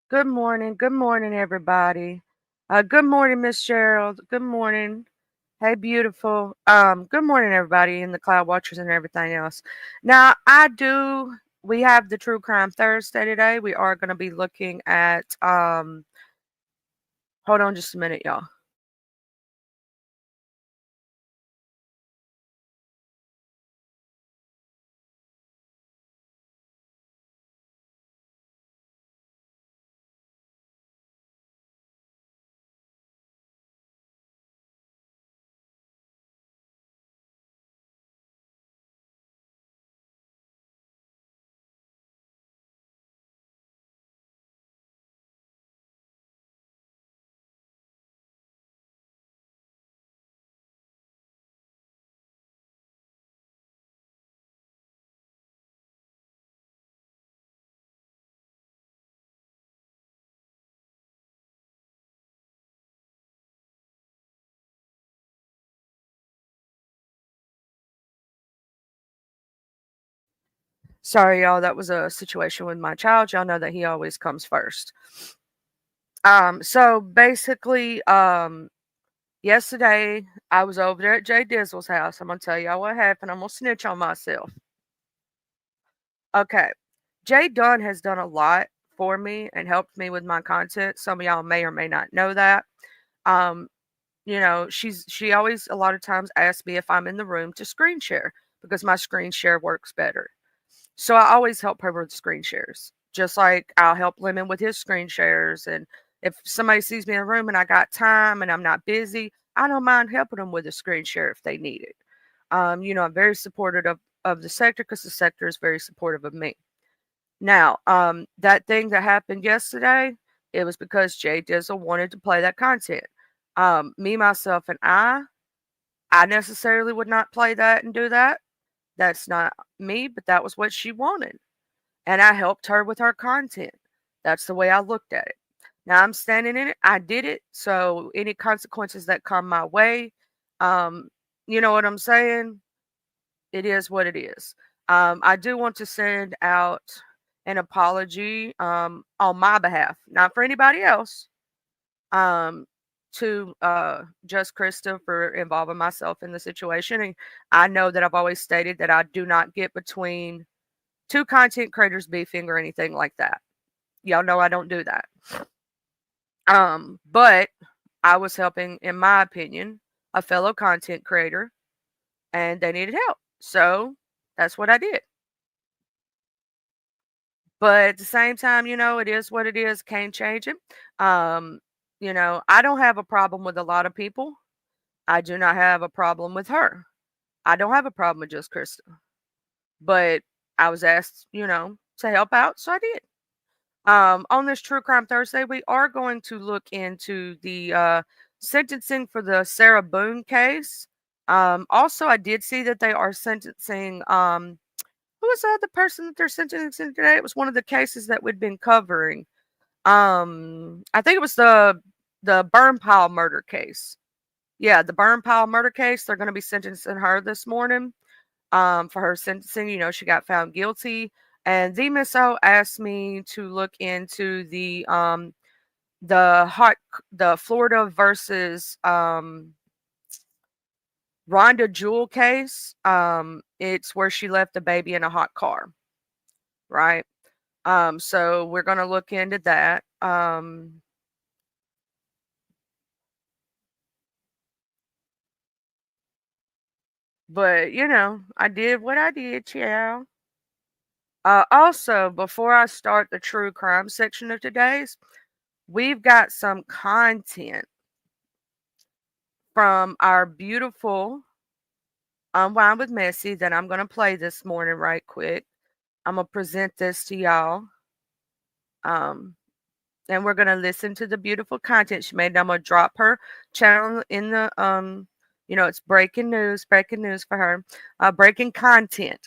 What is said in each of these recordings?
Good morning, everybody. Good morning, Miss Gerald. Good morning. Hey, beautiful. Good morning, everybody in the Cloud Watchers and everything else. Now, we have the True Crime Thursday today. We are going to be looking at, hold on just a minute, y'all. Sorry, y'all. That was a situation with my child. Y'all know that he always comes first. So basically, yesterday I was over there at Jay Dizzle's house. I'm gonna tell y'all what happened. I'm gonna snitch on myself. Okay. Jay Dunn has done a lot for me and helped me with my content. Some of y'all may or may not know that. Um, she always a lot of times asks me if I'm in the room to screen share because my screen share works better. So I always help her with screen shares. Just like I'll help Lemon with his screen shares. And if somebody sees me in the room and I got time and I'm not busy, I don't mind helping them with a screen share if they need it. I'm very supportive of the sector because the sector is very supportive of me. Now, that thing that happened yesterday, it was because Jay Dizzle wanted to play that content. Me, myself, and I necessarily would not play that and do that. That's not me, but that was what she wanted. And I helped her with her content. That's the way I looked at it. Now I'm standing in it. I did it. So any consequences that come my way, um, you know what I'm saying? It is what it is. I do want to send out an apology on my behalf, not for anybody else, um, to just Krista for involving myself in the situation. And I know that I've always stated that I do not get between two content creators beefing or anything like that. Y'all know I don't do that. But I was helping, in my opinion, a fellow content creator and they needed help. So that's what I did. But at the same time, it is what it is. Can't change it. Um, I don't have a problem with a lot of people. I do not have a problem with her. I don't have a problem with just Krista. But I was asked, to help out, so I did. On this True Crime Thursday, we are going to look into the sentencing for the Sarah Boone case. Also, I did see that they are sentencing who was the other person that they're sentencing today? It was one of the cases that we'd been covering. I think it was the burn pile murder case. Yeah, the burn pile murder case. They're going to be sentencing her this morning. For her sentencing, she got found guilty. And the misso asked me to look into the Florida versus Rhonda Jewell case. It's where she left the baby in a hot car, right? So we're gonna look into that. But I did what I did, child. Also, before I start the true crime section of today's, we've got some content from our beautiful Unwind with Messy that I'm gonna play this morning right quick. I'm gonna present this to y'all. Um, and we're gonna listen to the beautiful content she made. I'm gonna drop her channel in the it's breaking news for her. Breaking content.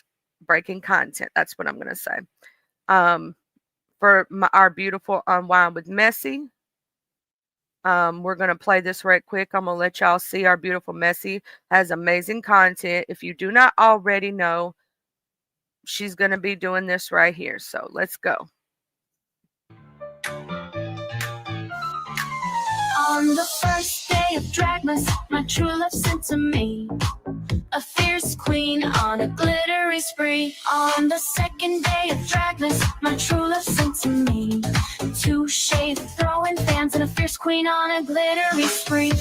That's what I'm gonna say. Um, for our beautiful Unwind with Messy. We're gonna play this right quick. I'm gonna let y'all see our beautiful Messy has amazing content. If you do not already know, she's gonna be doing this right here. So let's go. On the first day of Dragmas, my true love sent to me a fierce queen on a glittery spree. On the second day of Dragmas, my true love sent to me two shade throwing fans and a fierce queen on a glittery spree.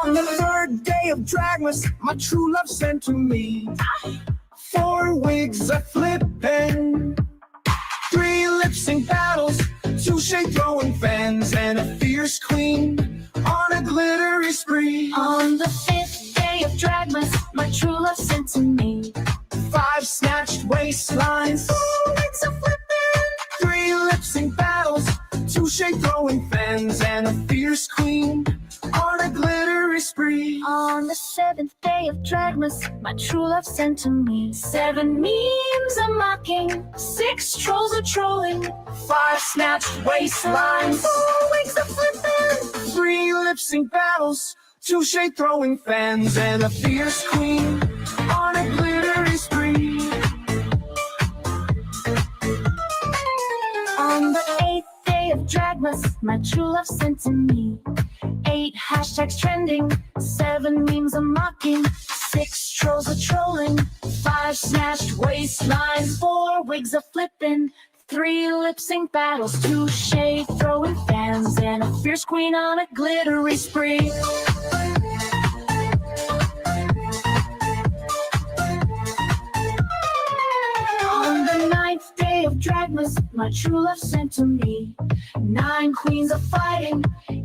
On the third day of Dragmas, my true love sent to me four wigs a flippin', three lip sync battles, two shade throwing fans, and a fierce queen on a glittery spree. On the fifth day of Dragmas, my true love sent to me five snatched waistlines, four wigs a flippin', three lip sync battles, two shade throwing fans, and a fierce queen on a glittery spree. On the seventh day of Dragmas, my true love sent to me seven memes a mocking, six trolls a trolling, Five snatched waistlines, four wigs a flippin', three lip sync battles, two shade throwing fans, and a fierce queen on a glittery spree. On the eighth day of Dragmas, my true love sent to me eight hashtags trending, seven memes a mocking, six trolls a trolling, five snatched waistlines, four wigs a flippin', three lip sync battles, two shade throwing fans, and a fierce queen on a glittery spree. On the ninth day of Dragmas, my true love sent to me nine queens a fighting,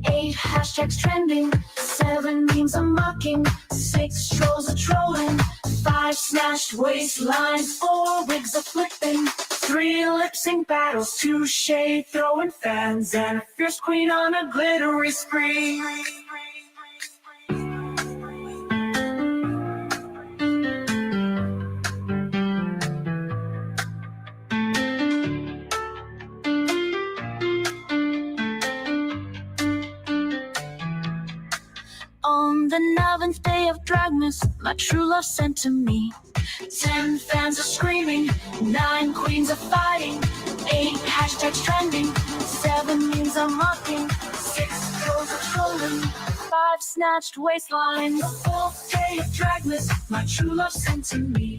eight hashtags trending, seven memes a mocking, six trolls a trolling, five snatched waistlines, four wigs a flipping, three lip sync battles, two shade throwing fans, and a fierce queen on a glittery spree. On the 11th day of Dragmas, my true love sent to me 10 fans are screaming, 9 queens are fighting, 8 hashtags trending, 7 memes are mocking, 6 trolls are trolling, 5 snatched waistlines. The 4th day of Dragmas, my true love sent to me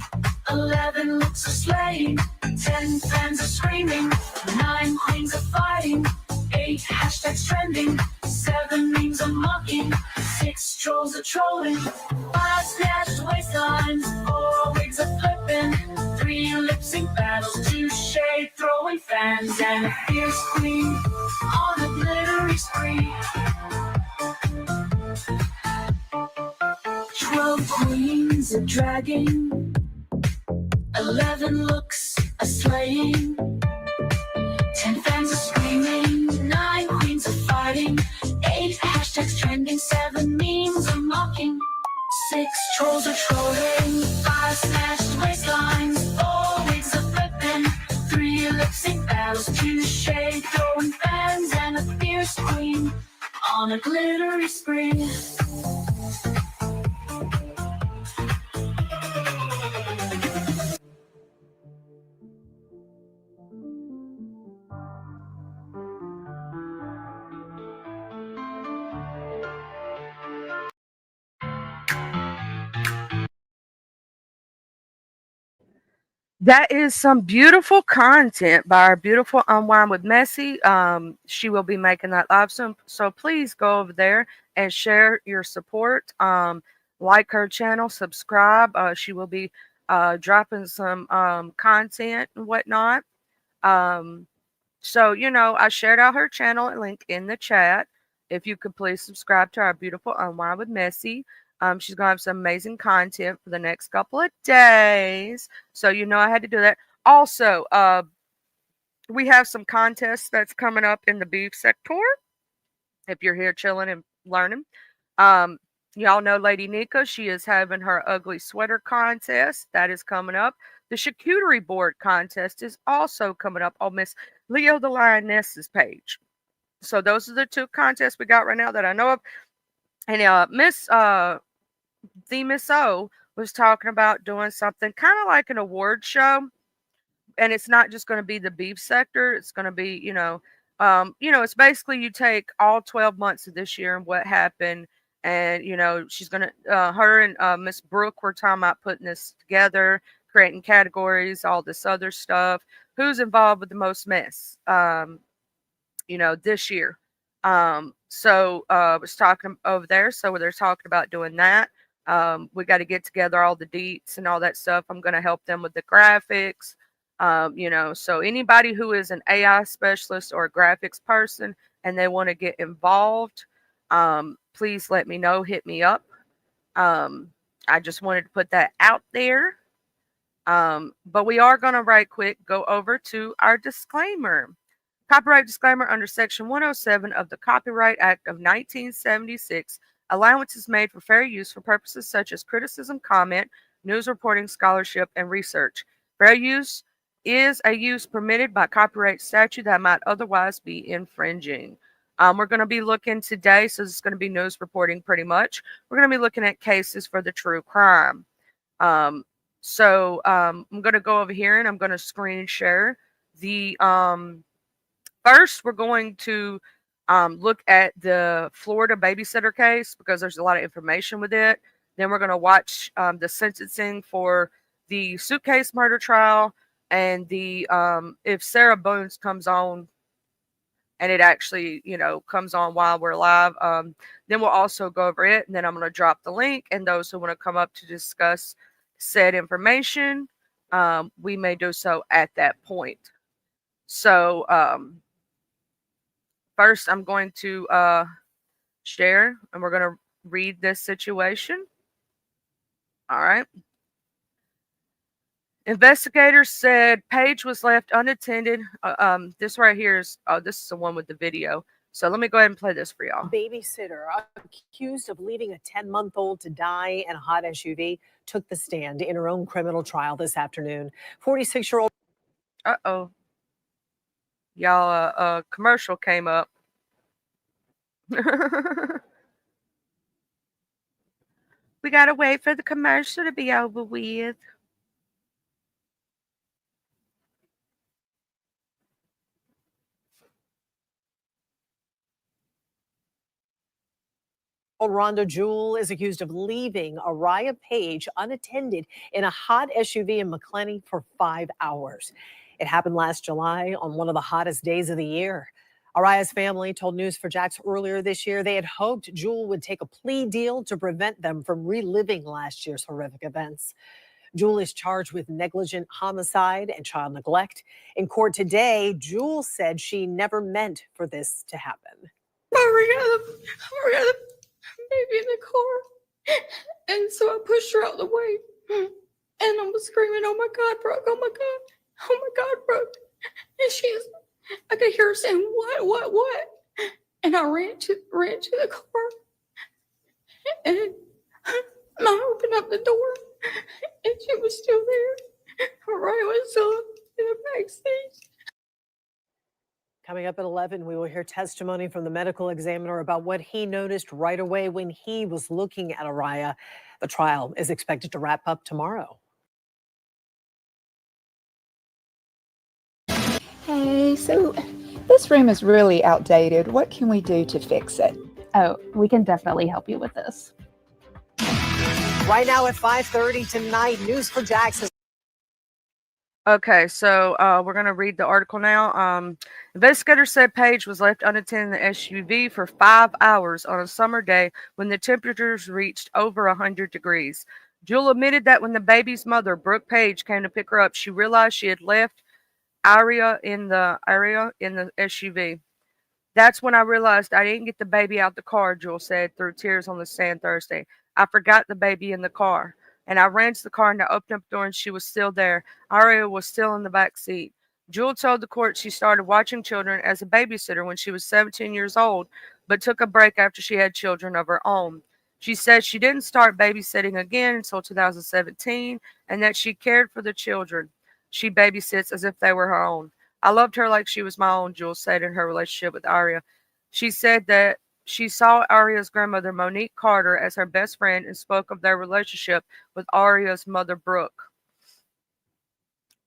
11 looks are slaying, 10 fans are screaming, 9 queens are fighting, 8 hashtags trending, 7 memes are mocking, 6 trolls are trolling, 5 snatched waistlines, 4 wigs are flipping, 3 lip sync battles, 2 shade throwing fans, and a fierce queen on a glittery spree. 12 queens are dragging, 11 looks are slaying, 10 fans are screaming, 9 queens are fighting, 8 hashtags trending, 7 memes are mocking, 6 trolls are trolling, 5 snatched waistlines, 4 wigs are flipping, 3 lip sync battles, 2 shade throwing fans, and a fierce queen on a glittery spree. That is some beautiful content by our beautiful Unwind with Messi. She will be making that live soon. So please go over there and share your support. Like her channel, subscribe. She will be dropping some content and whatnot. So, I shared out her channel and link in the chat. If you could please subscribe to our beautiful Unwind with Messi. She's going to have some amazing content for the next couple of days. So, I had to do that. Also, we have some contests that's coming up in the beef sector. If you're here chilling and learning. Y'all know Lady Nika. She is having her ugly sweater contest. That is coming up. The charcuterie board contest is also coming up on Miss Leo the Lioness's page. So those are the two contests we got right now that I know of. And Miss O was talking about doing something kind of like an award show, and it's not just going to be the beef sector. It's going to be, it's basically you take all 12 months of this year and what happened. And, she's going to, her and Miss Brooke were talking about putting this together, creating categories, all this other stuff. Who's involved with the most mess, this year. Was talking over there. So they're talking about doing that. We got to get together all the deets and all that stuff. I'm going to help them with the graphics. So anybody who is an AI specialist or a graphics person and they want to get involved, please let me know. Hit me up. I just wanted to put that out there. But we are going to right quick go over to our disclaimer. Copyright disclaimer under Section 107 of the Copyright Act of 1976. Allowance is made for fair use for purposes such as criticism, comment, news reporting, scholarship, and research. Fair use is a use permitted by copyright statute that might otherwise be infringing. We're going to be looking today, so this is going to be news reporting pretty much. We're going to be looking at cases for the true crime. I'm going to go over here and I'm going to screen share the first, we're going to look at the Florida babysitter case because there's a lot of information with it. Then we're going to watch the sentencing for the suitcase murder trial and the if Sarah Bones comes on and it actually, comes on while we're live. Then we'll also go over it, and then I'm going to drop the link. And those who want to come up to discuss said information, we may do so at that point. So, first, I'm going to share, and we're going to read this situation. All right. Investigators said Paige was left unattended. This right here is, this is the one with the video. So let me go ahead and play this for y'all. Babysitter accused of leaving a 10-month-old to die in a hot SUV took the stand in her own criminal trial this afternoon. 46-year-old. Uh-oh. Y'all, a commercial came up. We gotta wait for the commercial to be over with. Rhonda Jewell is accused of leaving Araya Page unattended in a hot SUV in McClenny for 5 hours. It happened last July on one of the hottest days of the year. Araya's family told News4Jax earlier this year they had hoped Jewell would take a plea deal to prevent them from reliving last year's horrific events. Jewell is charged with negligent homicide and child neglect. In court today, Jewell said she never meant for this to happen. I got the baby in the car, and so I pushed her out the way, and I was screaming, "Oh my God, Brooke! Oh my God! Oh my God, Brooke!" And I could hear her saying, "What?" And I ran to the car, and I opened up the door, and she was still there. Ryan was still in the back seat. Coming up at 11, we will hear testimony from the medical examiner about what he noticed right away when he was looking at Araya. The trial is expected to wrap up tomorrow. Hey, so this room is really outdated. What can we do to fix it? Oh, we can definitely help you with this. Right now at 5:30 tonight, News4Jax. Okay, so we're going to read the article now. Investigators said Paige was left unattended in the SUV for 5 hours on a summer day when the temperatures reached over 100 degrees. Jewell admitted that when the baby's mother, Brooke Page, came to pick her up, she realized she had left Aria in the SUV. That's when I realized I didn't get the baby out the car, Jewell said through tears on the stand Thursday. I forgot the baby in the car. And I ran to the car and I opened up the door and she was still there. Aria was still in the back seat. Jewell told the court she started watching children as a babysitter when she was 17 years old, but took a break after she had children of her own. She said she didn't start babysitting again until 2017 and that she cared for the children she babysits as if they were her own. I loved her like she was my own, Jewell said in her relationship with Aria. She said that she saw Aria's grandmother, Monique Carter, as her best friend and spoke of their relationship with Aria's mother, Brooke.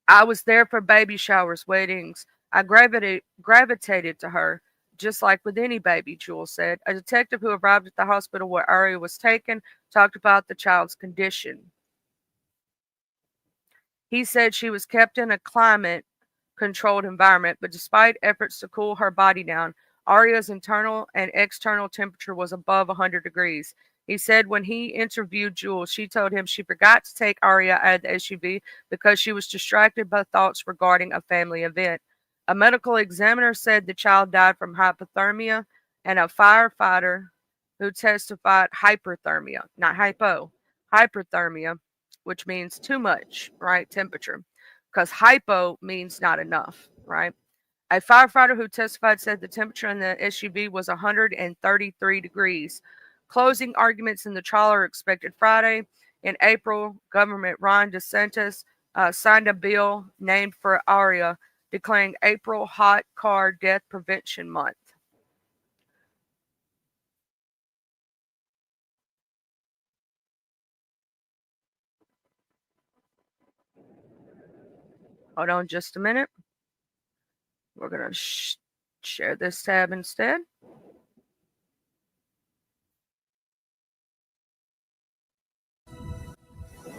I was there for baby showers, weddings. I gravitated to her, just like with any baby, Jewel said. A detective who arrived at the hospital where Aria was taken talked about the child's condition. He said she was kept in a climate controlled environment, but despite efforts to cool her body down, Aria's internal and external temperature was above 100 degrees. He said when he interviewed Jewel, she told him she forgot to take Aria out of the SUV because she was distracted by thoughts regarding a family event. A medical examiner said the child died from hypothermia, and a firefighter who testified hyperthermia, not hypo, hyperthermia, which means too much, right? Temperature. Because hypo means not enough, right? A firefighter who testified said the temperature in the SUV was 133 degrees. Closing arguments in the trial are expected Friday. In April, Governor Ron DeSantis signed a bill named for Aria, declaring April Hot Car Death Prevention Month. Hold on just a minute. We're going to share this tab instead.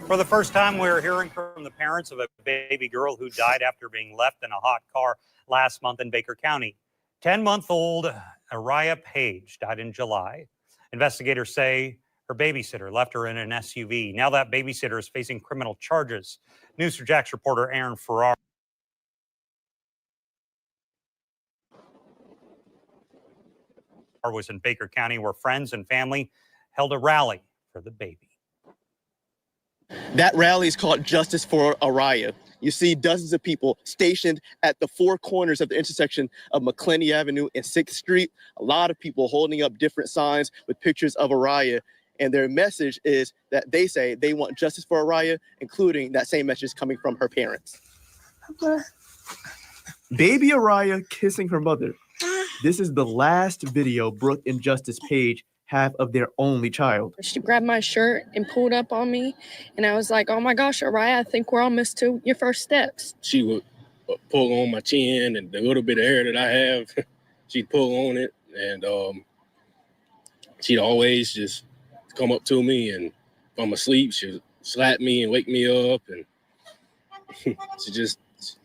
For the first time, we're hearing from the parents of a baby girl who died after being left in a hot car last month in Baker County. 10-month-old Aria Page died in July. Investigators say her babysitter left her in an SUV. Now that babysitter is facing criminal charges. News4Jax reporter Aaron Farrar was in Baker County where friends and family held a rally for the baby. That rally is called Justice for Aria. You see dozens of people stationed at the four corners of the intersection of McClenny Avenue and 6th Street. A lot of people holding up different signs with pictures of Aria. And their message is that they say they want justice for Aria, including that same message coming from her parents. Baby Aria kissing her mother. This is the last video Brooke and Justice Page have of their only child. She grabbed my shirt and pulled up on me, and I was like, oh my gosh, Aria, I think we're almost to your first steps. She would pull on my chin, and the little bit of hair that I have, she'd pull on it, and she'd always just come up to me, and if I'm asleep, she'd slap me and wake me up, and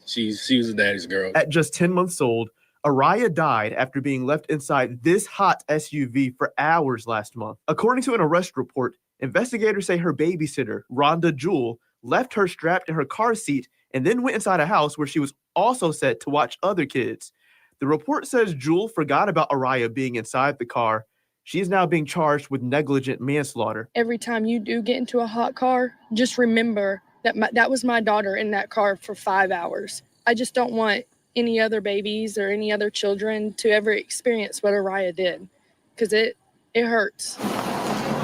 she was a daddy's girl. At just 10 months old, Aria died after being left inside this hot SUV for hours last month. According to an arrest report, investigators say her babysitter, Rhonda Jewell, left her strapped in her car seat and then went inside a house where she was also set to watch other kids. The report says Jewell forgot about Aria being inside the car. She is now being charged with negligent manslaughter. Every time you do get into a hot car, just remember that that was my daughter in that car for 5 hours. I just don't want any other babies or any other children to ever experience what Aria did, because it hurts.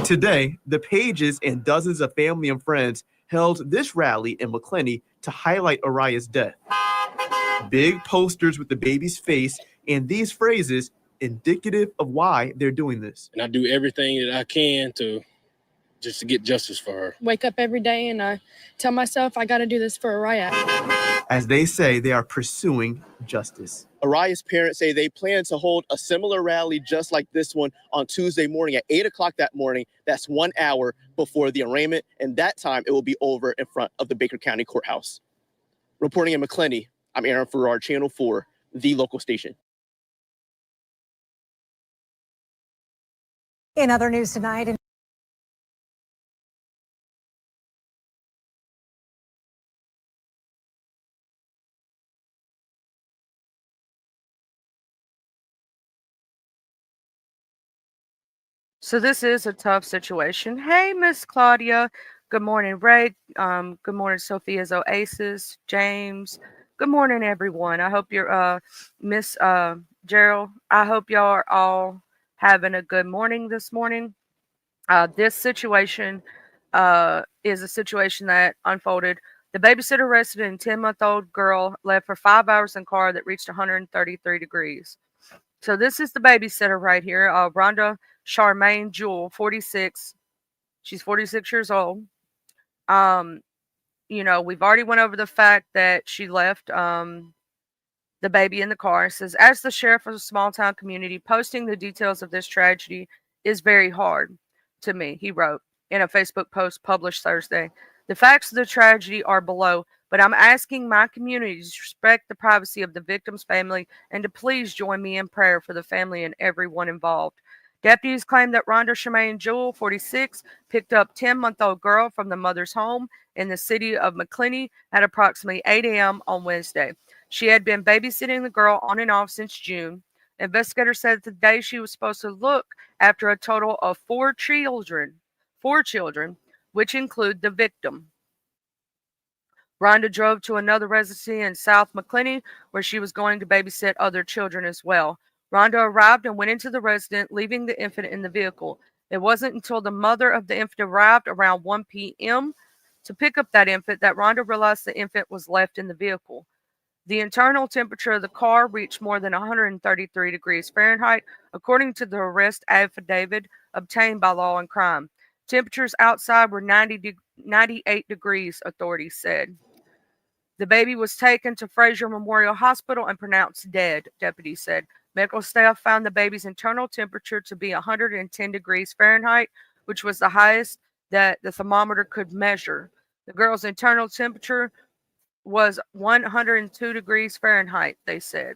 Today, the Pages and dozens of family and friends held this rally in McClenny to highlight Aria's death. Big posters with the baby's face and these phrases indicative of why they're doing this. And I do everything that I can to get justice for her. Wake up every day and I tell myself I got to do this for Aria. As they say, they are pursuing justice. Aria's parents say they plan to hold a similar rally just like this one on Tuesday morning at 8 o'clock that morning. That's 1 hour before the arraignment, and that time it will be over in front of the Baker County Courthouse. Reporting in McClenny, I'm Aaron Farrar, Channel 4, the local station. In other news tonight, So this is a tough situation. Hey, Miss Claudia. Good morning, Ray. Good morning, Sophia's Oasis, James. Good morning, everyone. I hope you're, Miss Gerald. I hope y'all are all having a good morning this morning. This situation is a situation that unfolded. The babysitter arrested a 10-month-old girl left for 5 hours in a car that reached 133 degrees. So this is the babysitter right here, Rhonda Charmaine Jewell, 46. She's 46 years old. you know, we've already went over the fact that she left the baby in the car. It says, as the sheriff of a small town community, posting the details of this tragedy is very hard to me, he wrote in a Facebook post published Thursday. The facts of the tragedy are below, but I'm asking my community to respect the privacy of the victim's family and to please join me in prayer for the family and everyone involved. Deputies claim that Rhonda Shemaine Jewell, 46, picked up 10-month-old girl from the mother's home in the city of McClenny at approximately 8 a.m. on Wednesday. She had been babysitting the girl on and off since June. Investigators said the day she was supposed to look after a total of four children, which include the victim. Rhonda drove to another residency in South McClenny where she was going to babysit other children as well. Rhonda arrived and went into the residence, leaving the infant in the vehicle. It wasn't until the mother of the infant arrived around 1 p.m. to pick up that infant that Rhonda realized the infant was left in the vehicle. The internal temperature of the car reached more than 133 degrees Fahrenheit, according to the arrest affidavit obtained by Law and Crime. Temperatures outside were 98 degrees, authorities said. The baby was taken to Fraser Memorial Hospital and pronounced dead, deputies said. Medical staff found the baby's internal temperature to be 110 degrees Fahrenheit, which was the highest that the thermometer could measure. The girl's internal temperature was 102 degrees Fahrenheit, they said.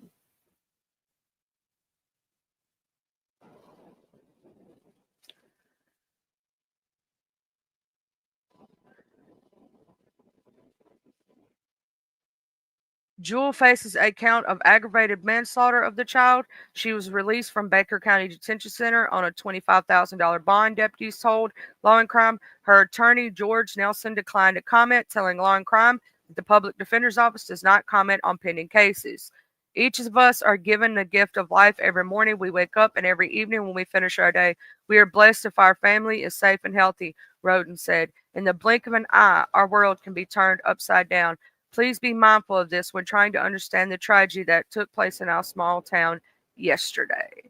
Jewell faces a count of aggravated manslaughter of the child. She was released from Baker County Detention Center on a $25,000 bond, deputies told Law and Crime. Her attorney, George Nelson, declined to comment, telling Law and Crime that the Public Defender's Office does not comment on pending cases. Each of us are given the gift of life every morning we wake up and every evening when we finish our day. We are blessed if our family is safe and healthy, Roden said. In the blink of an eye, our world can be turned upside down. Please be mindful of this when trying to understand the tragedy that took place in our small town yesterday.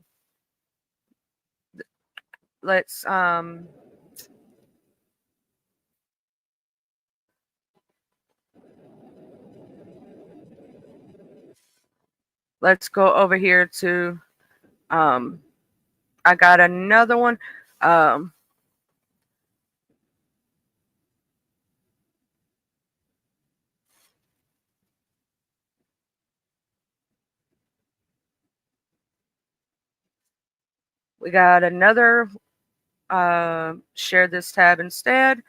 Let's go over here to I got another one. We got another, share this tab instead.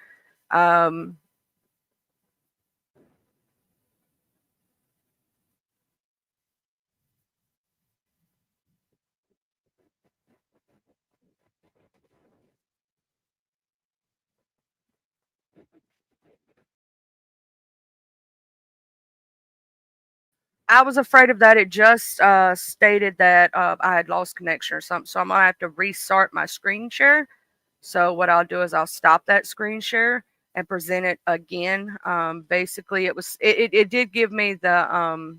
I was afraid of that. It just stated that I had lost connection or something. So I'm going to have to restart my screen share. So what I'll do is I'll stop that screen share and present it again. Basically, it did give me the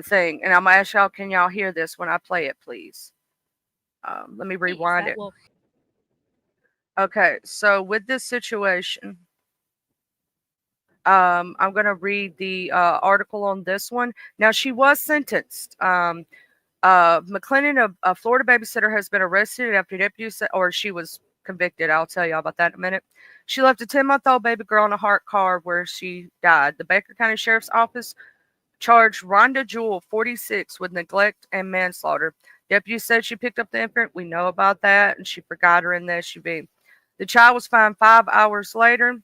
thing. And I'm going to ask y'all, can y'all hear this when I play it, please? Let me rewind it. Okay, so with this situation, I'm going to read the article on this one. Now, she was sentenced. McClennon, a Florida babysitter, has been arrested after deputies, or she was convicted. I'll tell you all about that in a minute. She left a 10-month-old baby girl in a heart car where she died. The Baker County Sheriff's Office charged Rhonda Jewell, 46, with neglect and manslaughter. Deputies said she picked up the infant. We know about that, and she forgot her in the SUV. The child was found 5 hours later.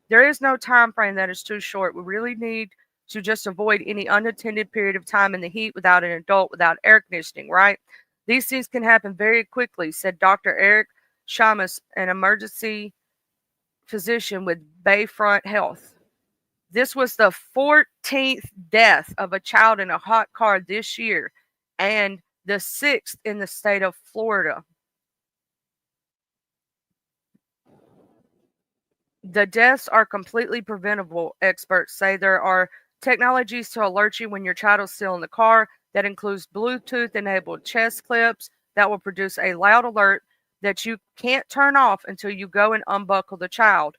There is no time frame that is too short. We really need to just avoid any unattended period of time in the heat without an adult, without air conditioning, right? These things can happen very quickly, said Dr. Eric Shamus, an emergency physician with Bayfront Health. This was the 14th death of a child in a hot car this year and the 6th in the state of Florida. The deaths are completely preventable, experts say. There are technologies to alert you when your child is still in the car. That includes Bluetooth-enabled chest clips that will produce a loud alert that you can't turn off until you go and unbuckle the child.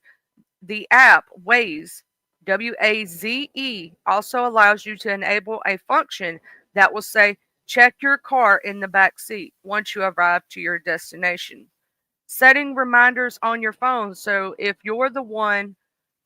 The app Waze, WAZE, also allows you to enable a function that will say, check your car in the back seat once you arrive to your destination. Setting reminders on your phone. So if you're the one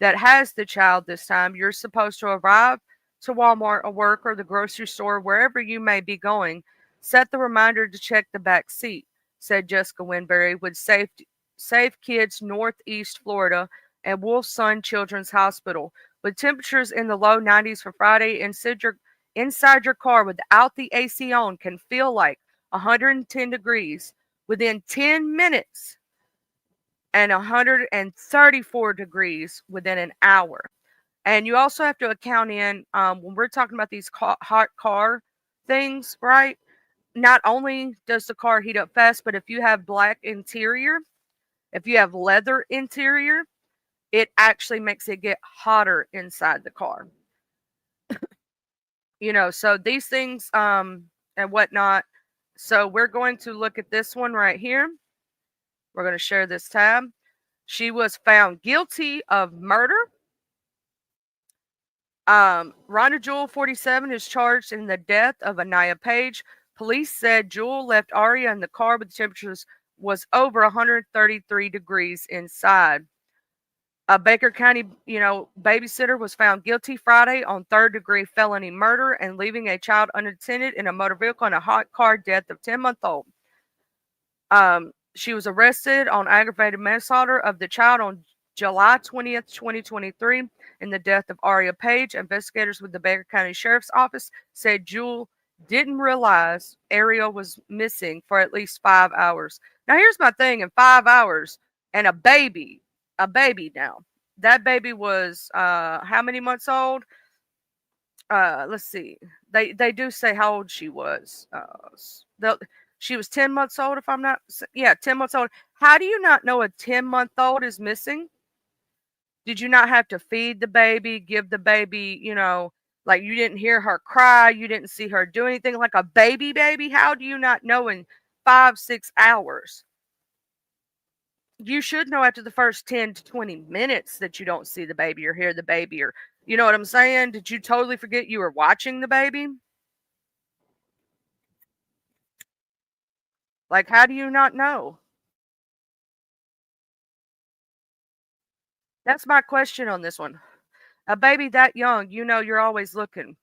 that has the child this time, you're supposed to arrive to Walmart or work or the grocery store, wherever you may be going. Set the reminder to check the back seat, said Jessica Winberry with Safe Kids Northeast Florida and Wolfson Children's Hospital. With temperatures in the low 90s for Friday, inside your car without the AC on can feel like 110 degrees within 10 minutes and 134 degrees within an hour. And you also have to account in when we're talking about these hot car things, right? Not only does the car heat up fast, but if you have black interior, if you have leather interior, it actually makes it get hotter inside the car. So these things and whatnot. So we're going to look at this one right here. We're going to share this tab. She was found guilty of murder. Rhonda Jewell, 47, is charged in the death of Anaya Page. Police said Jewell left Aria in the car, but the temperatures was over 133 degrees inside. A Baker County, babysitter was found guilty Friday on third-degree felony murder and leaving a child unattended in a motor vehicle in a hot car death of 10-month-old. She was arrested on aggravated manslaughter of the child on July 20th, 2023, in the death of Aria Page. Investigators with the Baker County Sheriff's Office said Jewell didn't realize Aria was missing for at least 5 hours. Now, here's my thing: in 5 hours, and a baby now. That baby was how many months old? Let's see. They do say how old she was. She was 10 months old, if I'm not... Yeah, 10 months old. How do you not know a 10-month-old is missing? Did you not have to feed the baby, give the baby, like you didn't hear her cry, you didn't see her do anything like a baby? How do you not know in 5-6 hours? You should know after the first 10 to 20 minutes that you don't see the baby or hear the baby, or, you know what I'm saying? Did you totally forget you were watching the baby? Like, how do you not know? That's my question on this one. A baby that young, you're always looking.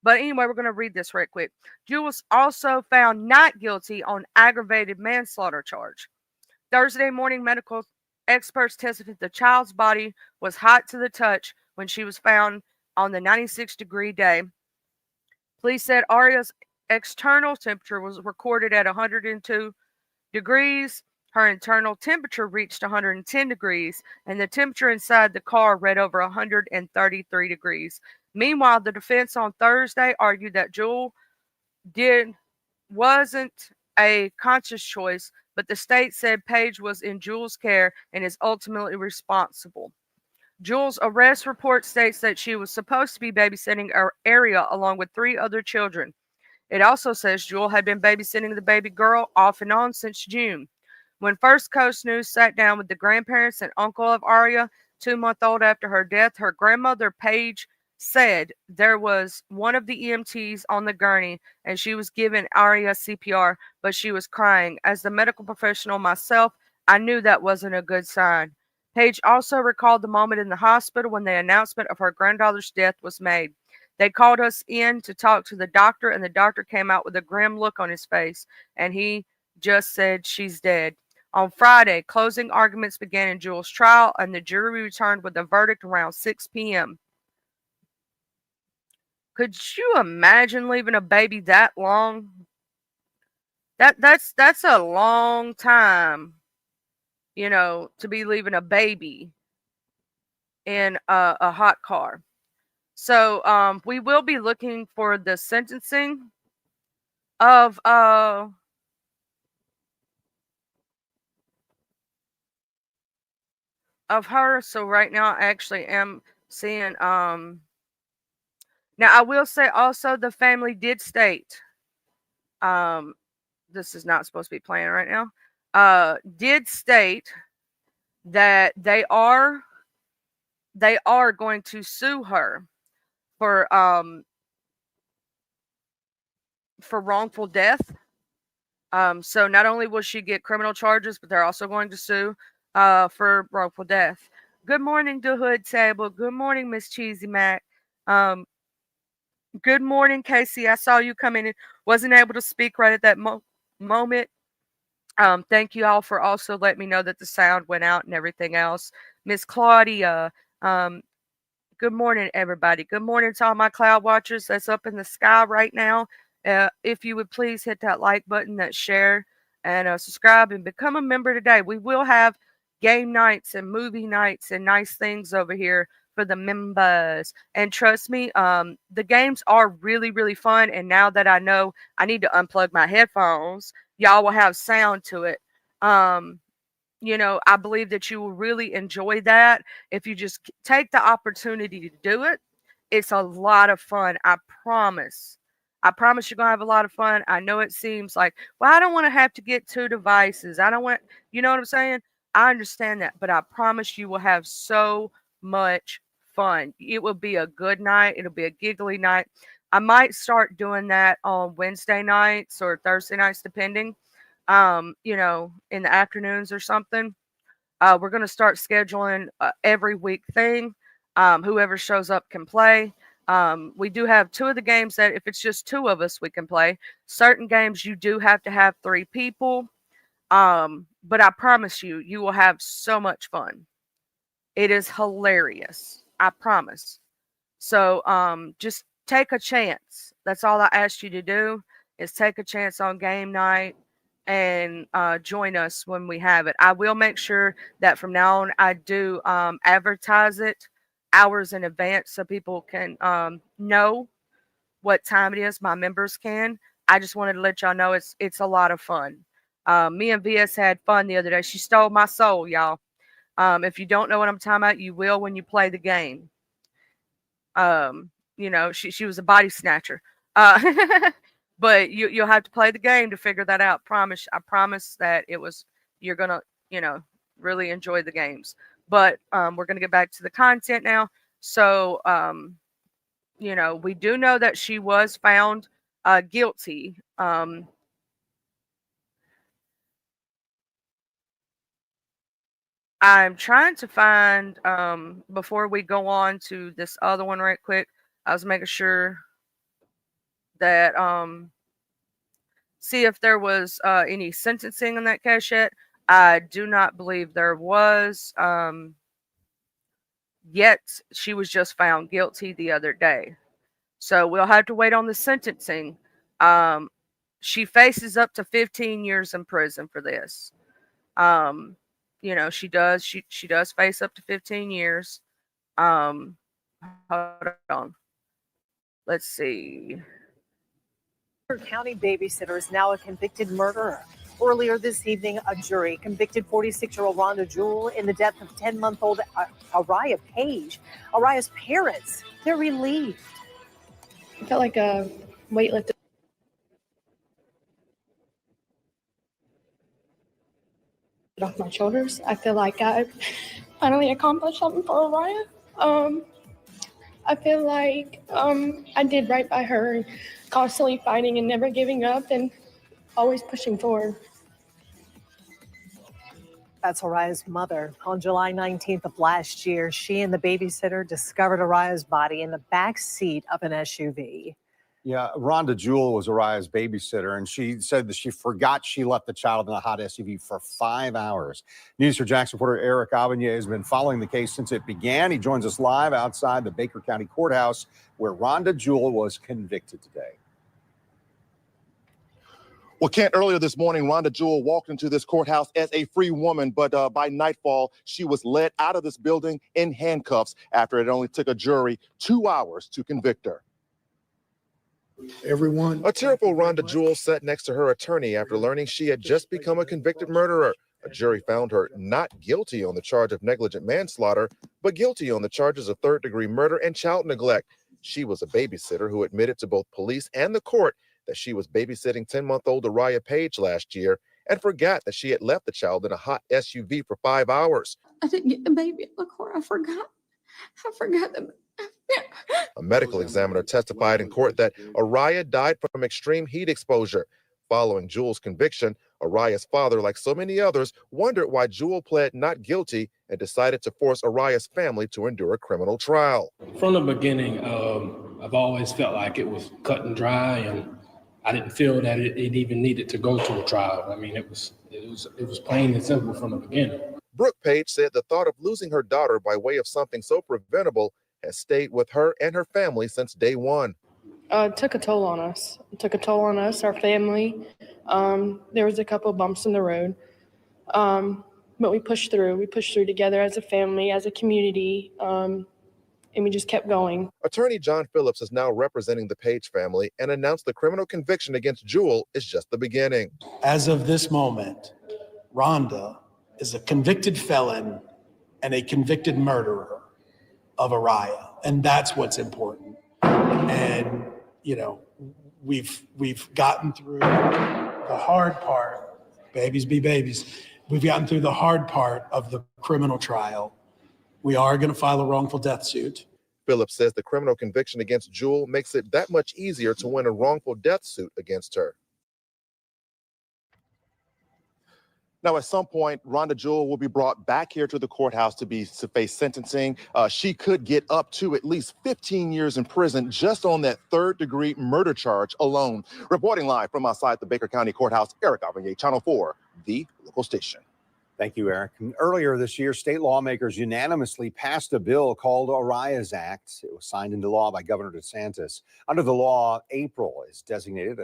But anyway, we're going to read this right quick. Jewell was also found not guilty on aggravated manslaughter charge. Thursday morning, medical experts testified the child's body was hot to the touch when she was found on the 96-degree day. Police said Aria's external temperature was recorded at 102 degrees. Her internal temperature reached 110 degrees, and the temperature inside the car read over 133 degrees. Meanwhile, the defense on Thursday argued that Jewell wasn't a conscious choice, but the state said Page was in Jewell's care and is ultimately responsible. Jewell's arrest report states that she was supposed to be babysitting Aria along with 3 other children. It also says Jewell had been babysitting the baby girl off and on since June. When First Coast News sat down with the grandparents and uncle of Aria, 2-month-old after her death, her grandmother, Paige, said there was one of the EMTs on the gurney and she was giving Aria CPR, but she was crying. As the medical professional myself, I knew that wasn't a good sign. Paige also recalled the moment in the hospital when the announcement of her granddaughter's death was made. They called us in to talk to the doctor, and the doctor came out with a grim look on his face, and he just said, "She's dead." On Friday, closing arguments began in Jewell's trial, and the jury returned with a verdict around 6 p.m. Could you imagine leaving a baby that long? That's a long time, to be leaving a baby in a hot car. So we will be looking for the sentencing of her. So right now I actually am seeing now I will say also the family did state this is not supposed to be playing right now, did state that they are they are going to sue her for wrongful death. So not only will she get criminal charges, but they're also going to sue for wrongful death. Good morning, the Hood Table. Good morning, Miss Cheesy Mac. Good morning, Casey. I saw you come in and wasn't able to speak right at that moment. Thank you all for also letting me know that the sound went out and everything else. Miss Claudia, good morning, everybody. Good morning to all my cloud watchers that's up in the sky right now. If you would please hit that like button, that share, and subscribe and become a member today. We will have game nights and movie nights and nice things over here for the members. And trust me, the games are really, really fun. And now that I know I need to unplug my headphones, y'all will have sound to it. You know, I believe that you will really enjoy that if you just take the opportunity to do it. It's a lot of fun. I promise. I promise you're going to have a lot of fun. I know it seems like, well, I don't want to have to get 2 devices. I don't want, you know what I'm saying? I understand that, but I promise you will have so much fun. It will be a good night. It'll be a giggly night. I might start doing that on Wednesday nights or Thursday nights, depending, you know, in the afternoons or something. We're going to start scheduling every week thing. Whoever shows up can play. We do have 2 of the games that if it's just 2 of us, we can play. Certain games you do have to have 3 people. But I promise you, you will have so much fun. It is hilarious. I promise. So just take a chance. That's all I asked you to do is take a chance on game night and join us when we have it. I will make sure that from now on I do advertise it hours in advance so people can know what time it is. My members can. I just wanted to let y'all know it's a lot of fun. Me and VS had fun the other day. She stole my soul, y'all. If you don't know what I'm talking about, you will when you play the game. You know, she was a body snatcher. But you'll have to play the game to figure that out. I promise that you're gonna, you know, really enjoy the games. But we're gonna get back to the content now. So you know, we do know that she was found guilty. I'm trying to find before we go on to this other one right quick. I was making sure that see if there was any sentencing in that case yet. I do not believe there was. Yet she was just found guilty the other day. So we'll have to wait on the sentencing. She faces up to 15 years in prison for this. You know, she does face up to 15 years. Hold on. Let's see. County babysitter is now a convicted murderer. Earlier this evening, a jury convicted 46-year-old Rhonda Jewell in the death of 10-month-old Araya Page. Araya's parents, they're relieved. I felt like a weight lifted off my shoulders. I feel like I finally accomplished something for Araya. I feel like I did right by her, constantly fighting and never giving up and always pushing forward. That's Araya's mother. On July 19th of last year, she and the babysitter discovered Araya's body in the back seat of an SUV. Yeah, Rhonda Jewell was Araya's babysitter, and she said that she forgot she left the child in a hot SUV for 5 hours. News 4 Jax reporter Eric Abanye has been following the case since it began. He joins us live outside the Baker County Courthouse, where Rhonda Jewell was convicted today. Well, Kent, earlier this morning, Rhonda Jewell walked into this courthouse as a free woman, but by nightfall, she was led out of this building in handcuffs after it only took a jury 2 hours to convict her. A tearful Rhonda Jewell sat next to her attorney after learning she had just become a convicted murderer. A jury found her not guilty on the charge of negligent manslaughter, but guilty on the charges of third-degree murder and child neglect. She was a babysitter who admitted to both police and the court that she was babysitting 10-month-old Araya Page last year and forgot that she had left the child in a hot SUV for 5 hours. I didn't get the baby in the car. I forgot. I forgot them. A medical examiner testified in court that Araya died from extreme heat exposure. Following Jewel's conviction, Araya's father, like so many others, wondered why Jewel pled not guilty and decided to force Araya's family to endure a criminal trial. From the beginning, I've always felt like it was cut and dry, and I didn't feel that it even needed to go to a trial. I mean, it was plain and simple from the beginning. Brooke Page said the thought of losing her daughter by way of something so preventable has stayed with her and her family since day one. It took a toll on us. It took a toll on us, our family. There was a couple bumps in the road, but we pushed through. We pushed through together as a family, as a community, and we just kept going. Attorney John Phillips is now representing the Page family and announced the criminal conviction against Jewel is just the beginning. As of this moment, Rhonda is a convicted felon and a convicted murderer of Araya, and that's what's important. And you know, we've gotten through the hard part. Babies be babies. We've gotten through the hard part of the criminal trial. We are going to file a wrongful death suit. Phillips says the criminal conviction against Jewel makes it that much easier to win a wrongful death suit against her. Now, at some point, Rhonda Jewel will be brought back here to the courthouse to face sentencing. She could get up to at least 15 years in prison just on that third-degree murder charge alone. Reporting live from outside the Baker County Courthouse, Eric Avanier, Channel 4, the local station. Thank you, Eric. And earlier this year, state lawmakers unanimously passed a bill called Araya's Act. It was signed into law by Governor DeSantis. Under the law, April is designated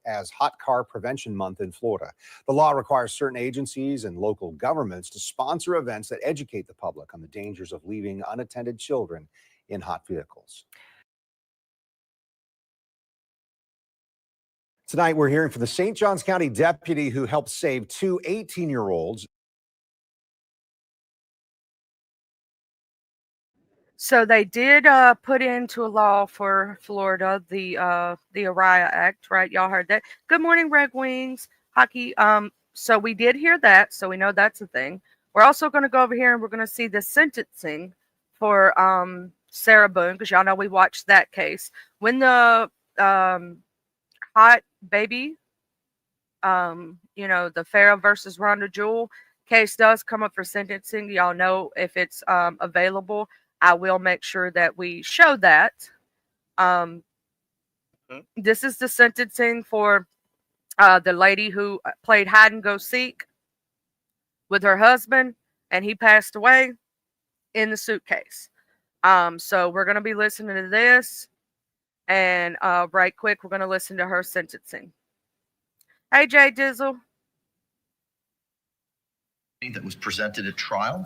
as Hot Car Prevention Month in Florida. The law requires certain agencies and local governments to sponsor events that educate the public on the dangers of leaving unattended children in hot vehicles. Tonight, we're hearing from the St. Johns County deputy who helped save two 18-year-olds. So they did put into a law for Florida the Araya Act, right? Y'all heard that. Good morning, Red Wings hockey. So we did hear that, so we know that's a thing. We're also going to go over here and we're going to see the sentencing for Sarah Boone, because y'all know we watched that case when the hot baby, the Farrah versus Rhonda Jewel case does come up for sentencing. Y'all know if it's available, I will make sure that we show that. This is the sentencing for the lady who played hide and go seek with her husband, and he passed away in the suitcase. So we're going to be listening to this, and right quick, we're going to listen to her sentencing. Hey, Jay Dizzle. That was presented at trial.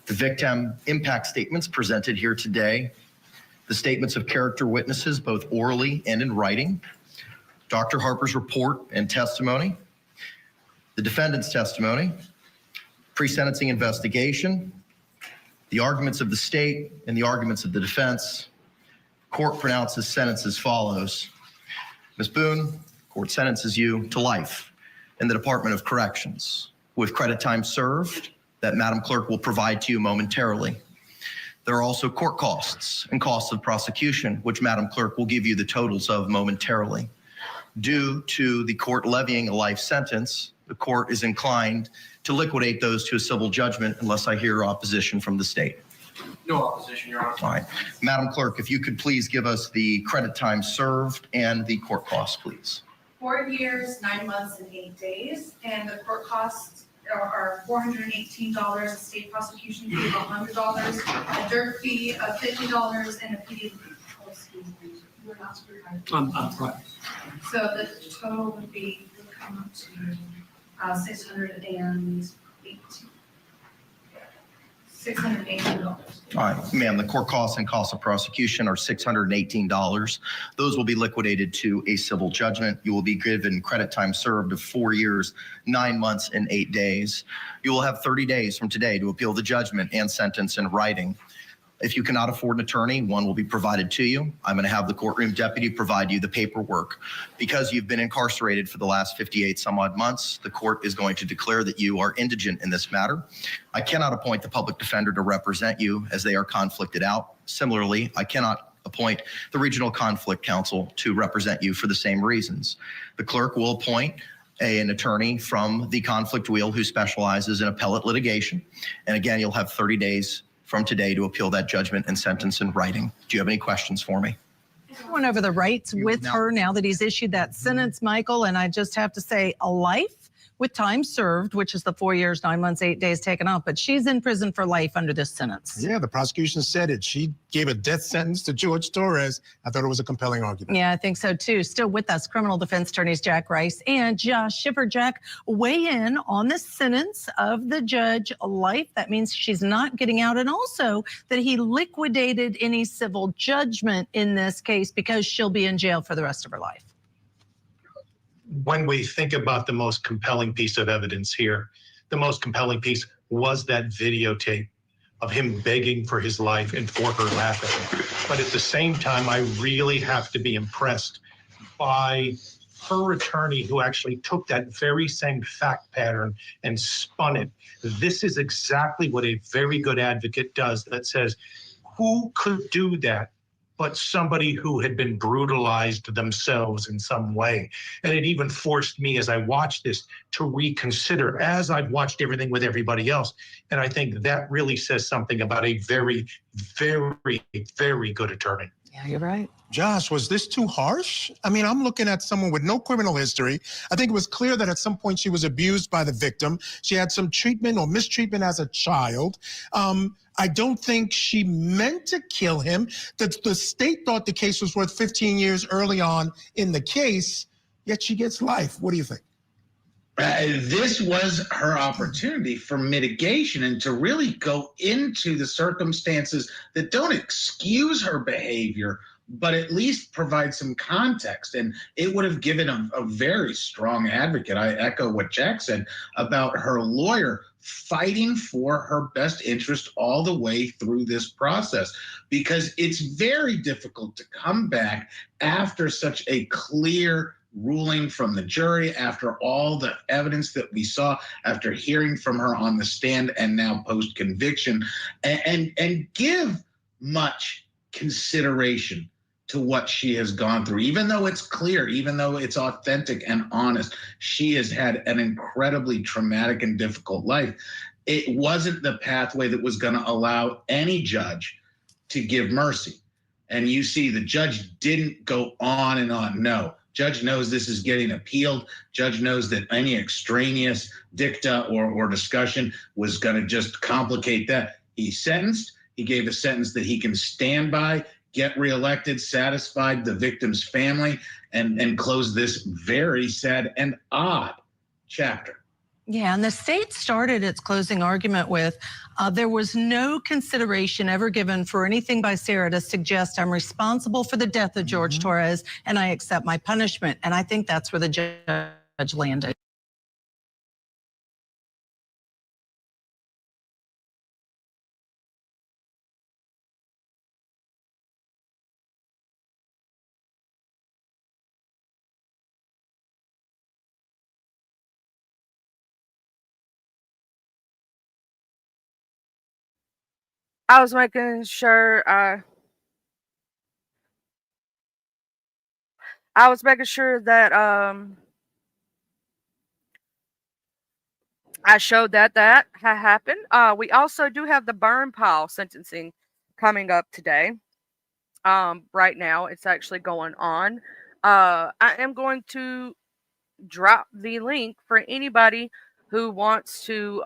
The victim impact statements presented here today. The statements of character witnesses, both orally and in writing. Dr. Harper's report and testimony. The defendant's testimony. Pre-sentencing investigation. The arguments of the state and the arguments of the defense. Court pronounces sentence as follows. Ms. Boone, court sentences you to life in the Department of Corrections, with credit time served that Madam Clerk will provide to you momentarily. There are also court costs and costs of prosecution, which Madam Clerk will give you the totals of momentarily. Due to the court levying a life sentence, the court is inclined to liquidate those to a civil judgment unless I hear opposition from the state. No opposition, Your Honor. All right. Madam Clerk, if you could please give us the credit time served and the court costs, please. 4 years, 9 months, and 8 days, and the court costs are $418, a state prosecution fee of $100, a dirt fee of $50, and a PD. Oh, excuse me, you're not screwed. I'm right. So the total would come up to $618. $618. All right, ma'am, the court costs and costs of prosecution are $618. Those will be liquidated to a civil judgment. You will be given credit time served of 4 years, 9 months, and 8 days. You will have 30 days from today to appeal the judgment and sentence in writing. If you cannot afford an attorney, one will be provided to you. I'm going to have the courtroom deputy provide you the paperwork. Because you've been incarcerated for the last 58 some odd months, the court is going to declare that you are indigent in this matter. I cannot appoint the public defender to represent you as they are conflicted out. Similarly, I cannot appoint the regional conflict counsel to represent you for the same reasons. The clerk will appoint an attorney from the conflict wheel who specializes in appellate litigation. And again, you'll have 30 days from today to appeal that judgment and sentence in writing. Do you have any questions for me? Went over the rights with her now that he's issued that sentence, Michael, and I just have to say a life with time served, which is the 4 years, 9 months, 8 days taken off, but she's in prison for life under this sentence. Yeah, the prosecution said it. She gave a death sentence to George Torres. I thought it was a compelling argument. Yeah, I think so too. Still with us, criminal defense attorneys Jack Rice and Josh Schiffer. Jack, weigh in on the sentence of the judge, life. That means she's not getting out, and also that he liquidated any civil judgment in this case because she'll be in jail for the rest of her life. When we think about the most compelling piece of evidence here, the most compelling piece was that videotape of him begging for his life and for her laughing. But at the same time, I really have to be impressed by her attorney who actually took that very same fact pattern and spun it. This is exactly what a very good advocate does, that says, who could do that but somebody who had been brutalized themselves in some way? And it even forced me, as I watched this, to reconsider, as I've watched everything with everybody else. And I think that really says something about a very, very, very good attorney. Yeah, you're right. Josh, was this too harsh? I mean, I'm looking at someone with no criminal history. I think it was clear that at some point she was abused by the victim. She had some treatment or mistreatment as a child. I don't think she meant to kill him. The state thought the case was worth 15 years early on in the case, yet she gets life. What do you think? This was her opportunity for mitigation and to really go into the circumstances that don't excuse her behavior, but at least provide some context. And it would have given a very strong advocate. I echo what Jack said about her lawyer fighting for her best interest all the way through this process, because it's very difficult to come back after such a clear ruling from the jury, after all the evidence that we saw, after hearing from her on the stand and now post-conviction, and give much consideration to what she has gone through. Even though it's clear, even though it's authentic and honest, she has had an incredibly traumatic and difficult life. It wasn't the pathway that was going to allow any judge to give mercy. And you see, the judge didn't go on and on. No. Judge knows this is getting appealed. Judge knows that any extraneous dicta or discussion was going to just complicate that. He sentenced. He gave a sentence that he can stand by, get reelected, satisfied the victim's family, and close this very sad and odd chapter. Yeah, and the state started its closing argument with, there was no consideration ever given for anything by Sarah to suggest I'm responsible for the death of George Torres and I accept my punishment. And I think that's where the judge landed. I was making sure that I showed that had happened. We also do have the burn pile sentencing coming up today. Right now, it's actually going on. I am going to drop the link for anybody who wants to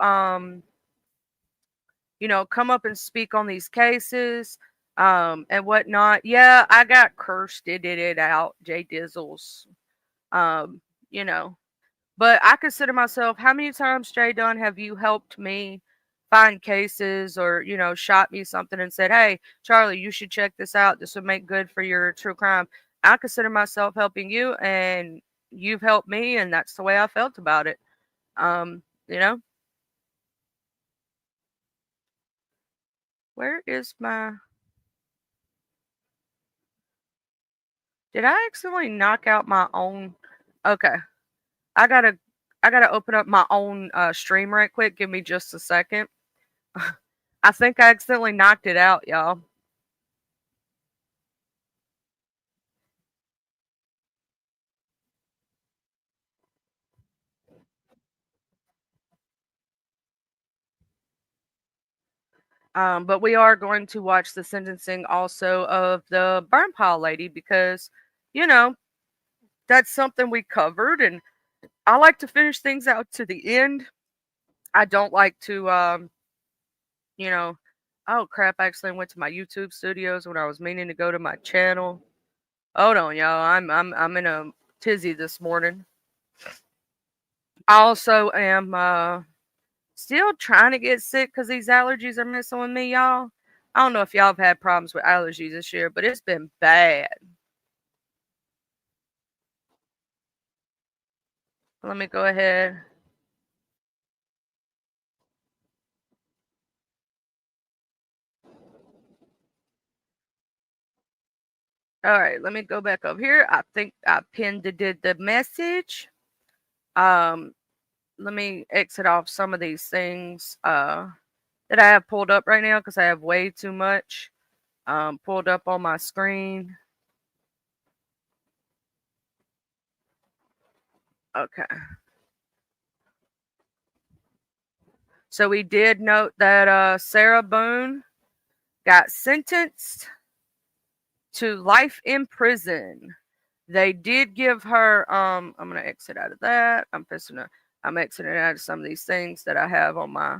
come up and speak on these cases and whatnot. Yeah, I got cursed. Did it out, Jay Dizzles. But I consider myself, how many times, Jay Dunn, have you helped me find cases or, shot me something and said, hey, Charlie, you should check this out. This would make good for your true crime. I consider myself helping you and you've helped me. And that's the way I felt about it. Where is my... Did I accidentally knock out my own? Okay. I gotta open up my own stream right quick. Give me just a second. I think I accidentally knocked it out, y'all. But we are going to watch the sentencing also of the burn pile lady because, you know, that's something we covered, and I like to finish things out to the end. I don't like to, you know, oh crap! I actually went to my YouTube studios when I was meaning to go to my channel. Hold on, y'all. I'm in a tizzy this morning. I also am still trying to get sick because these allergies are messing with me, y'all. I don't know if y'all have had problems with allergies this year, but it's been bad. Let me go ahead. All right, let me go back up here. I think I did the message. Let me exit off some of these things that I have pulled up right now because I have way too much pulled up on my screen. Okay. So we did note that Sarah Boone got sentenced to life in prison. They did give her I'm gonna exit out of that. I'm exiting out of some of these things that I have on my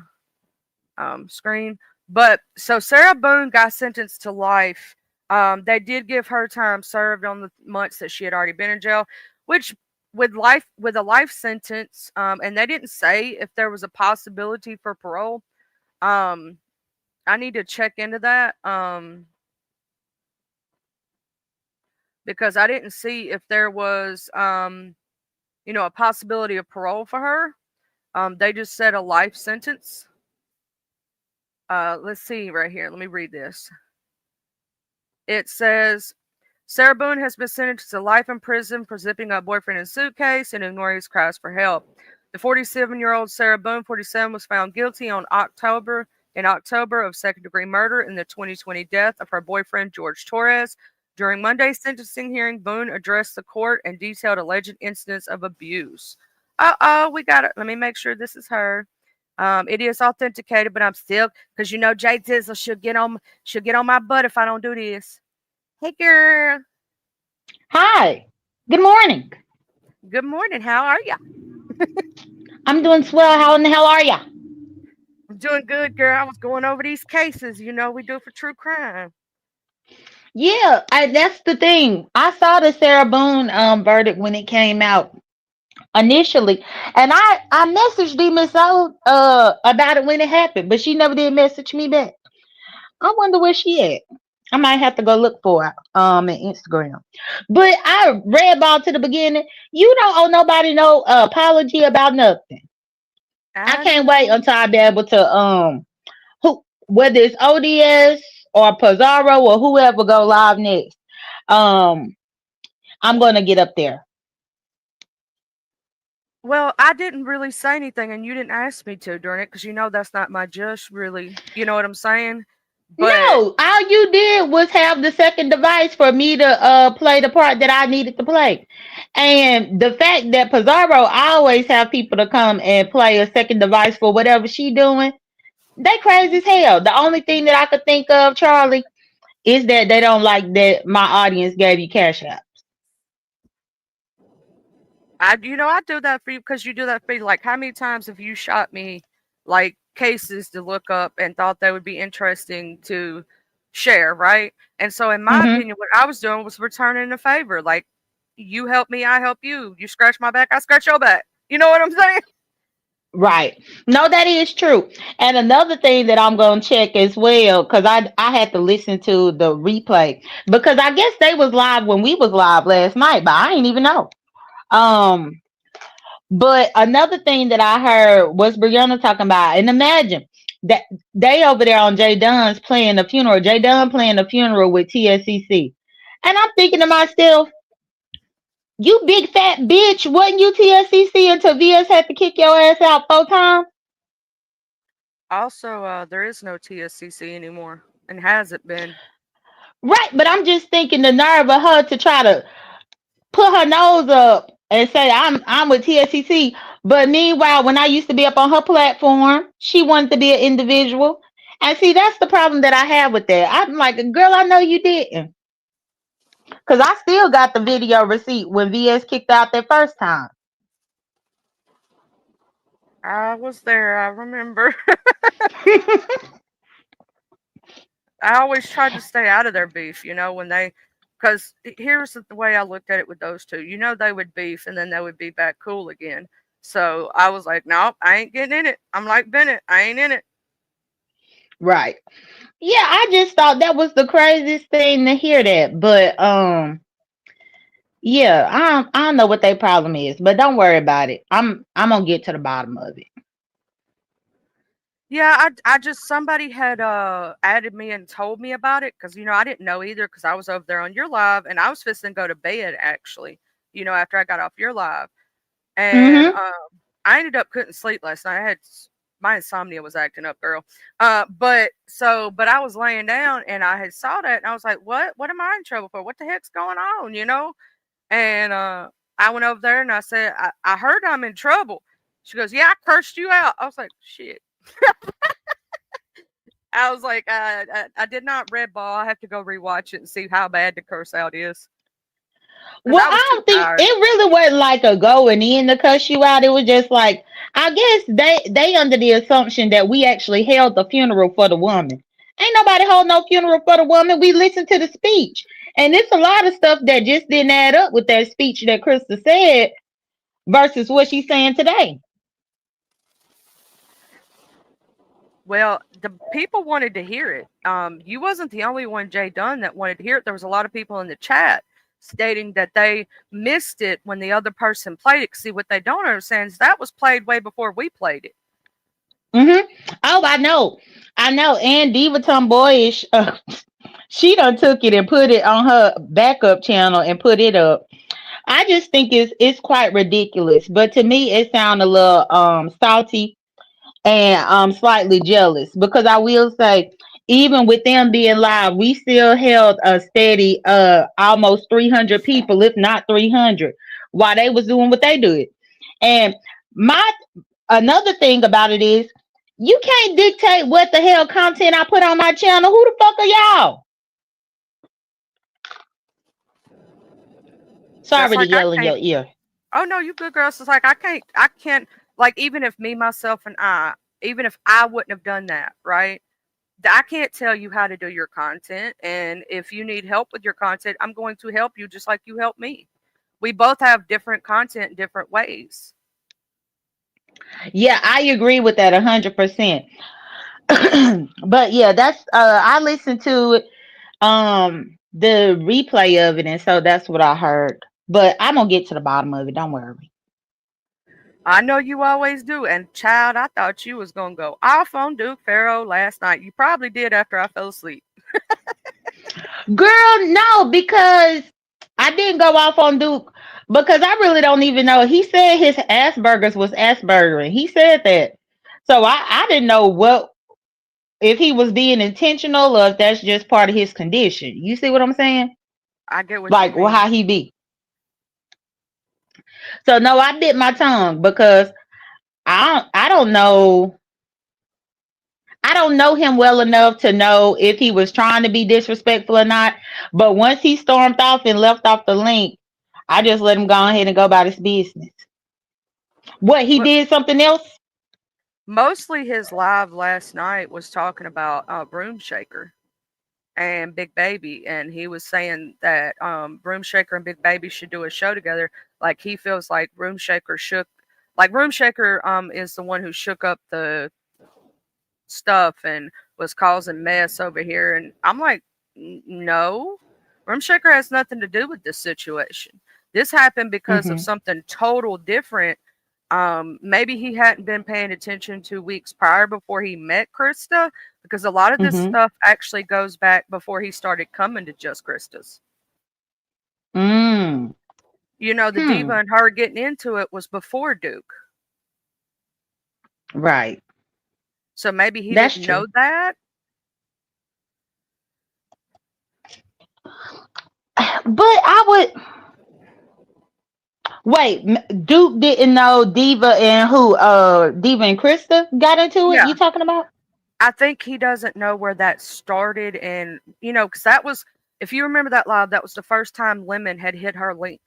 screen. But so Sarah Boone got sentenced to life. They did give her time served on the months that she had already been in jail, which with a life sentence, and they didn't say if there was a possibility for parole. I need to check into that. Because I didn't see if there was, you know, a possibility of parole for her. They just said a life sentence. Let's see right here. Let me read this. It says, Sarah Boone has been sentenced to life in prison for zipping up boyfriend in a suitcase and ignoring his cries for help. The 47-year-old Sarah Boone, 47, was found guilty in October of second-degree murder in the 2020 death of her boyfriend, George Torres. During Monday's sentencing hearing, Boone addressed the court and detailed alleged incidents of abuse. We got it. Let me make sure this is her. It is authenticated, but I'm still, because you know Jay Dizzle, she'll get on my butt if I don't do this. Hey, girl. Hi. Good morning. Good morning. How are ya? I'm doing swell. How in the hell are ya? I'm doing good, girl. I was going over these cases, you know, we do for true crime. Yeah, that's the thing. I saw the Sarah Boone verdict when it came out initially, and I messaged Miss O about it when it happened, but she never did message me back. I wonder where she at. I might have to go look for her on Instagram. But I read about to the beginning. You don't owe nobody no apology about nothing. I can't wait until I be able to whether it's ODS or Pizarro or whoever go live next. I'm gonna get up there. Well, I didn't really say anything, and you didn't ask me to during it because you know that's not my just really. You know what I'm saying? But no, all you did was have the second device for me to play the part that I needed to play. And the fact that Pizarro always have people to come and play a second device for whatever she doing, they crazy as hell. The only thing that I could think of, Charlie, is that they don't like that my audience gave you cash apps. I do that for you because you do that for me. Like, how many times have you shot me like cases to look up and thought they would be interesting to share, right? And so in my opinion, what I was doing was returning a favor. Like, you help me, I help you. You scratch my back, I scratch your back. You know what I'm saying? Right. No, that is true. And another thing that I'm going to check as well, because I had to listen to the replay, because I guess they was live when we was live last night, but I didn't even know. But another thing that I heard was Brianna talking about, and imagine that they over there on Jay Dunn's playing the funeral. Jay Dunn playing the funeral with TSCC. And I'm thinking to myself, you big fat bitch, wasn't you TSCC until VS had to kick your ass out 4 times? Also, there is no TSCC anymore and hasn't been. Right, but I'm just thinking the nerve of her to try to put her nose up and say I'm with TSCC. But meanwhile, when I used to be up on her platform, she wanted to be an individual. And see, that's the problem that I have with that. I'm like, girl, I know you didn't. Because I still got the video receipt when VS kicked out that first time. I was there. I remember. I always tried to stay out of their beef, when they, because here's the way I looked at it with those two. They would beef and then they would be back cool again. So I was like, nope, I ain't getting in it. I'm like Bennett. I ain't in it. Right. Yeah, I just thought that was the craziest thing to hear that. But yeah, I don't know what their problem is, but don't worry about it. I'm gonna get to the bottom of it. Yeah, I just somebody had added me and told me about it because I didn't know either because I was over there on your live and I was fixing to go to bed actually, after I got off your live. And I ended up couldn't sleep last night. My insomnia was acting up, girl. But I was laying down and I had saw that and I was like, what am I in trouble for? What the heck's going on? And I went over there and I said, I heard I'm in trouble. She goes, yeah, I cursed you out. I was like, shit. I was like, I did not red ball. I have to go rewatch it and see how bad the curse out is. Well, I don't think it really wasn't like a going in to cuss you out. It was just like, I guess they under the assumption that we actually held the funeral for the woman. Ain't nobody hold no funeral for the woman. We listened to the speech. And it's a lot of stuff that just didn't add up with that speech that Krista said versus what she's saying today. Well, the people wanted to hear it. You wasn't the only one, Jay Dunn, that wanted to hear it. There was a lot of people in the chat stating that they missed it when the other person played it. See, what they don't understand is that was played way before we played it. Oh, I know. And Diva Tomboyish, she done took it and put it on her backup channel and put it up. I just think it's quite ridiculous. But to me, it sounded a little salty and slightly jealous, because I will say, even with them being live, we still held a steady almost 300 people, if not 300, while they was doing what they did. And another thing about it is, you can't dictate what the hell content I put on my channel. Who the fuck are y'all? Sorry to yell in your ear. Oh no, you good, girl. So it's like I can't like, even if me, myself, and even if I wouldn't have done that, right? I can't tell you how to do your content. And if you need help with your content, I'm going to help you just like you help me. We both have different content in different ways. Yeah, I agree with that 100%. But yeah, that's I listened to the replay of it, and so that's what I heard. But I'm gonna get to the bottom of it. Don't worry. I know you always do. And child, I thought you was gonna go off on Duke Pharaoh last night. You probably did after I fell asleep. Girl, no, because I didn't go off on Duke because I really don't even know. He said his Asperger's was Aspergering. He said that. So I didn't know if he was being intentional or if that's just part of his condition. You see what I'm saying? I get what like, you mean. well, how he be. So no, I bit my tongue because I don't know. I don't know him well enough to know if he was trying to be disrespectful or not. But once he stormed off and left off the link, I just let him go ahead and go about his business. What, he did something else? Mostly his live last night was talking about Broom Shaker and Big Baby. And he was saying that Broom Shaker and Big Baby should do a show together. Like, he feels like Broom Shaker is the one who shook up the stuff and was causing mess over here. And I'm like, no, Broom Shaker has nothing to do with this situation. This happened because of something total different Maybe he hadn't been paying attention 2 weeks prior before he met Krista, because a lot of this Mm-hmm. stuff actually goes back before he started coming to Just Krista's. Mm. You know, the Diva and her getting into it was before Duke. Right. So maybe he That's didn't true. know that. But I would wait. Duke didn't know Diva and who? Diva and Krista got into it. Yeah. You talking about? I think he doesn't know where that started. And, you know, because that was, if you remember that live, that was the first time Lemon had hit her link.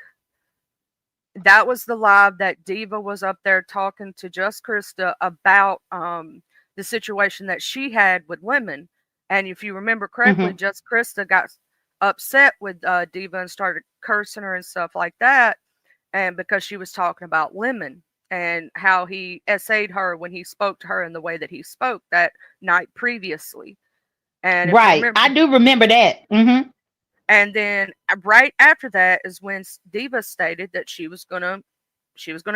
That was the live that Diva was up there talking to Just Krista about the situation that she had with Lemon. And if you remember correctly, Just Krista got upset with Diva and started cursing her and stuff like that. And because she was talking about Lemon and how he essayed her when he spoke to her in the way that he spoke that night previously. And if you Right. remember, I do remember that. Mm-hmm. and then right after that is when Diva stated that she was gonna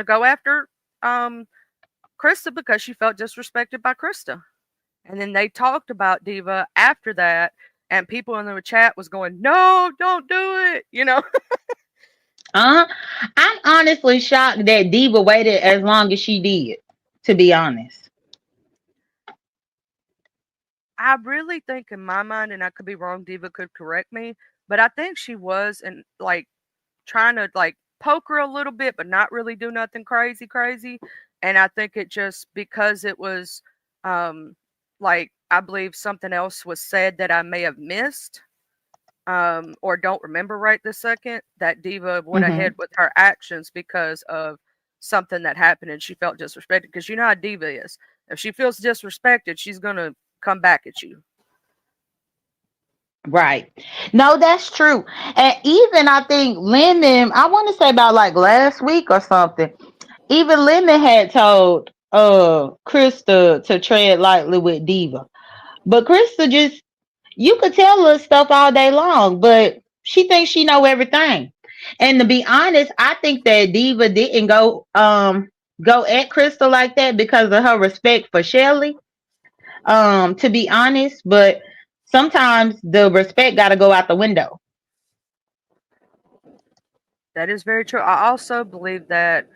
go after Krista because she felt disrespected by Krista. And then they talked about Diva after that, and people in the chat was going, "No, don't do it," you know. I'm honestly shocked that Diva waited as long as she did, to be honest. I really think in my mind, and I could be wrong, Diva could correct me, but I think she was and like trying to like poke her a little bit, but not really do nothing crazy. And I think it just because it was like I believe something else was said that I may have missed or don't remember right this second, that Diva went ahead with her actions because of something that happened and she felt disrespected. Because you know how Diva is. If she feels disrespected, she's gonna come back at you. Right. No, that's true. And even I think Lemon, I want to say about like last week or something, even Lemon had told Krista to tread lightly with Diva. But Krista just, you could tell her stuff all day long, but she thinks she know everything. And to be honest, I think that Diva didn't go at Krista like that because of her respect for Shelly. To be honest, but sometimes the respect got to go out the window. That is very true. I also believe that,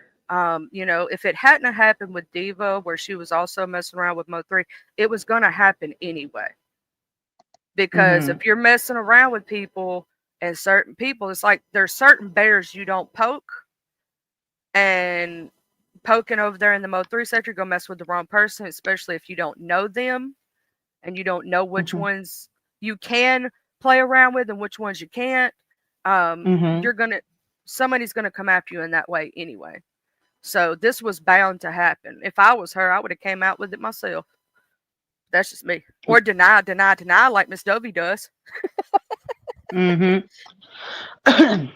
you know, if it hadn't happened with Diva, where she was also messing around with Mo3, it was going to happen anyway. Because if you're messing around with people and certain people, it's like there's certain bears you don't poke. And poking over there in the Mo3 sector, you're going to mess with the wrong person, especially if you don't know them and you don't know which ones you can play around with and which ones you can't. Somebody's gonna come after you in that way anyway. So this was bound to happen. If I was her, I would have came out with it myself. That's just me. Or deny like Miss Dovey does.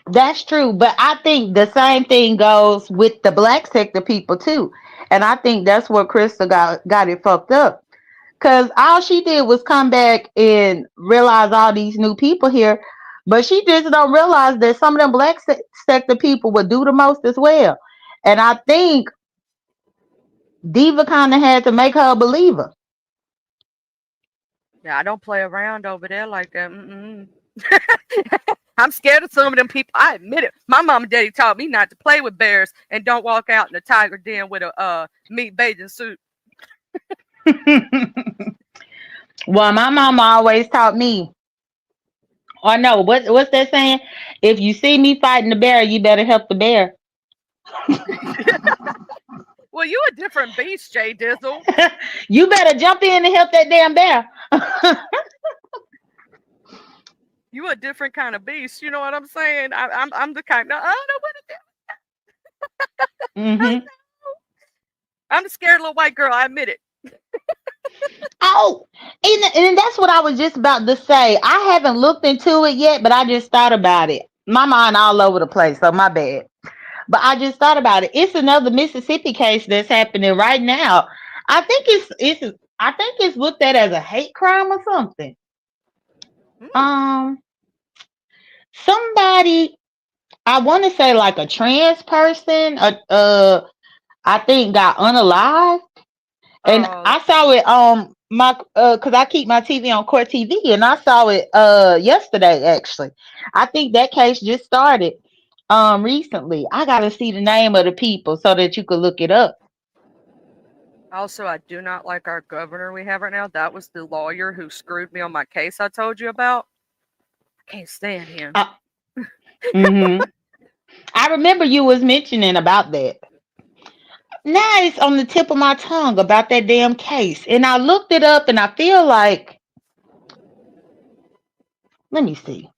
That's true. But I think the same thing goes with the black sector people too. And I think that's where Krista got it fucked up. Because all she did was come back and realize all these new people here. But she just don't realize that some of them black sector people would do the most as well. And I think Diva kind of had to make her a believer. Yeah, I don't play around over there like that. I'm scared of some of them people. I admit it. My mom and daddy taught me not to play with bears and don't walk out in a tiger den with a meat bathing suit. Well, my mama always taught me. Or no, what's that saying? If you see me fighting the bear, you better help the bear. Well, you a different beast, Jay Dizzle. You better jump in and help that damn bear. You a different kind of beast. You know what I'm saying? I'm the kind. I don't know what to do. I'm a scared little white girl. I admit it. Oh, and that's what I was just about to say. I haven't looked into it yet, but I just thought about it. My mind all over the place, so my bad. But I just thought about it. It's another Mississippi case that's happening right now. I think it's looked at as a hate crime or something. Somebody, I want to say like a trans person, I think got unalived. And Oh, I saw it on my because I keep my TV on Court TV, and I saw it yesterday actually. I think that case just started recently. I gotta see the name of the people so that you could look it up. also, I do not like our governor we have right now. That was the lawyer who screwed me on my case I told you about. I can't stand him. Mm-hmm. I remember you was mentioning about that. Now it's on the tip of my tongue about that damn case. And I looked it up and I feel like, let me see.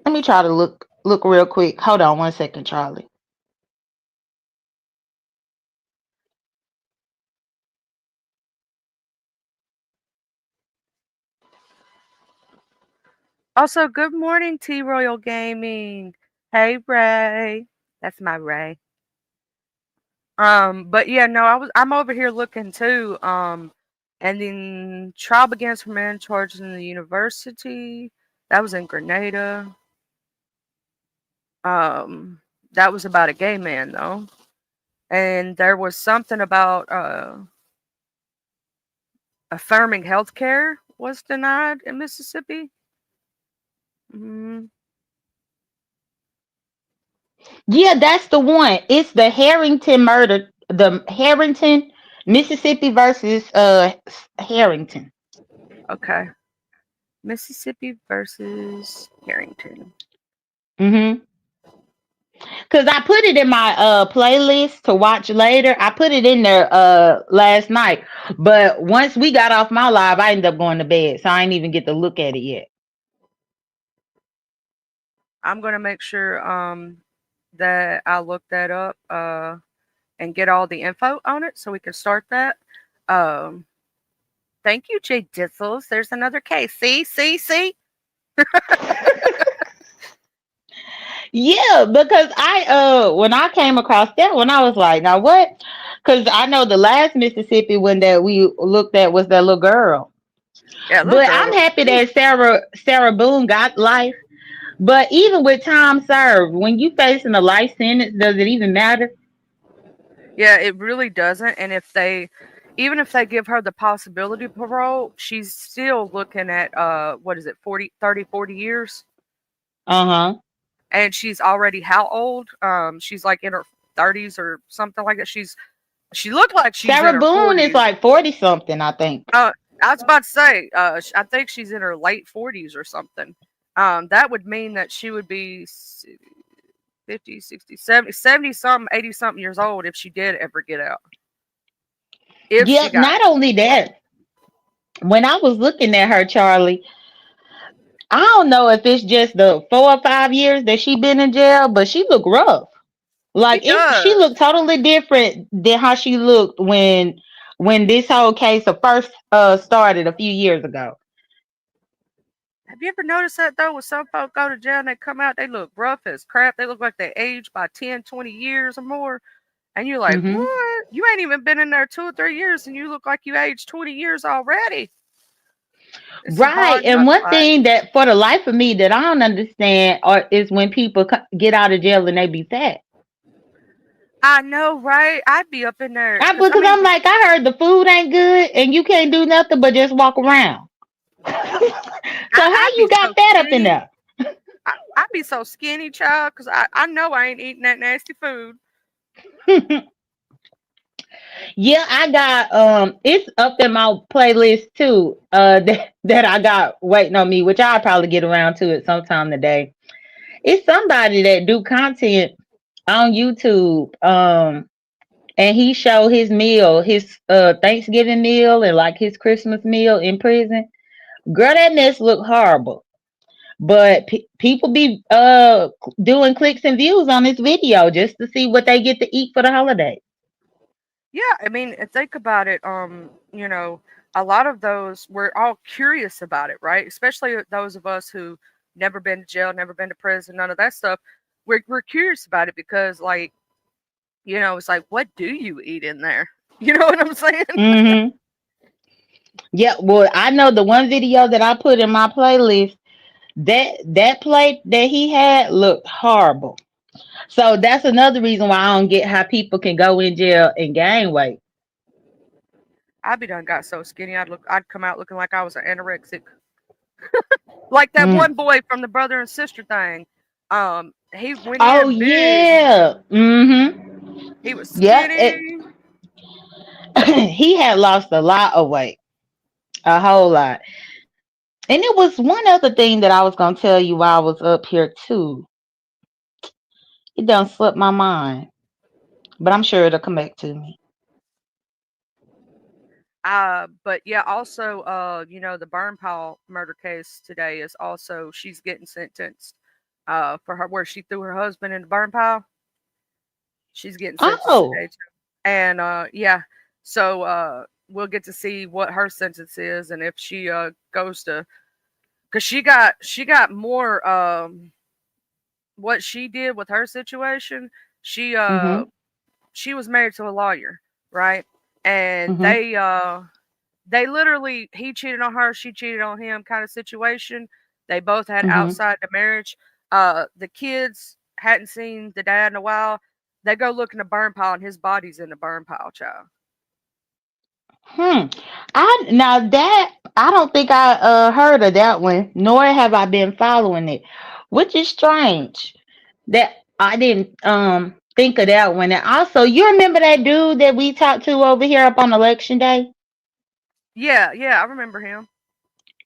Let me try to look real quick. Hold on 1 second, Charlie. Also, good morning, T Royal Gaming. Hey, Ray. That's my Ray. But yeah, no, I'm over here looking too. And then trial begins for man charged in the university. That was in Grenada. That was about a gay man though. And there was something about affirming healthcare was denied in Mississippi. Yeah, that's the one. It's the Harrington murder, the Harrington, Mississippi versus Harrington. Okay. Mississippi versus Harrington. Mm-hmm. Because I put it in my playlist to watch later. I put it in there last night. But once we got off my live, I ended up going to bed. So I didn't even get to look at it yet. I'm gonna make sure that I look that up and get all the info on it so we can start that. Thank you, Jay Dizzles. There's another case. See? Yeah, because I when I came across that one, I was like, now what? Because I know the last Mississippi one that we looked at was that little girl. Yeah, But I'm happy that Sarah Boone got life. But even with time served, when you facing a life sentence, does it even matter? Yeah, it really doesn't. And even if they give her the possibility of parole, she's still looking at 40 years. Uh-huh. And she's already how old? She's like in her 30s or something like that. She looked like she's Sarah in her Boone 40s. is like 40 something, I think. I was about to say, I think she's in her late 40s or something. That would mean that she would be 50, 60, 70 something, 80 something years old if she did ever get out. Yeah, not only that, when I was looking at her, Charlie, I don't know if it's just the 4 or 5 years that she been in jail, but she looked rough. Like she looked totally different than how she looked when this whole case first started a few years ago. Have you ever noticed that though? When some folk go to jail and they come out, they look rough as crap. They look like they aged by 10, 20 years or more. And you're like, Mhm. what? You ain't even been in there 2 or 3 years and you look like you aged 20 years already. It's some Right. hard And knocks one life. thing that for the life of me that I don't understand is when people get out of jail and they be fat. I know, right? I'd be up in there. Because I'm like, I heard the food ain't good and you can't do nothing but just walk around. So how you got fat up in there? I'd be so skinny, child, because I know I ain't eating that nasty food. Yeah, I got it's up in my playlist too, that I got waiting on me, which I'll probably get around to it sometime today. It's somebody that do content on YouTube, and he showed his meal, his Thanksgiving meal and like his Christmas meal in prison. Girl, that mess look horrible. But people be doing clicks and views on this video just to see what they get to eat for the holiday. Yeah, I mean, think about it. A lot of those, we're all curious about it, right? Especially those of us who never been to jail, never been to prison, none of that stuff. We're curious about it because, like, it's like, what do you eat in there? You know what I'm saying? Mm-hmm. Yeah, well, I know the one video that I put in my playlist, that plate that he had looked horrible. So that's another reason why I don't get how people can go in jail and gain weight. I'd be done got so skinny. I'd come out looking like I was an anorexic. Like that one boy from the brother and sister thing. He went Oh in big. yeah. Mm-hmm. He was Yeah. skinny. He had lost a lot of weight. A whole lot. And it was one other thing that I was gonna tell you while I was up here too. It done slipped my mind. But I'm sure it'll come back to me. But yeah, also, you know, the Burnpile murder case today is also she's getting sentenced for her where she threw her husband in the burn pile. She's getting sentenced today too. And yeah, so we'll get to see what her sentence is and if she goes to because she got more what she did with her situation. She she was married to a lawyer, right? And they literally he cheated on her, she cheated on him kind of situation. They both had outside the marriage. The kids hadn't seen the dad in a while. They go look in the burn pile and his body's in the burn pile, child. Now that I don't think I heard of that one, nor have I been following it, which is strange that I didn't think of that one. And also, you remember that dude that we talked to over here up on election day? Yeah, I remember him.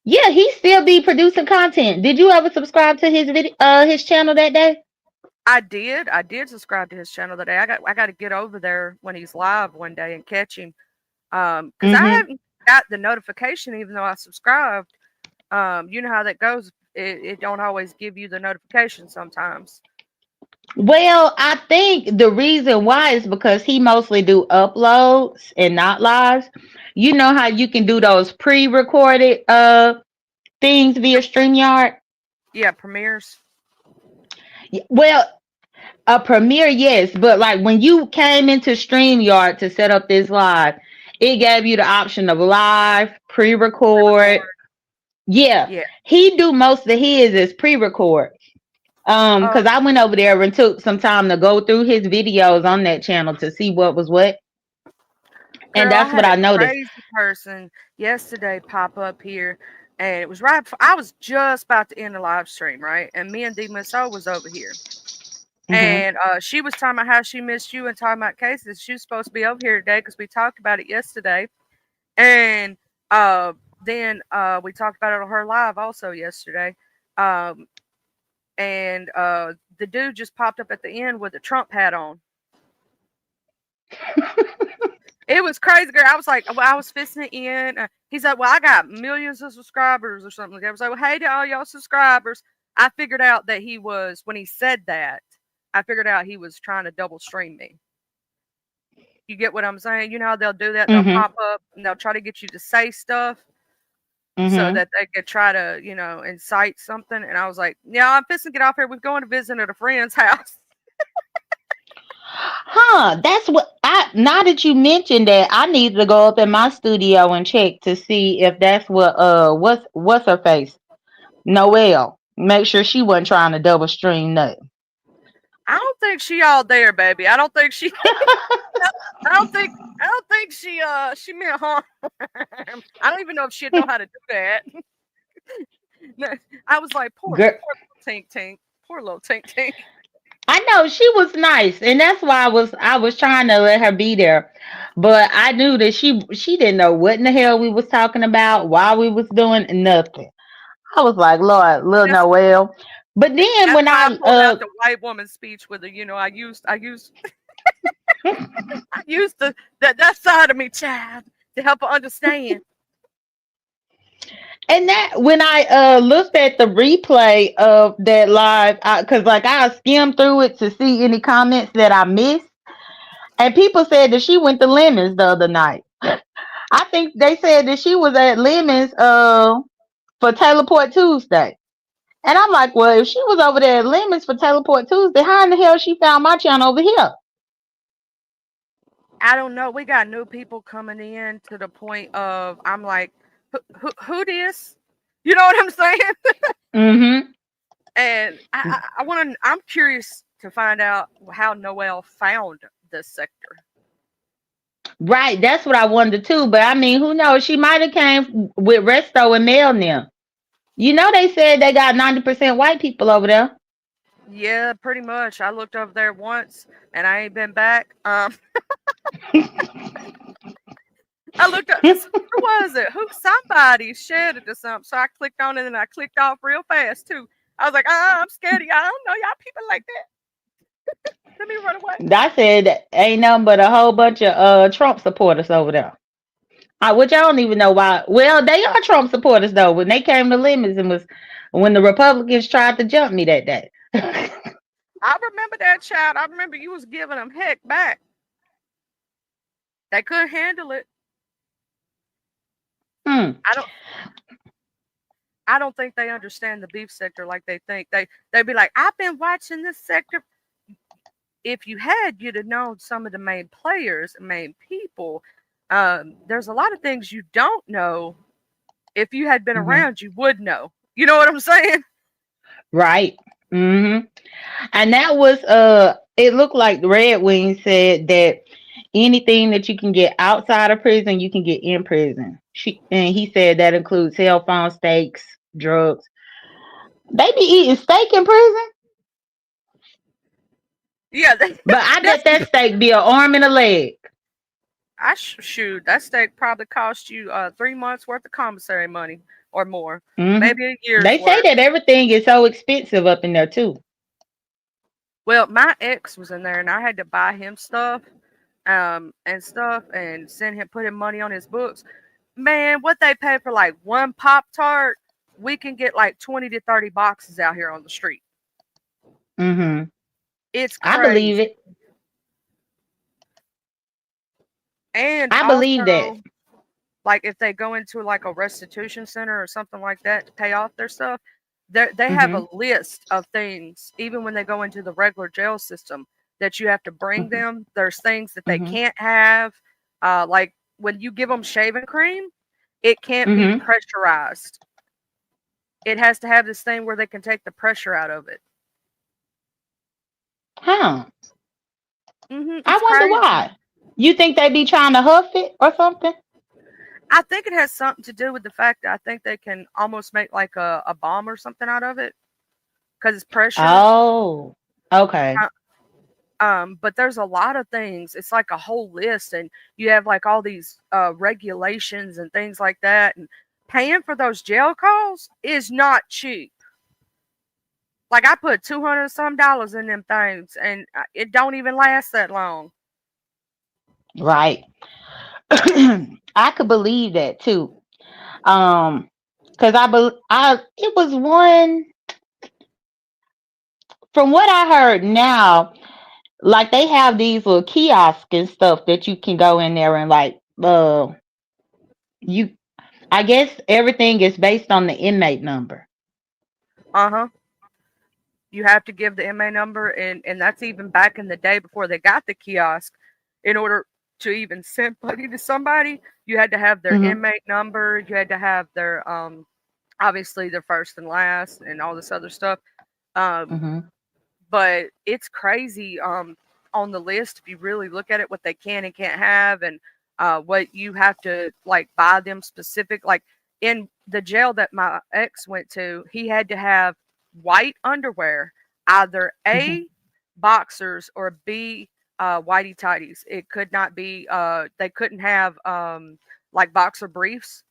Yeah, he still be producing content. Did you ever subscribe to his his channel that day? I did subscribe to his channel today. I got to get over there when he's live one day and catch him. Because I haven't got the notification even though I subscribed. You know how that goes. It don't always give you the notification sometimes. Well, I think the reason why is because he mostly do uploads and not lives. You know how you can do those pre-recorded things via StreamYard? Yeah, premieres. Well, a premiere, yes, but like when you came into StreamYard to set up this live, it gave you the option of live, pre-record. Yeah. He do most of his as pre-record. Because I went over there and took some time to go through his videos on that channel to see what was what. And Girl, that's what I noticed. Crazy person yesterday pop up here, and it was right before I was just about to end the live stream, right? And me and DMSO was over here. And she was talking about how she missed you and talking about cases. She was supposed to be over here today because we talked about it yesterday. And then we talked about it on her live also yesterday. And the dude just popped up at the end with a Trump hat on. It was crazy, girl. I was like, well, I was fisting it in. He's like, well, I got millions of subscribers or something like that. I was like, well, hey to all y'all subscribers. I figured out that he was, when he said that, I figured out he was trying to double stream me. You get what I'm saying? You know how they'll do that? They'll pop up and they'll try to get you to say stuff so that they could try to, you know, incite something. And I was like, yeah, I'm fixing to get off here. We're going to visit at a friend's house. That's what now that you mentioned that, I need to go up in my studio and check to see if that's what what's her face? Noelle. Make sure she wasn't trying to double stream nothing. I don't think she all there, baby. I don't think she I don't think she meant harm. I don't even know if she'd know how to do that. I was like, poor little Tink Tink. Poor little Tink Tink. I know she was nice, and that's why I was trying to let her be there, but I knew that she didn't know what in the hell we was talking about, why we was doing nothing. I was like, Lord, little Noelle. But then when I pulled out the white woman speech with her, you know, I used I used that side of me, child, to help her understand. And that when I looked at the replay of that live, because like I skimmed through it to see any comments that I missed, and people said that she went to Lemons the other night. I think they said that she was at Lemons for Teleport Tuesday. And I'm like, well, if she was over there at Lemons for Teleport Tuesday, how in the hell she found my channel over here? I don't know. We got new people coming in to the point of I'm like, who this? You know what I'm saying? And I want to. I'm curious to find out how Noelle found this sector. Right, that's what I wondered too. But I mean, who knows? She might have came with Resto and Mel now. You know, they said they got 90% white people over there. Yeah, pretty much. I looked over there once and I ain't been back. I looked up, who was it? Somebody shared it or something. So I clicked on it and I clicked off real fast too. I was like, I'm scared of y'all. I don't know y'all people like that. Let me run away. I said ain't nothing but a whole bunch of Trump supporters over there. Which I don't even know why. Well, they are Trump supporters though. When they came to Lemons and was when the Republicans tried to jump me that day. I remember that, child. I remember you was giving them heck back. They couldn't handle it. I don't think they understand the beef sector like they think. They'd be like, I've been watching this sector. If you had, you'd have known some of the main players, main people. There's a lot of things you don't know. If you had been around, you would know. You know what I'm saying? Right. And that was it looked like Red Wing said that anything that you can get outside of prison, you can get in prison. And he said that includes cell phone, steaks, drugs. They be eating steak in prison? Yeah. But I bet that steak be an arm and a leg. Shoot, that steak probably cost you 3 months worth of commissary money or more. Mhm. Maybe a year's They say worth. that everything is so expensive up in there too. Well, my ex was in there and I had to buy him stuff and send him, put him money on his books. Man, what they pay for like one Pop-Tart, we can get like 20 to 30 boxes out here on the street. Mm-hmm. It's crazy. I believe it. And I believe that. Like if they go into like a restitution center or something like that to pay off their stuff, they have a list of things, even when they go into the regular jail system, that you have to bring them. There's things that they can't have. Like when you give them shaving cream, it can't be pressurized. It has to have this thing where they can take the pressure out of it. Huh. I It's wonder crazy. why. You think they be trying to huff it or something? I think it has something to do with the fact that I think they can almost make like a bomb or something out of it because it's pressure. Oh, okay. But there's a lot of things. It's like a whole list, and you have like all these regulations and things like that. And paying for those jail calls is not cheap. Like I put $200 some in them things, and it don't even last that long. Right. I could believe that too. Because it was one from what I heard now, like they have these little kiosks and stuff that you can go in there and like I guess everything is based on the inmate number. You have to give the inmate number, and that's even back in the day before they got the kiosk. In order to even send money to somebody, you had to have their inmate number. You had to have their obviously their first and last and all this other stuff. But it's crazy on the list if you really look at it, what they can and can't have, and what you have to like buy them specific. Like in the jail that my ex went to, he had to have white underwear, either A, boxers, or B, whitey tighties. It could not be they couldn't have like boxer briefs.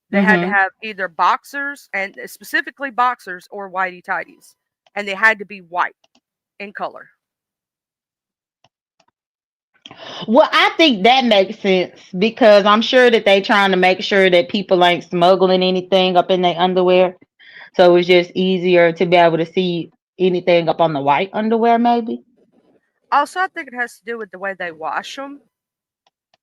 They had to have either boxers, and specifically boxers, or whitey tighties, and they had to be white in color. Well, I think that makes sense because I'm sure that they trying to make sure that people ain't smuggling anything up in their underwear. So it's just easier to be able to see anything up on the white underwear, maybe. Also, I think it has to do with the way they wash them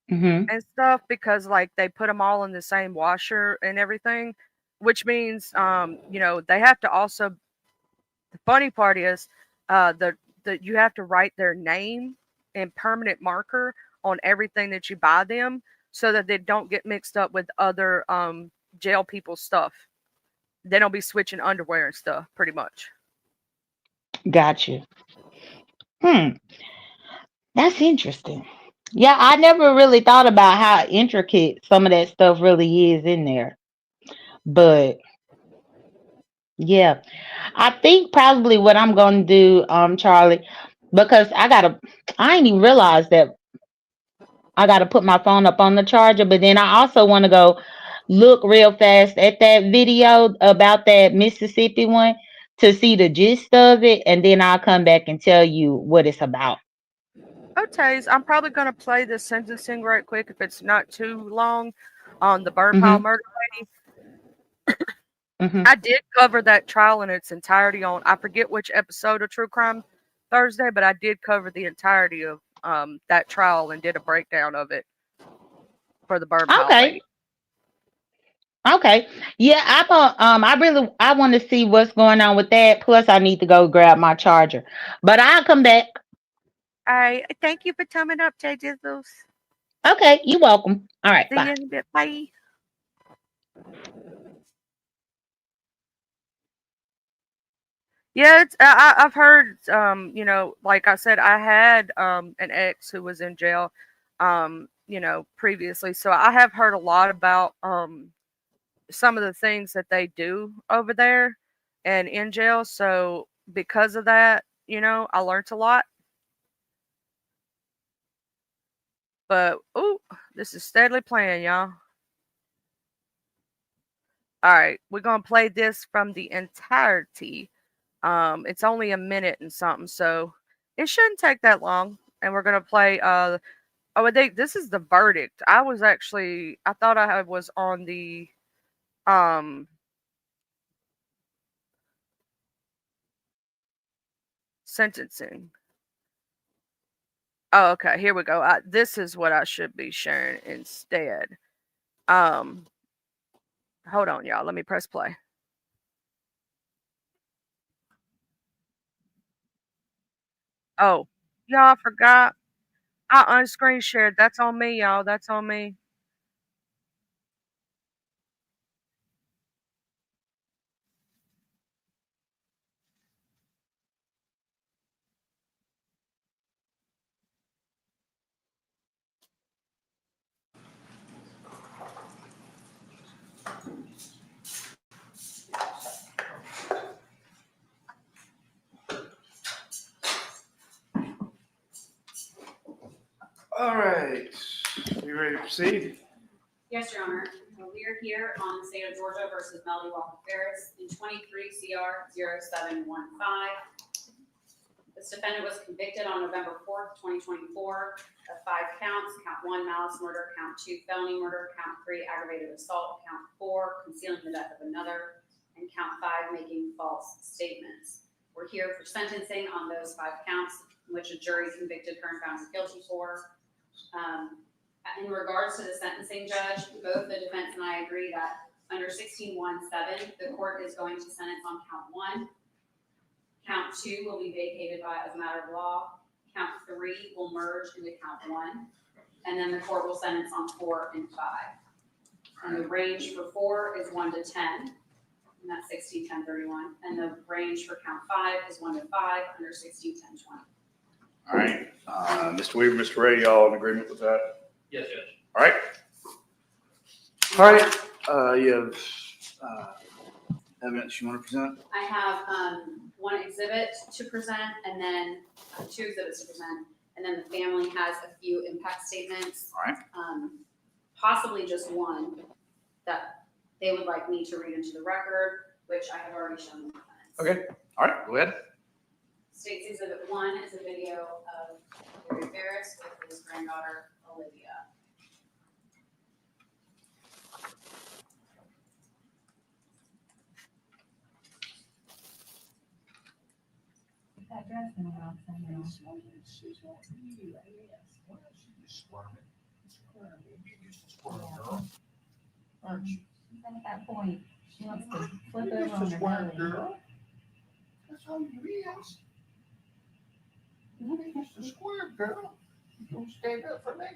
and stuff, because like they put them all in the same washer and everything, which means they have to also. The funny part is that you have to write their name in permanent marker on everything that you buy them, so that they don't get mixed up with other jail people's stuff. They don't be switching underwear and stuff, pretty much. Gotcha. That's interesting. Yeah, I never really thought about how intricate some of that stuff really is in there. But yeah, I think probably what I'm gonna do, Charlie, because I didn't even realize that I gotta put my phone up on the charger, but then I also want to go look real fast at that video about that Mississippi one to see the gist of it, and then I'll come back and tell you what it's about. Okay, I'm probably going to play this sentencing right quick if it's not too long on the burn Mm-hmm. pile murder lady. Mm-hmm. I did cover that trial in its entirety on, I forget which episode of True Crime Thursday, but I did cover the entirety of that trial and did a breakdown of it for the burn pile Okay. lady. Okay. Yeah, I want to see what's going on with that. Plus, I need to go grab my charger. But I'll come back. All right. Thank you for coming up, Jay Jizzles. Okay, you're welcome. All right, See bye. you in a bit. Bye. Yeah, I've heard, you know, like I said, I had an ex who was in jail, you know, previously. So I have heard a lot about some of the things that they do over there and in jail. So because of that, you know, I learned a lot. But oh, this is steadily playing, y'all. All right, we're gonna play this from the entirety. It's only a minute and something, so it shouldn't take that long. And we're gonna play. This is the verdict. I thought I was on the sentencing. Oh, okay. Here we go. This is what I should be sharing instead. Hold on, y'all. Let me press play. Oh, y'all, I forgot. I unscreen shared. That's on me, y'all. That's on me. All right. You ready to proceed? Yes, Your Honor. We are here on the state of Georgia versus Melody Walker Ferris in 23 CR 0715. This defendant was convicted on November 4th, 2024 of 5 counts. Count 1, malice murder. Count 2, felony murder. Count 3, aggravated assault. Count 4, concealing the death of another. And count 5, making false statements. We're here for sentencing on those 5 counts, which a jury convicted her and found her guilty for. In regards to the sentencing, judge, both the defense and I agree that under 1617, the court is going to sentence on count 1. Count 2 will be vacated as a matter of law. Count 3 will merge into count 1. And then the court will sentence on 4 and 5. And the range for 4 is 1 to 10. And that's 161031. And the range for count 5 is 1 to 5 under 161020. All right. Mr. Weaver, Mr. Ray, y'all in agreement with that? Yes, Judge. All right. All right. You have evidence you want to present? I have one exhibit to present and then 2 exhibits to present. And then the family has a few impact statements. All right. Possibly just one that they would like me to read into the record, which I have already shown the defense. Okay. All right. Go ahead. State's Exhibit 1 is a video of Gary Ferris with his granddaughter, Olivia. At that point, she wants to flip over on her belly. That's all you is. You ain't just a square girl. You gonna stand up for me?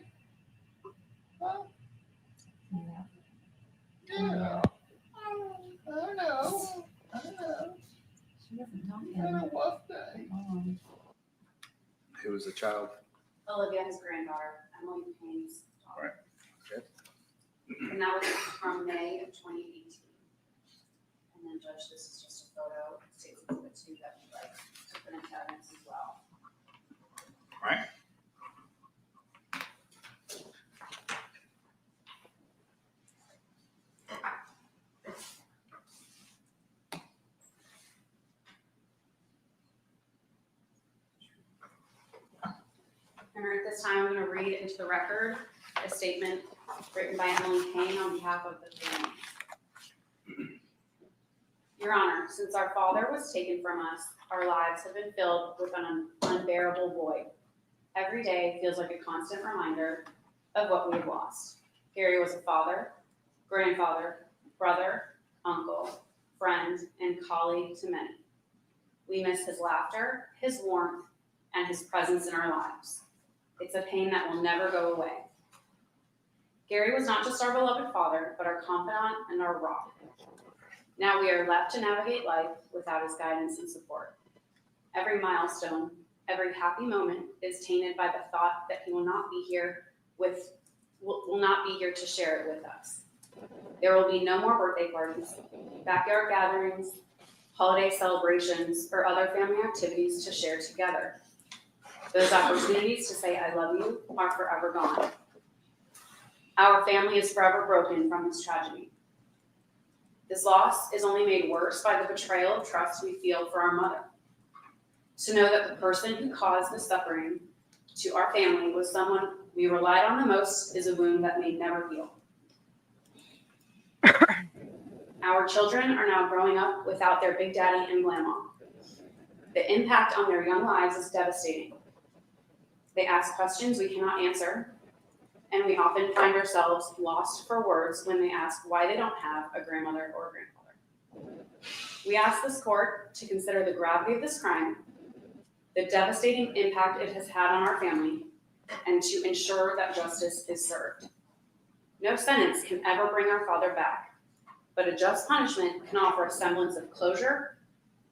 Huh? Yeah. I know. I know. She doesn't talk You had a rough day. was the child? Olivia, his granddaughter, Emily Payne's All daughter. right. Okay. And that was from May of 2018. And then Judge, this is just a photo, states exhibit 2 that we like to put into evidence as well. All right. And at this time, I'm going to read into the record a statement written by Emily Payne on behalf of the family. Your Honor, since our father was taken from us, our lives have been filled with an unbearable void. Every day feels like a constant reminder of what we have lost. Gary was a father, grandfather, brother, uncle, friend, and colleague to many. We miss his laughter, his warmth, and his presence in our lives. It's a pain that will never go away. Gary was not just our beloved father, but our confidant and our rock. Now we are left to navigate life without his guidance and support. Every milestone, every happy moment is tainted by the thought that he will not be here to share it with us. There will be no more birthday parties, backyard gatherings, holiday celebrations, or other family activities to share together. Those opportunities to say I love you are forever gone. Our family is forever broken from this tragedy. This loss is only made worse by the betrayal of trust we feel for our mother. To know that the person who caused the suffering to our family was someone we relied on the most is a wound that may never heal. Our children are now growing up without their big daddy and grandma. The impact on their young lives is devastating. They ask questions we cannot answer, and we often find ourselves lost for words when they ask why they don't have a grandmother or grandfather. We ask this court to consider the gravity of this crime, the devastating impact it has had on our family, and to ensure that justice is served. No sentence can ever bring our father back, but a just punishment can offer a semblance of closure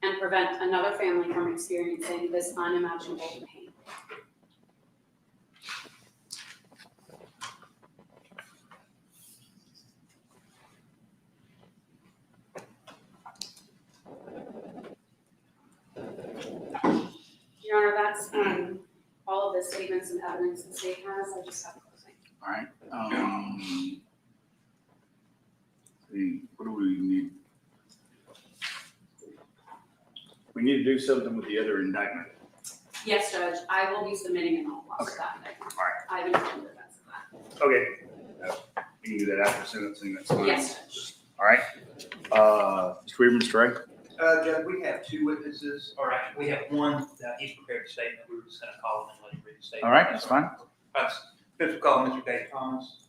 and prevent another family from experiencing this unimaginable pain. Your Honor, that's all of the statements and evidence the state has. I just have closing. All right. What do we need? We need to do something with the other indictment. Yes, Judge, I will be submitting an all Okay. that. All right. I have informed defense of that. Okay. You can do that after sentencing. That's fine. Yes, Judge. All right. Mr. Weaver, Mr. Ray. Judge, we have 2 witnesses, or actually, we have one that he's prepared a statement. We were just gonna call him and let him read the statement. All right, that's fine. Fifth, we'll call Mr. Dave Thomas.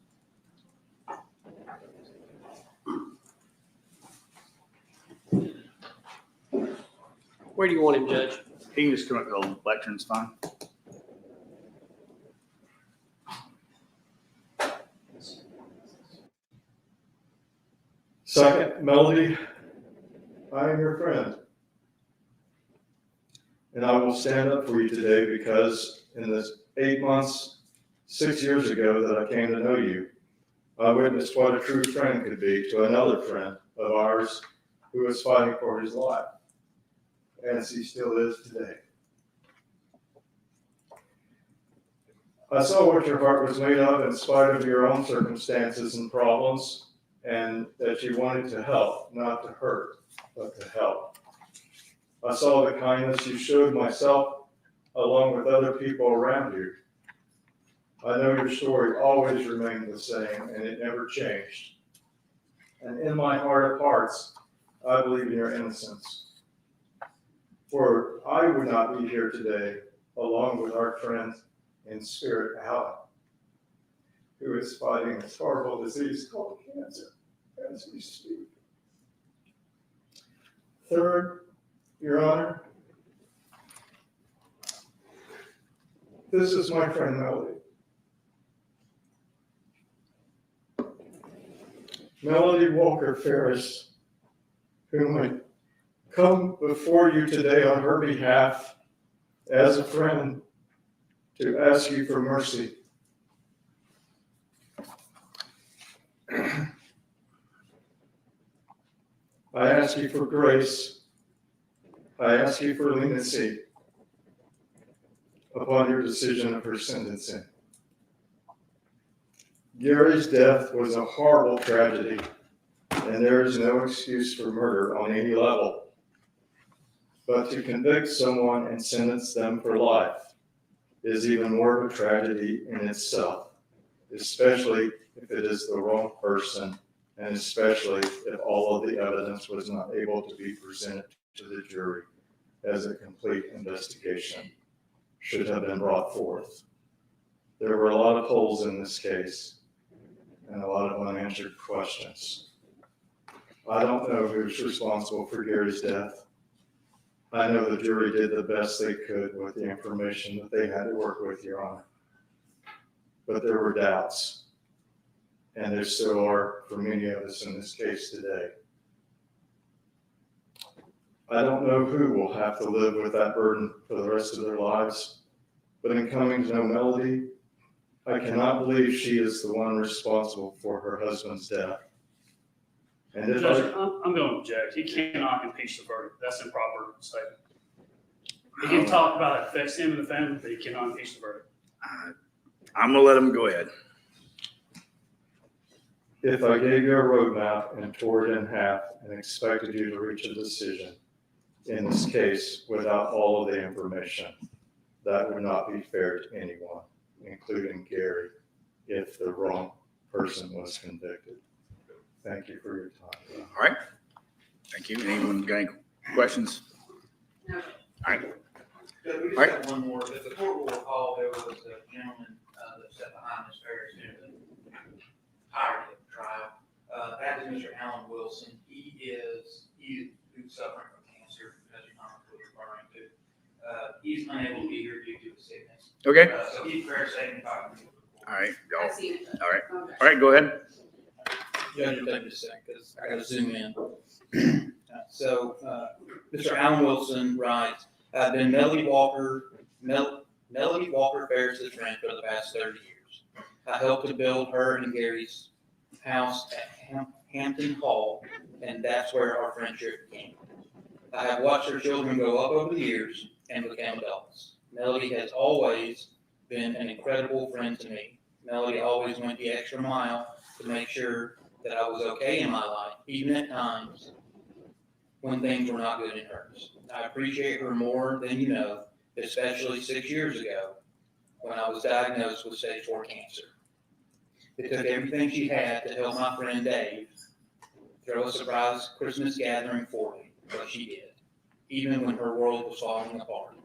Where do you want him, Judge? He can just come up to the lectern, it's fine. Second, Melody, I am your friend. And I will stand up for you today because in the 8 months, 6 years ago that I came to know you, I witnessed what a true friend could be to another friend of ours who was fighting for his life, as he still is today. I saw what your heart was made of in spite of your own circumstances and problems, and that you wanted to help, not to hurt, but to help. I saw the kindness you showed myself along with other people around you. I know your story always remained the same and it never changed. And in my heart of hearts, I believe in your innocence. For I would not be here today along with our friend in spirit, Alan, who is fighting this horrible disease called cancer as we speak. Third, Your Honor, this is my friend Melody. Melody Walker Ferris, whom I come before you today on her behalf as a friend to ask you for mercy. I ask you for grace. I ask you for leniency upon your decision of her sentencing. Gary's death was a horrible tragedy, and there is no excuse for murder on any level. But to convict someone and sentence them for life is even more of a tragedy in itself, especially if it is the wrong person, and especially if all of the evidence was not able to be presented to the jury as a complete investigation should have been brought forth. There were a lot of holes in this case and a lot of unanswered questions. I don't know who's responsible for Gary's death. I know the jury did the best they could with the information that they had to work with, Your Honor. But there were doubts, and there still are for many of us in this case today. I don't know who will have to live with that burden for the rest of their lives, but in coming to know Melody, I cannot believe she is the one responsible for her husband's death. And if Judge, I'm going to object. He cannot impeach the verdict. That's an improper statement. He can talk about it affects him and the family, but he cannot impeach the verdict. I'm gonna let him go ahead. If I gave you a roadmap and tore it in half and expected you to reach a decision in this case without all of the information, that would not be fair to anyone, including Gary, if the wrong person was convicted. Thank you for your time. All right. Thank you. Anyone got any questions? No. All right. Yeah, we just All right. have one more. If the court will recall, there was a gentleman that sat behind Ms. Ferris during the entirety of the trial. That is Mr. Alan Wilson. Who's suffering from cancer, as you're not referring to. He's unable to be here due to his sickness. Okay. So he's very safe. All right. I see it. All right. Okay. All right. Go ahead. Judge, will take me a second because I got to zoom in. So, Mr. Alan Wilson writes, I've been Melody Walker Ferris's friend for the past 30 years. I helped to build her and Gary's house at Hampton Hall, and that's where our friendship began. I have watched her children grow up over the years and become adults. Melody has always been an incredible friend to me. Melody always went the extra mile to make sure that I was okay in my life, even at times when things were not good in hers. I appreciate her more than you know, especially 6 years ago when I was diagnosed with stage 4 cancer. It took everything she had to help my friend Dave throw a surprise Christmas gathering for me, but she did, even when her world was falling apart.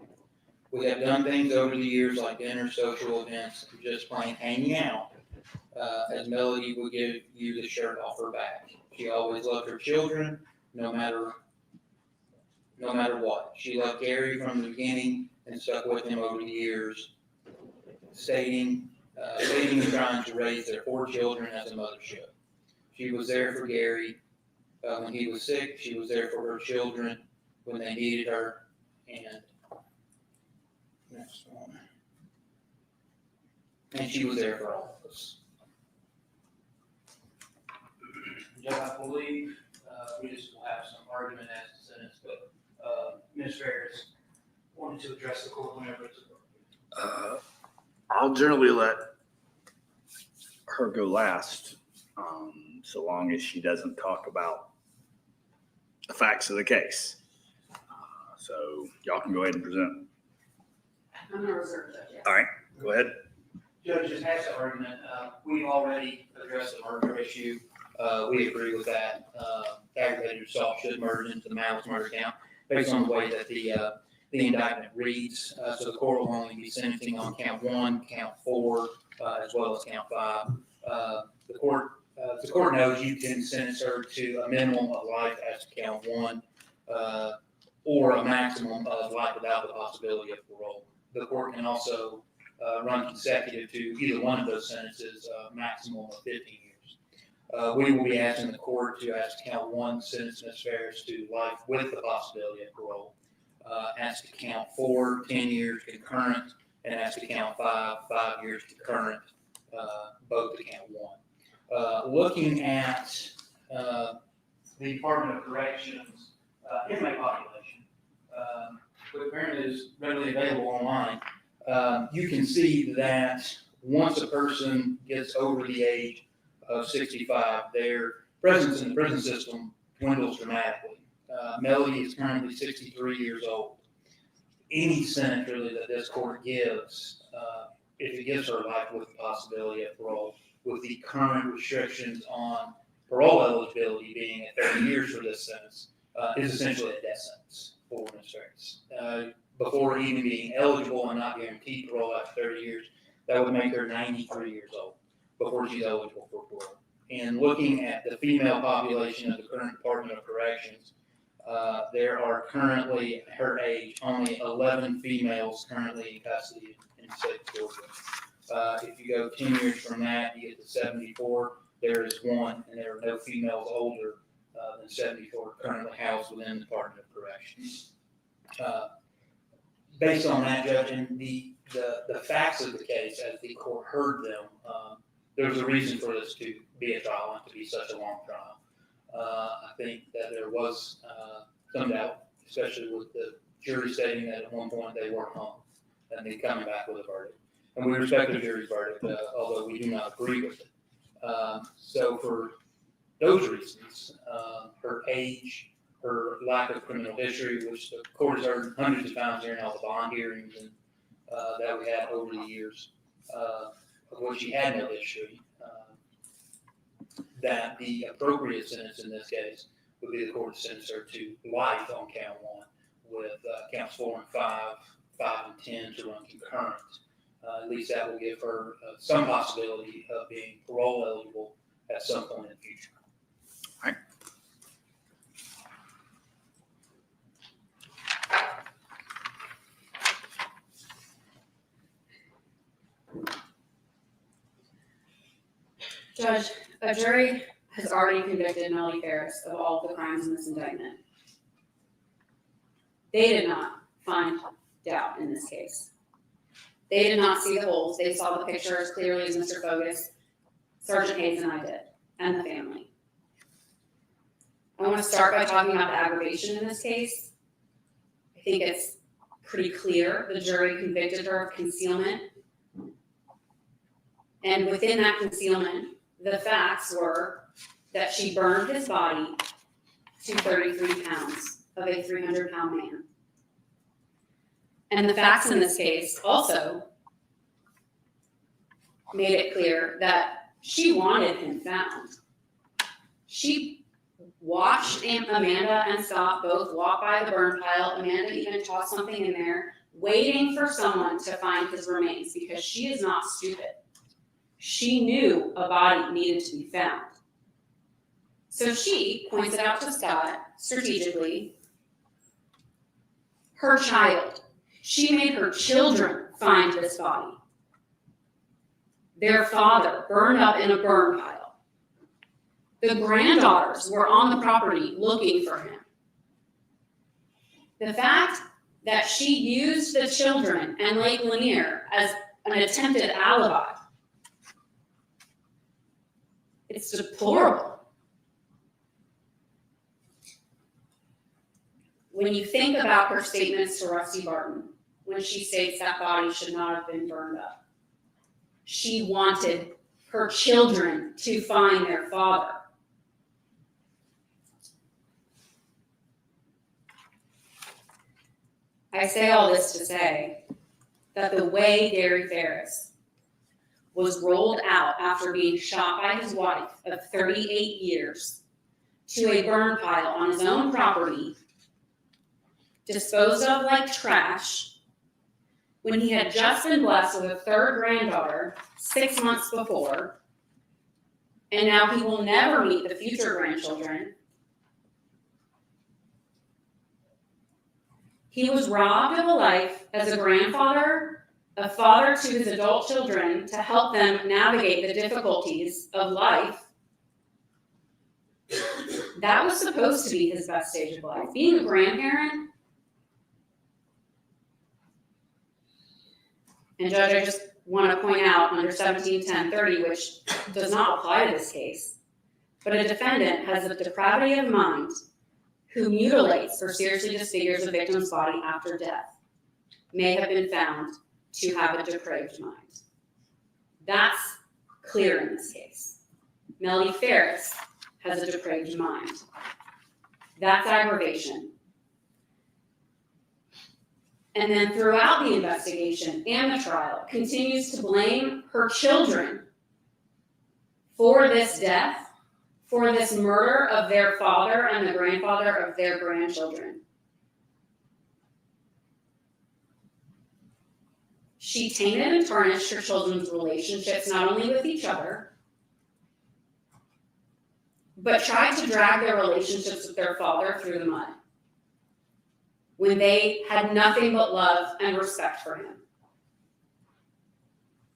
We have done things over the years like dinner, social events, and just plain hanging out, as Melody would give you the shirt off her back. She always loved her children, no matter what. She loved Gary from the beginning and stuck with him over the years, stating and trying to raise their 4 children as a mother should. She was there for Gary when he was sick. She was there for her children when they needed her. And next one. And she was there for all of us. Judge, I believe we just will have some argument as to sentence, but Ms. Ferris wanted to address the court whenever it's appropriate. I'll generally let her go last, so long as she doesn't talk about the facts of the case. So y'all can go ahead and present. I'm going to reserve that. Yeah. All right, go ahead. Judge, just has the argument. We've already addressed the murder issue. We agree with that. Aggravated assault should merge into the malice murder count based on the way that the indictment reads. So the court will only be sentencing on count 1, count 4, as well as count 5. The court knows you can sentence her to a minimum of life as to count 1, or a maximum of life without the possibility of parole. The court can also run consecutive to either one of those sentences, maximum of 15 years. We will be asking the court to ask count 1, sentence Ms. Ferris to life with the possibility of parole. Ask to count 4, 10 years concurrent, and that's to count 5 years to current, both to count 1. Looking at the Department of Corrections inmate population, which apparently is readily available online, you can see that once a person gets over the age of 65, their presence in the prison system dwindles dramatically. Melody is currently 63 years old. Any sentence really that this court gives, if it gives her life with the possibility of parole, with the current restrictions on parole eligibility being at 30 years for this sentence, is essentially a death sentence for Ms. Ferris. Before even being eligible and not guaranteed parole after 30 years, that would make her 93 years old before she's eligible for parole. And looking at the female population of the current Department of Corrections, there are currently, her age, only 11 females currently in custody in the state of Georgia. If you go 10 years from that, you get to 74. There is 1, and there are no females older than 74 currently housed within the Department of Corrections. Based on that, Judge, and the facts of the case as the court heard them, there was a reason for this to be a trial and to be such a long trial. I think that there was some doubt, especially with the jury stating that at one point they weren't home and then coming back with a verdict. And we respect the jury's verdict, although we do not agree with it. So for those reasons, her age, her lack of criminal history, which the court has heard hundreds of times during all the bond hearings and that we had over the years, of which she had no history, that the appropriate sentence in this case would be the court to sentence her to life on count 1, with counts 4 and 5, 5 and 10 to run concurrent. At least that will give her some possibility of being parole eligible at some point in the future. All right. Judge, a jury has already convicted Melody Ferris of all of the crimes in this indictment. They did not find doubt in this case. They did not see the holes. They saw the picture as clearly as Mr. Fogus, Sergeant Hayes, and I did, and the family. I want to start by talking about the aggravation in this case. I think it's pretty clear the jury convicted her of concealment. And within that concealment, the facts were that she burned his body to 33 pounds of a 300-pound man. And the facts in this case also made it clear that she wanted him found. She watched Amanda and Scott both walk by the burn pile. Amanda even tossed something in there, waiting for someone to find his remains because she is not stupid. She knew a body needed to be found. So she pointed out to Scott, strategically, her child. She made her children find this body. Their father burned up in a burn pile. The granddaughters were on the property looking for him. The fact that she used the children and Lake Lanier as an attempted alibi, it's deplorable. When you think about her statements to Rusty Barton, when she states that body should not have been burned up, she wanted her children to find their father. I say all this to say that the way Gary Ferris was rolled out after being shot by his wife of 38 years to a burn pile on his own property, disposed of like trash, when he had just been blessed with a third granddaughter 6 months before, and now he will never meet the future grandchildren. He was robbed of a life as a grandfather, a father to his adult children to help them navigate the difficulties of life. That was supposed to be his best stage of life. Being a grandparent, And Judge, I just want to point out under 171030, which does not apply to this case, but a defendant has a depravity of mind who mutilates or seriously disfigures a victim's body after death may have been found to have a depraved mind. That's clear in this case. Melody Ferris has a depraved mind. That's aggravation. And then throughout the investigation and the trial, continues to blame her children for this death, for this murder of their father and the grandfather of their grandchildren. She tainted and tarnished her children's relationships, not only with each other, but tried to drag their relationships with their father through the mud when they had nothing but love and respect for him.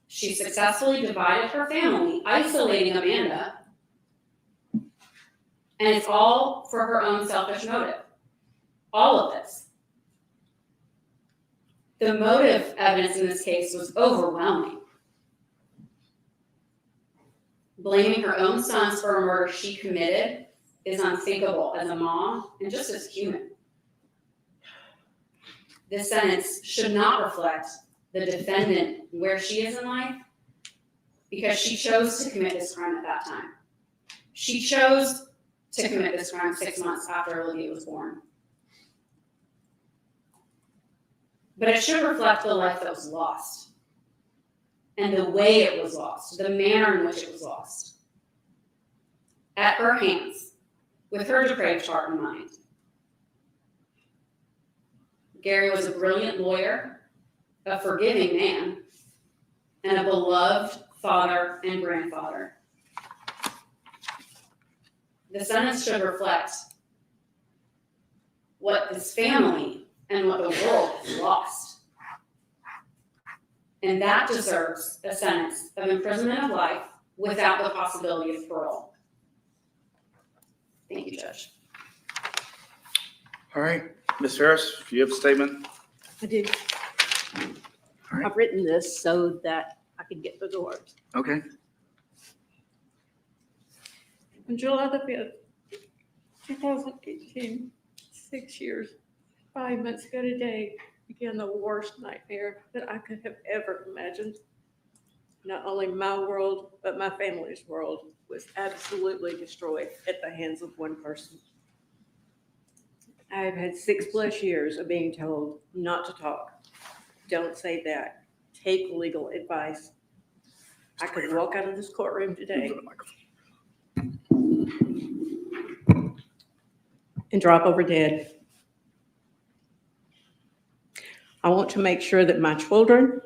She successfully divided her family, isolating Amanda, and it's all for her own selfish motive. All of this. The motive evidence in this case was overwhelming. Blaming her own sons for a murder she committed is unthinkable as a mom and just as human. This sentence should not reflect the defendant where she is in life because she chose to commit this crime at that time. She chose to commit this crime 6 months after Olivia was born. But it should reflect the life that was lost and the way it was lost, the manner in which it was lost. At her hands, with her depraved heart and mind. Gary was a brilliant lawyer, a forgiving man, and a beloved father and grandfather. The sentence should reflect what this family and what the world has lost. And that deserves a sentence of imprisonment of life without the possibility of parole. Thank you, Judge. All right, Ms. Ferris, do you have a statement? I do. I've written this so that I can get the words. Okay. On July the 5th, 2018, 6 years, 5 months ago today, began the worst nightmare that I could have ever imagined. Not only my world, but my family's world was absolutely destroyed at the hands of one person. I have had 6+ years of being told not to talk. Don't say that. Take legal advice. I could walk out of this courtroom today and drop over dead. I want to make sure that my children,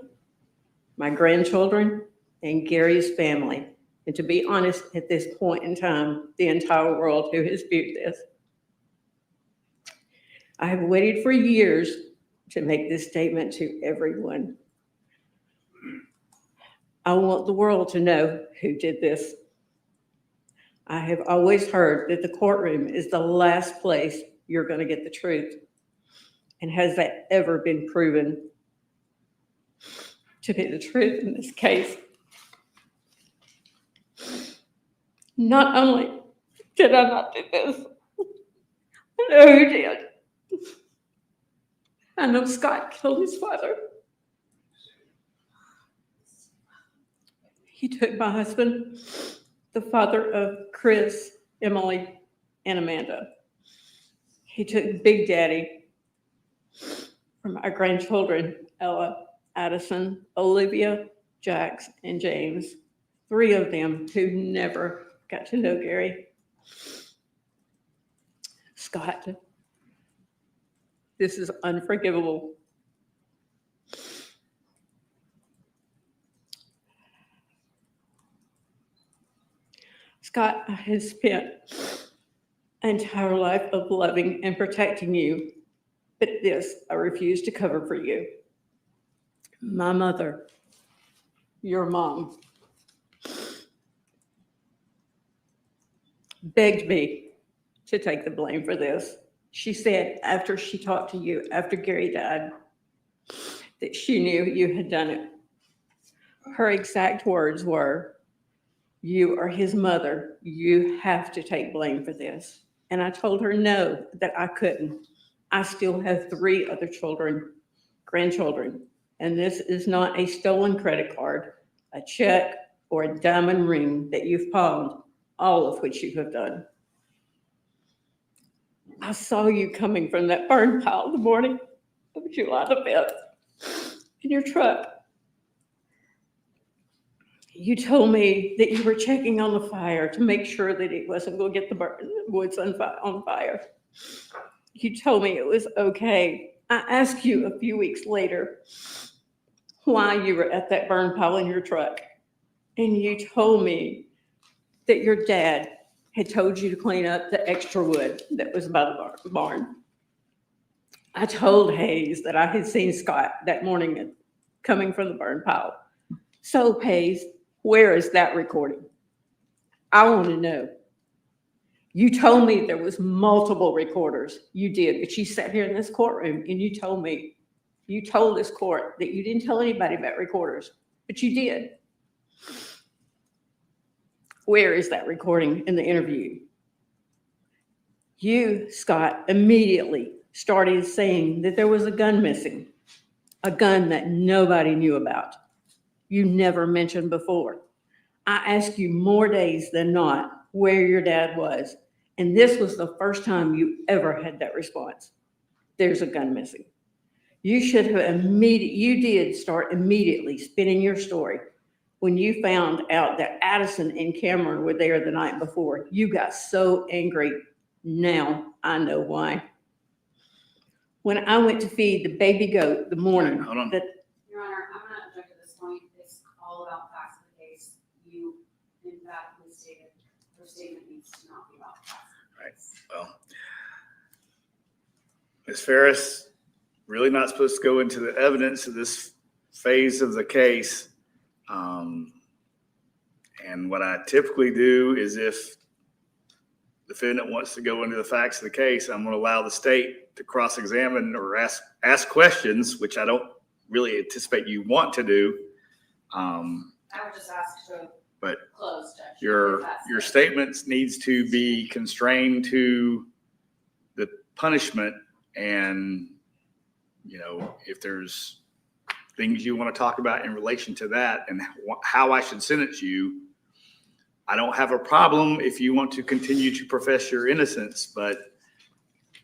my grandchildren, and Gary's family, and to be honest, at this point in time, the entire world who has viewed this. I have waited for years to make this statement to everyone. I want the world to know who did this. I have always heard that the courtroom is the last place you're going to get the truth. And has that ever been proven to be the truth in this case? Not only did I not do this, I know who did. I know Scott killed his father. He took my husband, the father of Chris, Emily, and Amanda. He took Big Daddy from our grandchildren, Ella, Addison, Olivia, Jax, and James. 3 of them who never got to know Gary. Scott, this is unforgivable. Scott has spent an entire life of loving and protecting you, but this I refuse to cover for you. My mother, your mom, begged me to take the blame for this. She said after she talked to you, after Gary died, that she knew you had done it Her exact words were, "You are his mother. You have to take blame for this." And I told her no, that I couldn't. I still have 3 other children, grandchildren, and this is not a stolen credit card, a check, or a diamond ring that you've pawned, all of which you have done. I saw you coming from that burn pile the morning of July the 5th in your truck. You told me that you were checking on the fire to make sure that it wasn't going to get the woods on fire. You told me it was okay. I asked you a few weeks later why you were at that burn pile in your truck. And you told me that your dad had told you to clean up the extra wood that was by the barn. I told Hayes that I had seen Scott that morning coming from the burn pile. So, Hayes, where is that recording? I want to know. You told me there was multiple recorders. You did, but you sat here in this courtroom and you told this court that you didn't tell anybody about recorders, but you did. Where is that recording in the interview? You, Scott, immediately started saying that there was a gun missing, a gun that nobody knew about. You never mentioned before. I asked you more days than not where your dad was, and this was the first time you ever had that response. There's a gun missing. You should have you did start immediately spinning your story. When you found out that Addison and Cameron were there the night before, you got so angry. Now I know why. When I went to feed the baby goat the morning Hold on. that Your Honor, I'm going to object to this point. It's all about facts of the case. You, in fact, misstated. Your statement needs to not be about facts. Right. Well, Ms. Ferris, really not supposed to go into the evidence of this phase of the case. And what I typically do is if the defendant wants to go into the facts of the case, I'm going to allow the state to cross-examine or ask questions, which I don't really anticipate you want to do. I would just ask to But close, Judge. your statements needs to be constrained to the punishment, and if there's things you want to talk about in relation to that and how I should sentence you, I don't have a problem if you want to continue to profess your innocence, but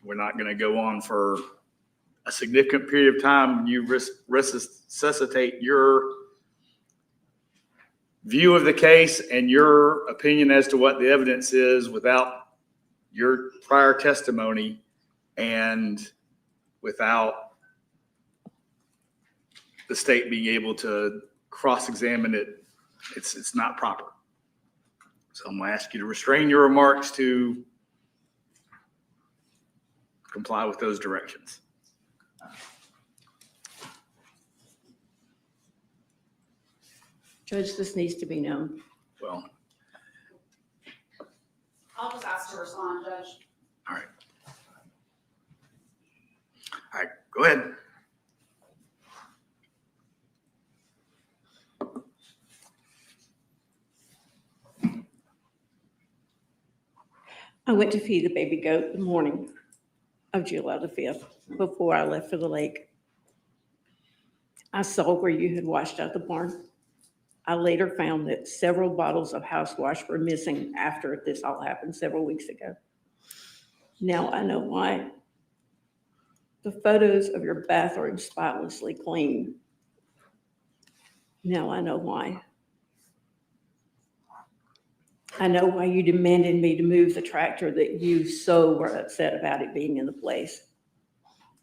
we're not going to go on for a significant period of time. You resuscitate your view of the case and your opinion as to what the evidence is without your prior testimony and without the state being able to cross-examine it. It's not proper. So I'm going to ask you to restrain your remarks to comply with those directions. Judge, this needs to be known. Well, I'll just ask to respond, Judge. all right. All right, go ahead. I went to feed the baby goat the morning of July the 5th before I left for the lake. I saw where you had washed out the barn. I later found that several bottles of house wash were missing after this all happened several weeks ago. Now I know why. The photos of your bathroom spotlessly clean. Now I know why. I know why you demanded me to move the tractor that you so were upset about it being in the place.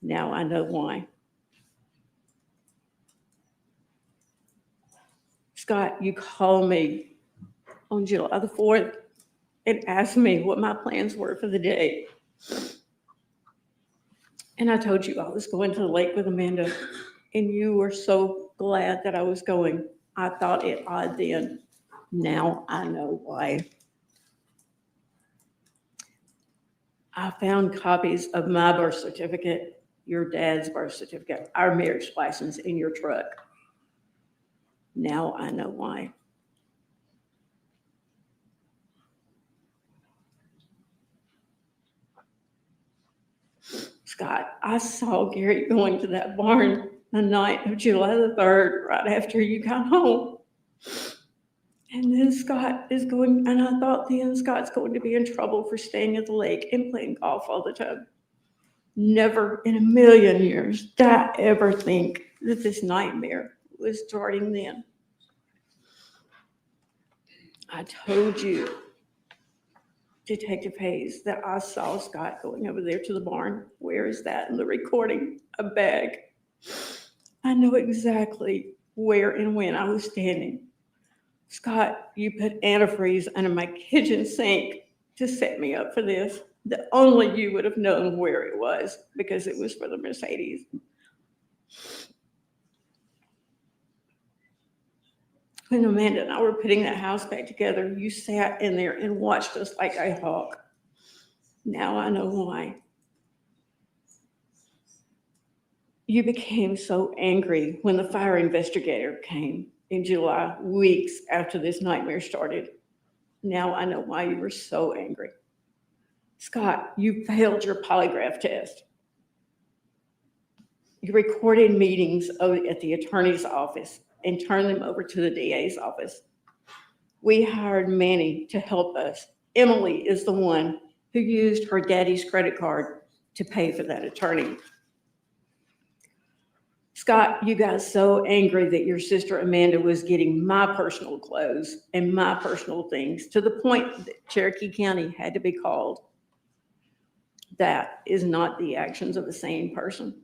Now I know why. Scott, you called me on July the 4th and asked me what my plans were for the day. And I told you I was going to the lake with Amanda, and you were so glad that I was going. I thought it odd then. Now I know why. I found copies of my birth certificate, your dad's birth certificate, our marriage license in your truck. Now I know why. Scott, I saw Gary going to that barn the night of July the 3rd, right after you got home. And then Scott is going, and I thought then Scott's going to be in trouble for staying at the lake and playing golf all the time. Never in a million years did I ever think that this nightmare was starting then. I told you, Detective Hayes, that I saw Scott going over there to the barn. Where is that in the recording? A bag. I know exactly where and when I was standing. Scott, you put antifreeze under my kitchen sink to set me up for this. That only you would have known where it was because it was for the Mercedes. When Amanda and I were putting that house back together, you sat in there and watched us like a hawk. Now I know why. You became so angry when the fire investigator came in July, weeks after this nightmare started. Now I know why you were so angry. Scott, you failed your polygraph test. You recorded meetings at the attorney's office and turned them over to the DA's office. We hired Manny to help us. Emily is the one who used her daddy's credit card to pay for that attorney. Scott, you got so angry that your sister Amanda was getting my personal clothes and my personal things to the point that Cherokee County had to be called. That is not the actions of the same person.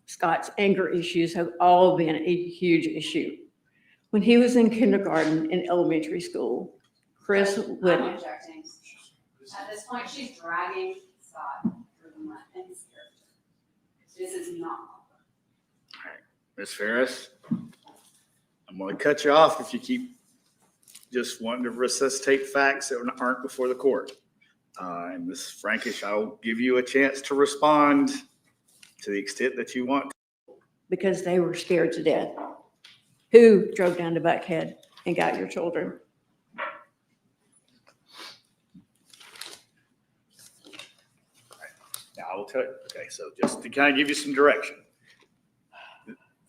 Scott's anger issues have all been a huge issue. When he was in kindergarten and elementary school, Chris would. I'm objecting. At this point, she's dragging Scott through the mud and his character. This is not. All right, Ms. Ferris, I'm going to cut you off if you keep just wanting to resuscitate facts that aren't before the court. And Ms. Frankish, I'll give you a chance to respond to the extent that you want. Because they were scared to death. Who drove down to Buckhead and got your children? Now I will tell you, okay, so just to kind of give you some direction.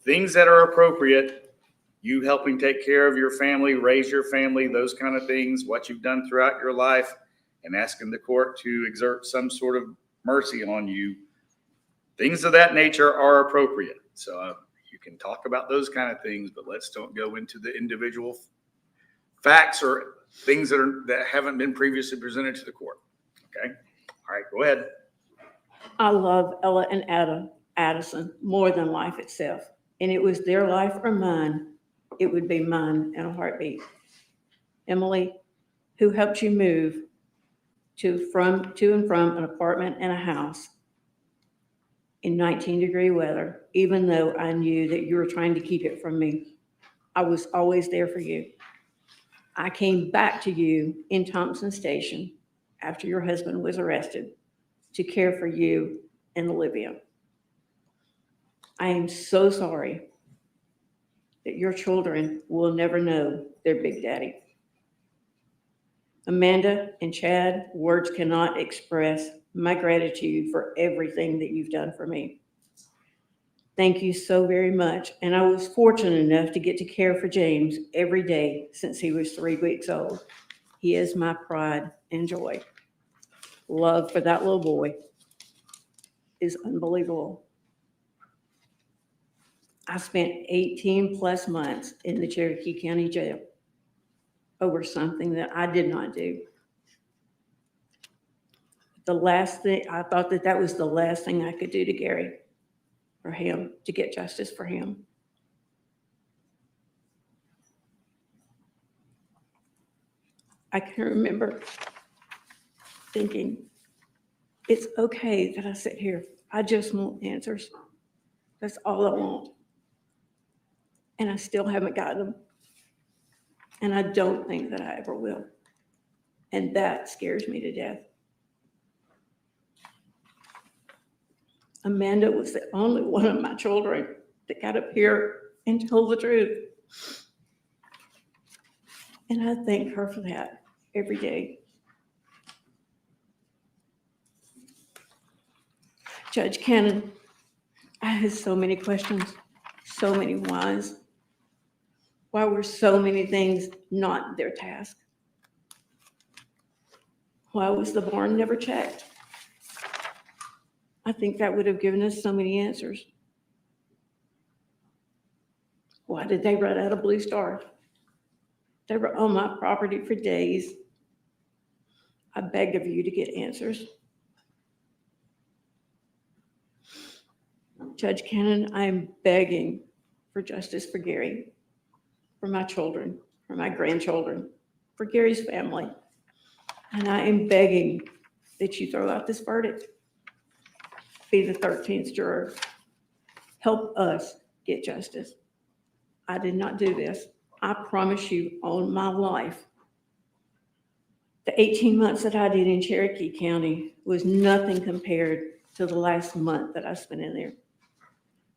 Things that are appropriate, you helping take care of your family, raise your family, those kind of things, what you've done throughout your life, and asking the court to exert some sort of mercy on you. Things of that nature are appropriate. So you can talk about those kind of things, but let's don't go into the individual facts or things that haven't been previously presented to the court. Okay. All right, go ahead. I love Ella and Addison more than life itself. And it was their life or mine. It would be mine in a heartbeat. Emily, who helped you move to and from an apartment and a house in 19-degree weather, even though I knew that you were trying to keep it from me. I was always there for you. I came back to you in Thompson Station after your husband was arrested to care for you and Olivia. I am so sorry that your children will never know their big daddy. Amanda and Chad, words cannot express my gratitude for everything that you've done for me. Thank you so very much. And I was fortunate enough to get to care for James every day since he was 3 weeks old. He is my pride and joy. Love for that little boy is unbelievable. I spent 18 plus months in the Cherokee County Jail over something that I did not do. The last thing, I thought that was the last thing I could do to Gary, for him, to get justice for him. I can remember thinking, it's okay that I sit here. I just want answers. That's all I want. And I still haven't gotten them. And I don't think that I ever will. And that scares me to death. Amanda was the only one of my children that got up here and told the truth. And I thank her for that every day. Judge Cannon, I had so many questions, so many whys. Why were so many things not their task? Why was the barn never checked? I think that would have given us so many answers. Why did they run out of Blue Star? They were on my property for days. I begged of you to get answers. Judge Cannon, I am begging for justice for Gary, for my children, for my grandchildren, for Gary's family. And I am begging that you throw out this verdict. Be the 13th juror. Help us get justice. I did not do this. I promise you on my life, the 18 months that I did in Cherokee County was nothing compared to the last month that I spent in there.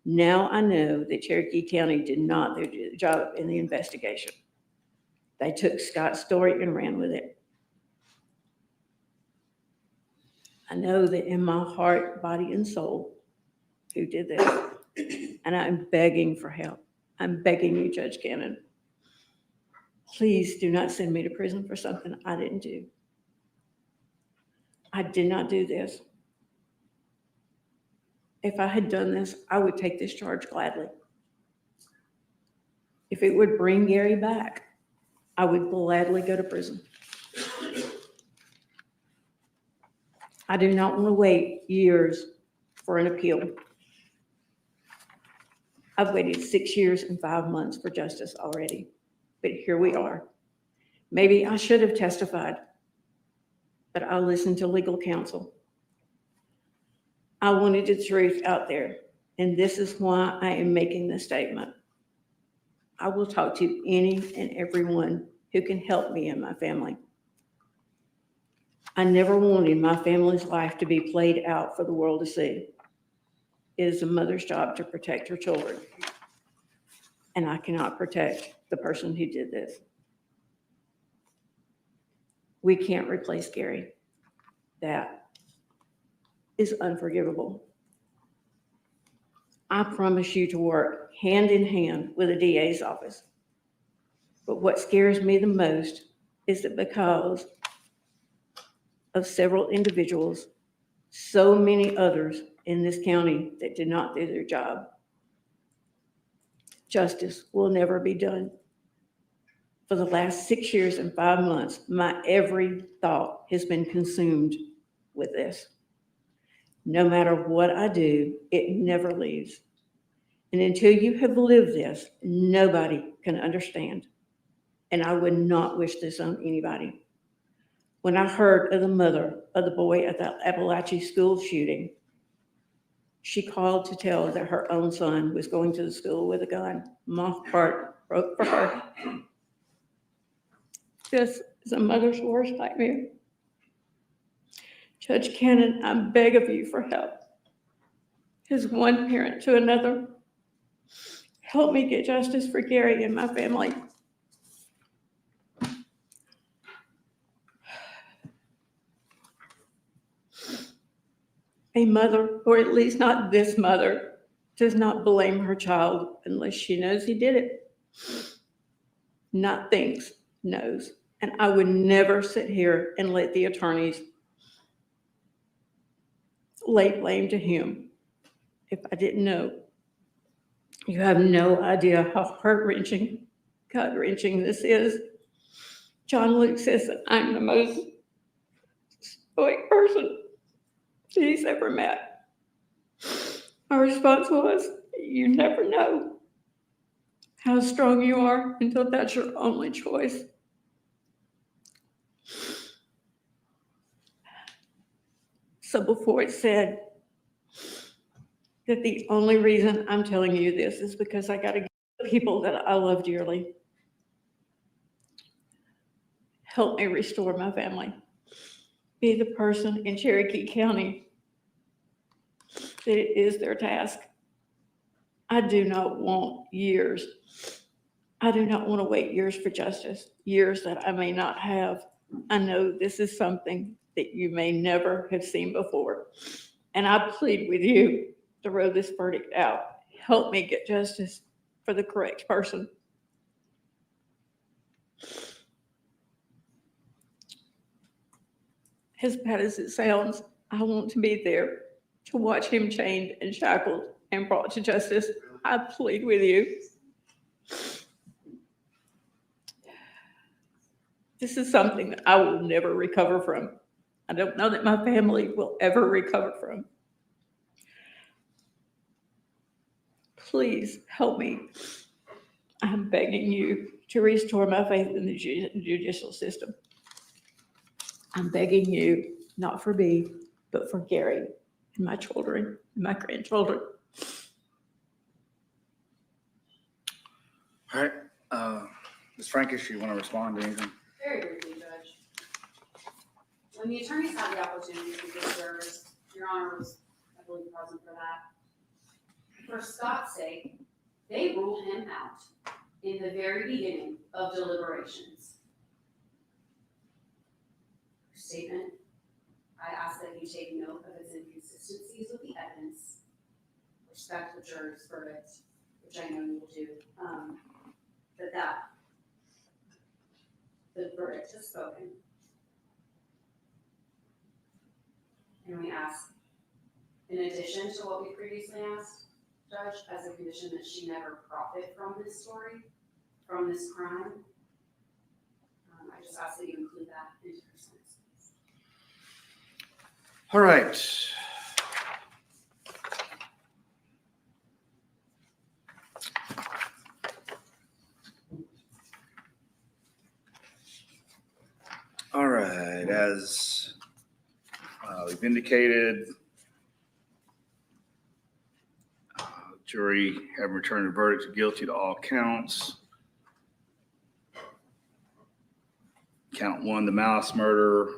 Now I know that Cherokee County did not do the job in the investigation. They took Scott's story and ran with it. I know that in my heart, body, and soul, who did this. And I'm begging for help. I'm begging you, Judge Cannon. Please do not send me to prison for something I didn't do. I did not do this. If I had done this, I would take this charge gladly. If it would bring Gary back, I would gladly go to prison. I do not want to wait years for an appeal. I've waited 6 years and 5 months for justice already, but here we are. Maybe I should have testified, but I listened to legal counsel. I wanted the truth out there, and this is why I am making this statement. I will talk to any and everyone who can help me and my family. I never wanted my family's life to be played out for the world to see. It is a mother's job to protect her children, and I cannot protect the person who did this. We can't replace Gary. That is unforgivable. I promise you to work hand in hand with the DA's office. But what scares me the most is that because of several individuals, so many others in this county that did not do their job, justice will never be done. For the last 6 years and 5 months, my every thought has been consumed with this. No matter what I do, it never leaves. And until you have lived this, nobody can understand. And I would not wish this on anybody. When I heard of the mother of the boy at the Appalachia school shooting, she called to tell that her own son was going to the school with a gun. My heart broke for her. This is a mother's worst nightmare. Judge Cannon, I beg of you for help. As one parent to another, help me get justice for Gary and my family. A mother, or at least not this mother, does not blame her child unless she knows he did it. Not thinks, knows. And I would never sit here and let the attorneys lay blame to him if I didn't know. You have no idea how heart-wrenching, gut-wrenching this is. John Luke says that I'm the most stoic person he's ever met. My response was, you never know how strong you are until that's your only choice. So before it's said that the only reason I'm telling you this is because I got to get the people that I love dearly. Help me restore my family. Be the person in Cherokee County that it is their task. I do not want years. I do not want to wait years for justice, years that I may not have. I know this is something that you may never have seen before. And I plead with you to roll this verdict out. Help me get justice for the correct person. As bad as it sounds, I want to be there to watch him chained and shackled and brought to justice. I plead with you. This is something that I will never recover from. I don't know that my family will ever recover from. Please help me. I'm begging you to restore my faith in the judicial system. I'm begging you, not for me, but for Gary and my children and my grandchildren. All right, Ms. Frankish, you want to respond to anything? Very briefly, Judge. When the attorneys had the opportunity to give jurors, Your Honor was, I believe, present for that. For Scott's sake, they ruled him out in the very beginning of deliberations. Statement, I ask that you take note of its inconsistencies with the evidence, respect the juror's verdict, which I know you will do, that the verdict is spoken. And we ask, in addition to what we previously asked, Judge, as a condition that she never profit from this story, from this crime, I just ask that you include that into her sentence. All right. All right, as we've indicated, jury have returned a verdict of guilty to all counts. Count one, the malice murder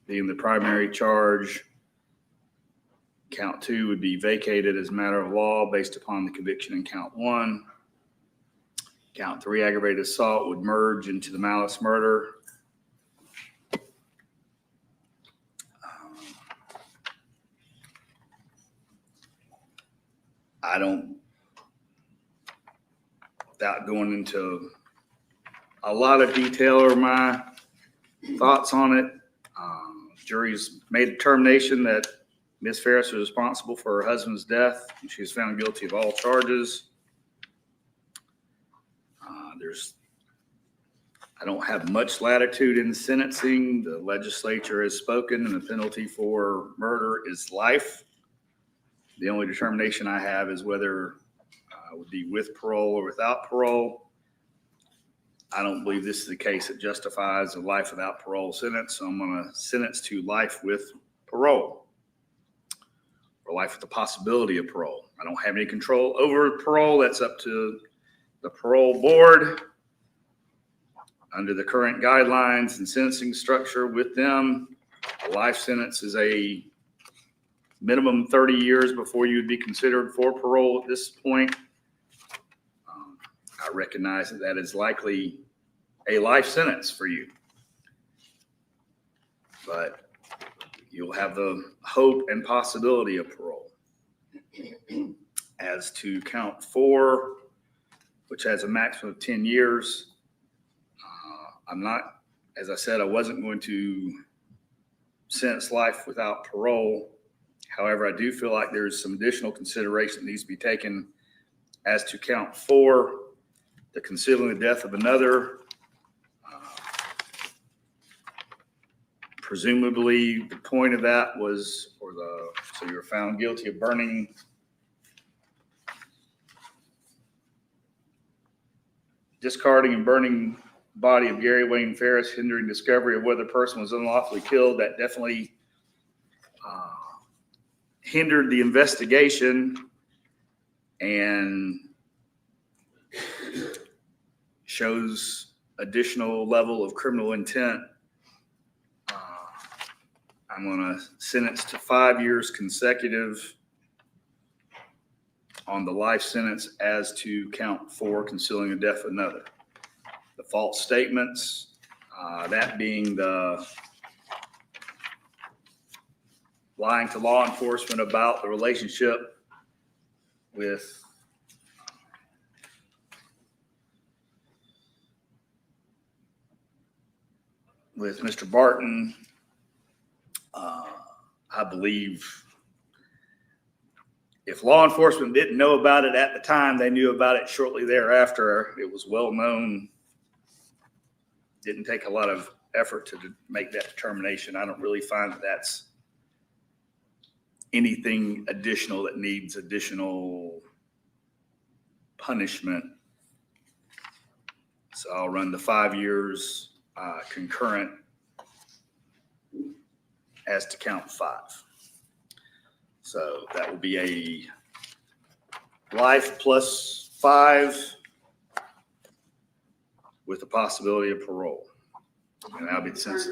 being the primary charge. Count two would be vacated as a matter of law based upon the conviction in count one. Count three, aggravated assault, would merge into the malice murder. I don't, without going into a lot of detail or my thoughts on it, jury's made a determination that Ms. Ferris was responsible for her husband's death, and she was found guilty of all charges. I don't have much latitude in sentencing. The legislature has spoken, and the penalty for murder is life. The only determination I have is whether it would be with parole or without parole. I don't believe this is the case that justifies a life without parole sentence, so I'm going to sentence to life with parole, or life with the possibility of parole. I don't have any control over parole. That's up to the parole board. Under the current guidelines and sentencing structure with them, a life sentence is a minimum 30 years before you would be considered for parole at this point. I recognize that that is likely a life sentence for you, but you'll have the hope and possibility of parole. As to count four, which has a maximum of 10 years, I'm not, as I said, I wasn't going to sentence life without parole. However, I do feel like there's some additional consideration that needs to be taken as to count four, the concealing the death of another. Presumably, the point of that was so you were found guilty of discarding and burning body of Gary Wayne Ferris, hindering discovery of whether the person was unlawfully killed. That definitely hindered the investigation and shows additional level of criminal intent. I'm going to sentence to 5 years consecutive on the life sentence as to count 4, concealing the death of another. The false statements, that being the lying to law enforcement about the relationship with Mr. Barton. I believe if law enforcement didn't know about it at the time, they knew about it shortly thereafter. It was well known. Didn't take a lot of effort to make that determination. I don't really find that that's anything additional that needs additional punishment. So I'll run the 5 years concurrent as to count 5. So that will be a life plus 5 with the possibility of parole. And that'll be the sentence.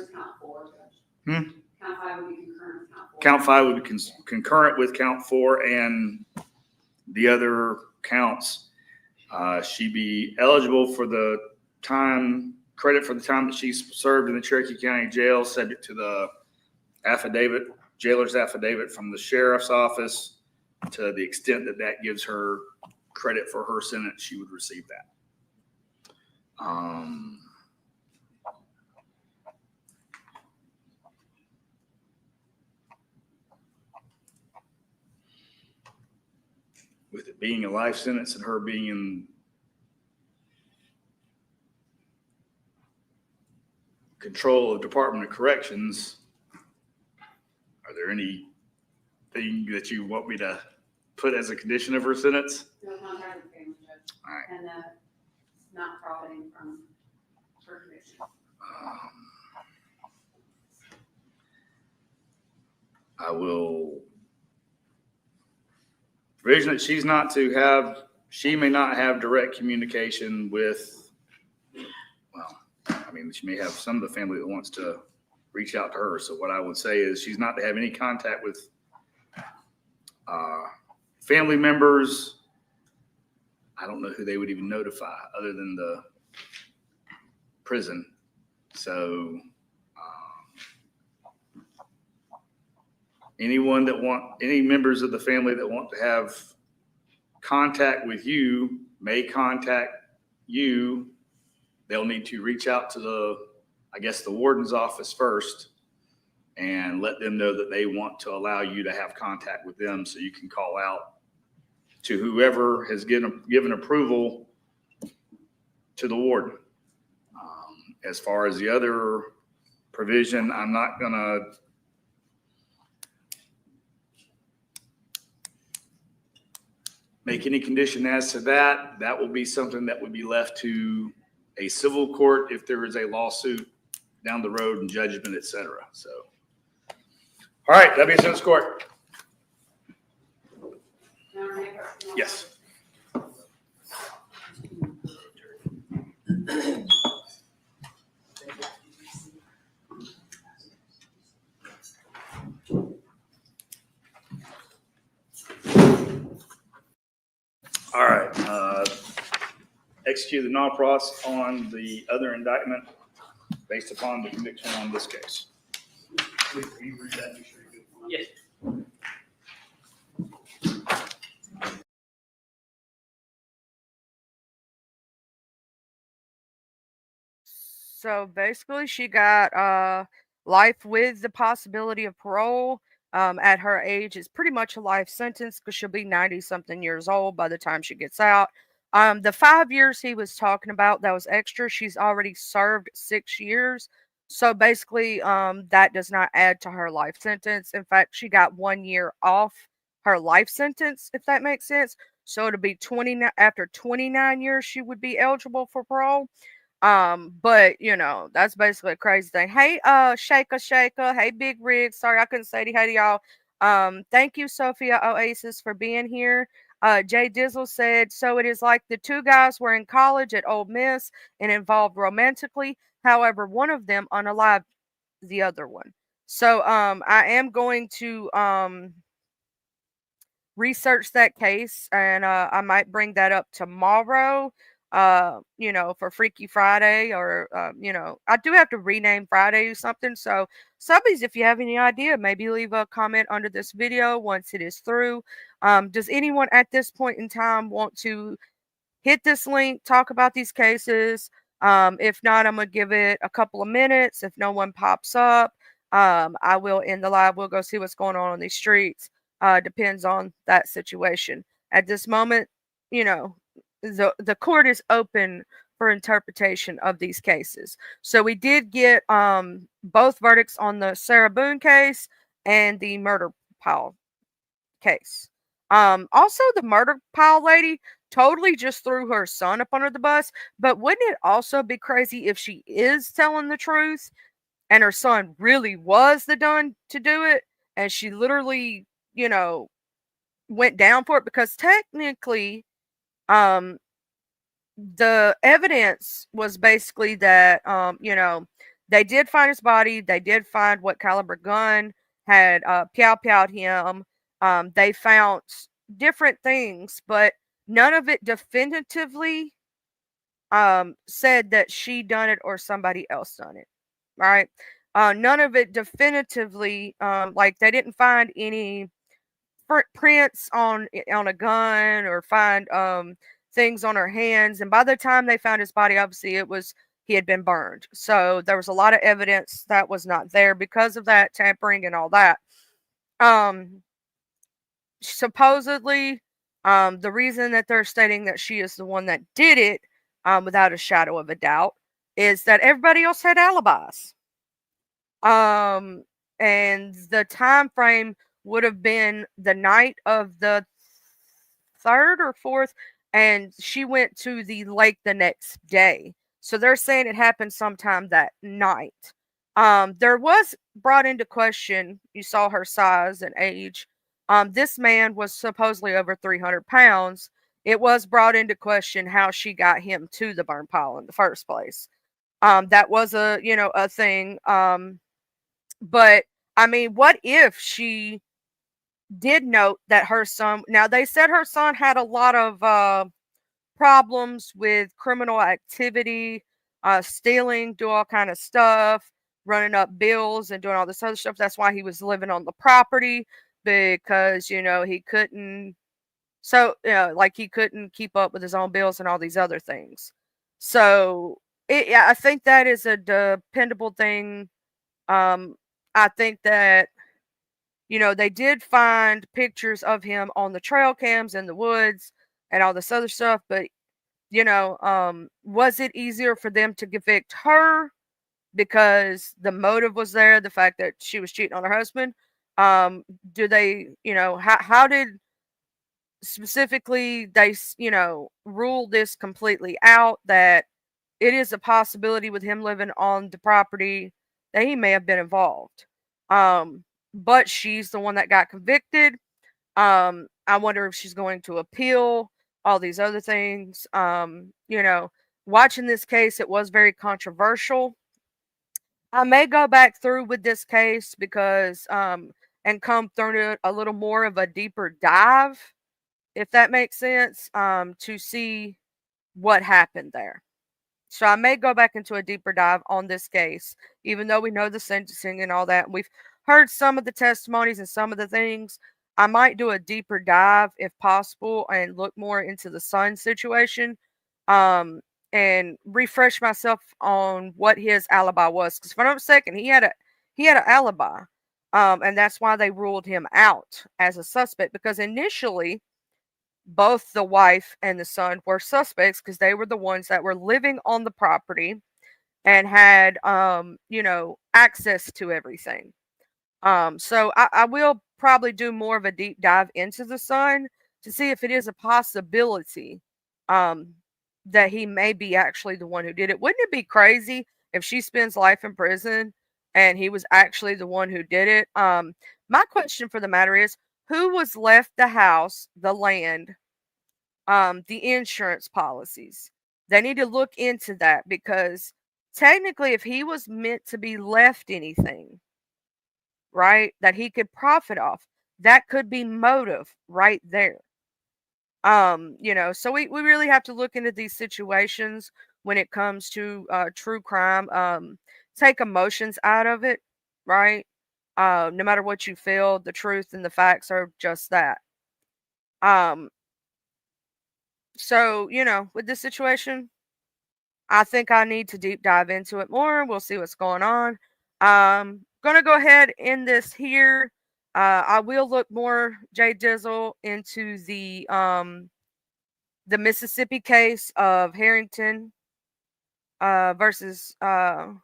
Count 5 would be concurrent with count 4. Count 5 would be concurrent with count 4 and the other counts. She'd be eligible for the credit for the time that she's served in the Cherokee County Jail, subject to the affidavit, jailer's affidavit from the sheriff's office. To the extent that that gives her credit for her sentence, she would receive that. With it being a life sentence and her being in control of Department of Corrections, are there anything that you want me to put as a condition of her sentence? No contact with family, Judge. All right. And not profiting from her conviction. I will provision that she may not have direct communication with, well, I mean, she may have some of the family that wants to reach out to her. So what I would say is she's not to have any contact with family members. I don't know who they would even notify other than the prison. So any members of the family that want to have contact with you may contact you. They'll need to reach out to the warden's office first and let them know that they want to allow you to have contact with them, so you can call out to whoever has given approval to the warden. As far as the other provision, I'm not gonna make any condition as to that. That will be something that would be left to a civil court if there is a lawsuit down the road and judgment, et cetera. So, all right, that being said, court. Yes. All right. Execute the non-pros on the other indictment based upon the conviction on this case. Yes. So basically, she got life with the possibility of parole. At her age, it's pretty much a life sentence because she'll be 90-something years old by the time she gets out. The 5 years he was talking about, that was extra. She's already served 6 years. So basically, that does not add to her life sentence. In fact, she got 1 year off her life sentence, if that makes sense. So it'll be 29 after 29 years, she would be eligible for parole. But that's basically a crazy thing. Hey, Shaka. Hey, Big Rig. Sorry, I couldn't say hi to y'all. Thank you, Sophia Oasis, for being here. Jay Dizzle said, so it is like the two guys were in college at Ole Miss and involved romantically. However, one of them unalived the other one. So, I am going to, research that case, and I might bring that up tomorrow. For Freaky Friday, or I do have to rename Friday or something. So, subbies, if you have any idea, maybe leave a comment under this video once it is through. Does anyone at this point in time want to hit this link, talk about these cases? If not, I'm gonna give it a couple of minutes. If no one pops up, I will end the live. We'll go see what's going on these streets. Depends on that situation. At this moment, the court is open for interpretation of these cases. So we did get both verdicts on the Sarah Boone case and the murder pile case. Also, the murder pile lady totally just threw her son up under the bus. But wouldn't it also be crazy if she is telling the truth and her son really was the done to do it, and she literally, went down for it? Because technically, the evidence was basically that, they did find his body. They did find what caliber gun had pow-powed him. They found different things, but none of it definitively said that she done it or somebody else done it, right? None of it definitively, like they didn't find any prints on a gun or find things on her hands. And by the time they found his body, obviously he had been burned. So there was a lot of evidence that was not there because of that tampering and all that. Supposedly, the reason that they're stating that she is the one that did it, without a shadow of a doubt, is that everybody else had alibis. And the time frame would have been the night of the 3rd or 4th, and she went to the lake the next day. So they're saying it happened sometime that night. There was brought into question, you saw her size and age. This man was supposedly over 300 pounds. It was brought into question how she got him to the burn pile in the first place. That was a thing. But I mean, what if she did note that her son, now they said her son had a lot of problems with criminal activity, stealing, do all kind of stuff, running up bills and doing all this other stuff. That's why he was living on the property, because he couldn't, like he couldn't keep up with his own bills and all these other things. So I think that is a dependable thing. I think that they did find pictures of him on the trail cams in the woods and all this other stuff, but was it easier for them to convict her because the motive was there, the fact that she was cheating on her husband? Do they, how did specifically they, rule this completely out, that it is a possibility with him living on the property that he may have been involved? But she's the one that got convicted. I wonder if she's going to appeal, all these other things. Watching this case, it was very controversial. I may go back through with this case because, and come through a little more of a deeper dive, if that makes sense, to see what happened there. So I may go back into a deeper dive on this case, even though we know the sentencing and all that. We've heard some of the testimonies and some of the things. I might do a deeper dive if possible and look more into the son situation, and refresh myself on what his alibi was. Because if I'm not mistaken, he had an alibi, and that's why they ruled him out as a suspect. Because initially, both the wife and the son were suspects because they were the ones that were living on the property and had, access to everything. So I will probably do more of a deep dive into the son to see if it is a possibility that he may be actually the one who did it. Wouldn't it be crazy if she spends life in prison and he was actually the one who did it? My question for the matter is, who was left the house, the land, the insurance policies? They need to look into that, because technically, if he was meant to be left anything, right, that he could profit off, that could be motive right there. So we really have to look into these situations when it comes to true crime. Take emotions out of it, right? No matter what you feel, the truth and the facts are just that. So, with this situation, I think I need to deep dive into it more. We'll see what's going on. Gonna go ahead and end this here. I will look more, Jay Dizzle, into the Mississippi case of Harrington versus I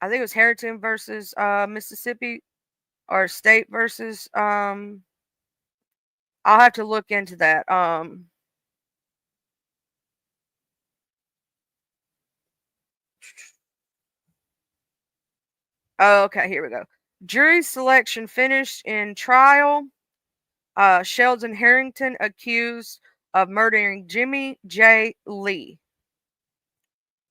think it was Harrington versus Mississippi, or state versus I'll have to look into that. Okay, here we go. Jury selection finished in trial. Sheldon Harrington accused of murdering Jimmy J. Lee.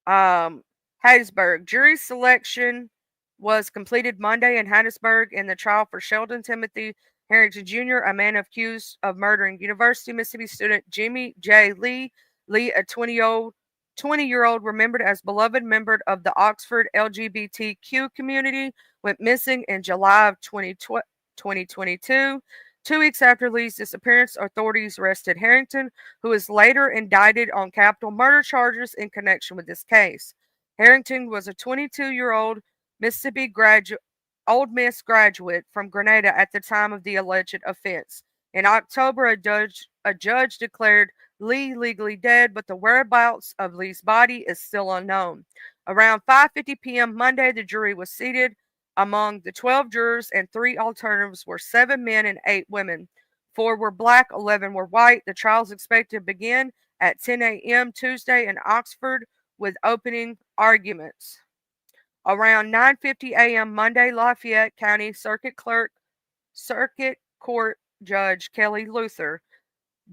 Hattiesburg. Jury selection was completed Monday in Hattiesburg in the trial for Sheldon Timothy Harrington Jr., a man accused of murdering University of Mississippi student Jimmy J. Lee. Lee, a 20-year-old remembered as beloved member of the Oxford LGBTQ community, went missing in July of 2022. 2 weeks after Lee's disappearance, authorities arrested Harrington, who was later indicted on capital murder charges in connection with this case. Harrington was a 22-year-old Mississippi Ole Miss graduate from Grenada at the time of the alleged offense. In October, a judge declared Lee legally dead, but the whereabouts of Lee's body is still unknown. Around 5:50 p.m. Monday, the jury was seated. Among the 12 jurors and 3 alternatives were 7 men and 8 women. 4 were black, 11 were white. The trial is expected to begin at 10 a.m. Tuesday in Oxford with opening arguments. Around 9:50 a.m. Monday, Lafayette County Circuit Court Judge Kelly Luther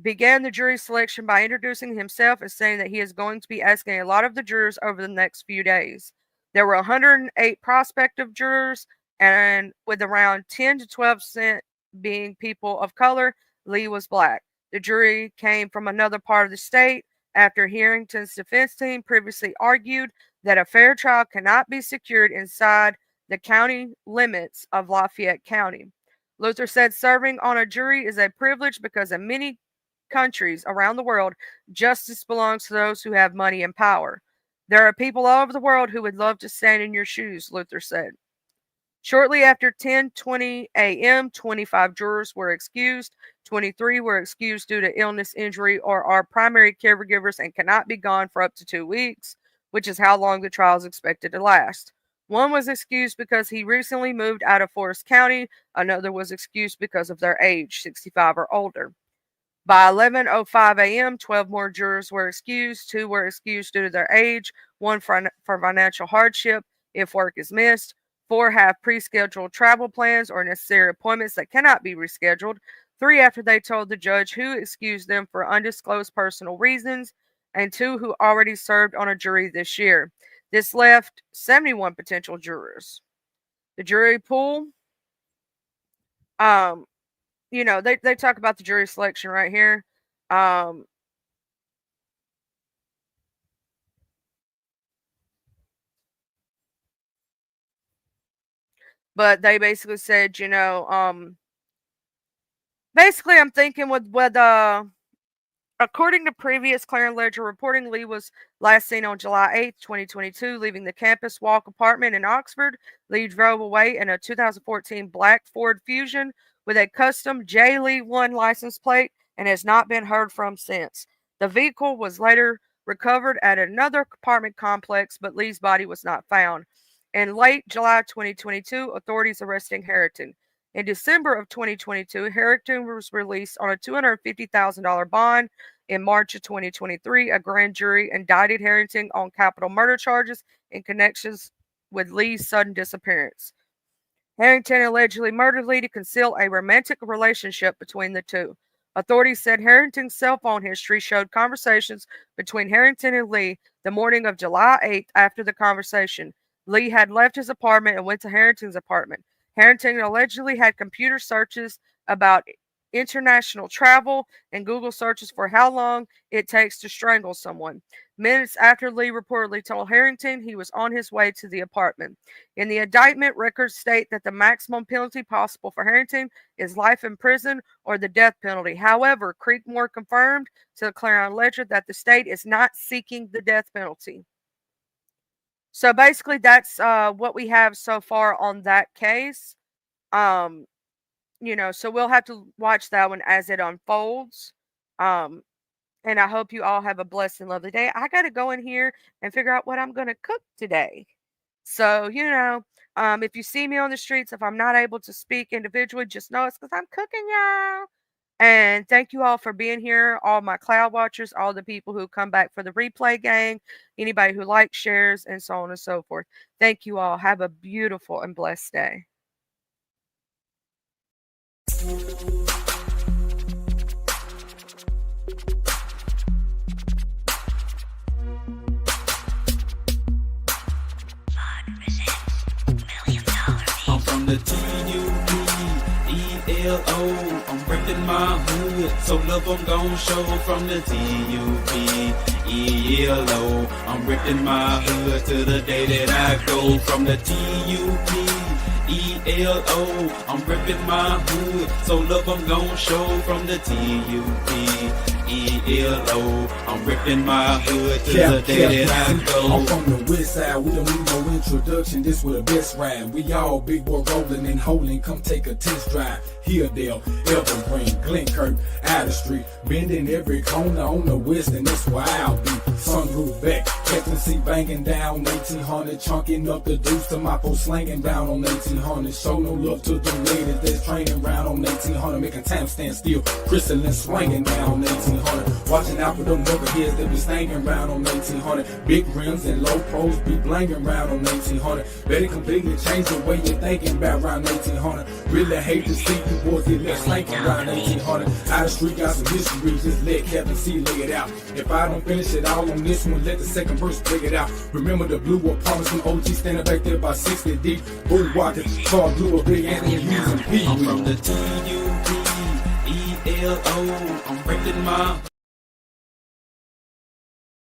began the jury selection by introducing himself and saying that he is going to be asking a lot of the jurors over the next few days. There were 108 prospective jurors, and with around 10 to 12% being people of color, Lee was black. The jury came from another part of the state after Harrington's defense team previously argued that a fair trial cannot be secured inside the county limits of Lafayette County. Luther said serving on a jury is a privilege because in many countries around the world, justice belongs to those who have money and power. There are people all over the world who would love to stand in your shoes, Luther said. Shortly after 10:20 a.m., 25 jurors were excused. 23 were excused due to illness, injury, or are primary caregivers and cannot be gone for up to 2 weeks, which is how long the trial is expected to last. One was excused because he recently moved out of Forest County. Another was excused because of their age, 65 or older. By 11:05 a.m., 12 more jurors were excused. 2 were excused due to their age, 1 for financial hardship if work is missed. 4 have pre-scheduled travel plans or necessary appointments that cannot be rescheduled. 3 after they told the judge who excused them for undisclosed personal reasons, and 2 who already served on a jury this year. This left 71 potential jurors. The jury pool, they talk about the jury selection right here. But they basically said, basically I'm thinking with according to previous Clarion Ledger reporting, Lee was last seen on July 8th, 2022, leaving the Campus Walk apartment in Oxford. Lee drove away in a 2014 black Ford Fusion with a custom J. Lee 1 license plate and has not been heard from since. The vehicle was later recovered at another apartment complex, but Lee's body was not found. In late July 2022, authorities arrested Harrington. In December of 2022, Harrington was released on a $250,000 bond. In March of 2023, a grand jury indicted Harrington on capital murder charges in connections with Lee's sudden disappearance. Harrington allegedly murdered Lee to conceal a romantic relationship between the two. Authorities said Harrington's cell phone history showed conversations between Harrington and Lee the morning of July 8th. After the conversation, Lee had left his apartment and went to Harrington's apartment. Harrington allegedly had computer searches about international travel and Google searches for how long it takes to strangle someone. Minutes after Lee reportedly told Harrington he was on his way to the apartment. In the indictment, records state that the maximum penalty possible for Harrington is life in prison or the death penalty. However, Creekmore confirmed to the Clarion Ledger that the state is not seeking the death penalty. So basically, that's what we have so far on that case. You know, so we'll have to watch that one as it unfolds. And I hope you all have a blessed and lovely day. I got to go in here and figure out what I'm going to cook today. So, you know, if you see me on the streets, if I'm not able to speak individually, just know it's because I'm cooking, y'all. And thank you all for being here, all my cloud watchers, all the people who come back for the replay gang, anybody who likes, shares, and so on and so forth. Thank you all. Have a beautiful and blessed day. I'm from the TUPELO. I'm breaking my hood, so love I'm gon' show. From the TUPELO. I'm breaking my hood to the day that I go. From the TUPELO. I'm breaking my hood, so love I'm gon' show. From the TUPELO. I'm ripping my hood to the day that I go. I'm from the west side, we don't need no introduction. This where the best ride. We all big boy rolling and holding. Come take a test drive. Hilldale, Evergreen, Glenkirk, Adder Street, bending every corner on the west, and that's where I'll be. Sunroof back, Captain C banging down 1800, chunking up the deuce to my post slanging down on 1800. Show no love to the ladies that's training round on 1800, making time stand still. Crystalline swinging down on 1800, watching out for them knuckleheads that be staying round on 1800. Big rims and low pros be blanging round on 1800. Better completely change the way you're thinking about around 1800. Really hate to see you boys get left slanking around 1800. Out of street got some history, just let Captain C lay it out. If I don't finish it all on this one, let the second verse break it out. Remember the blue apartments from OG standing back there about 60 deep. Blue Walker, Charles Blue, a big Anthony Hughes and Pee. I'm from the TUPELO. I'm breaking my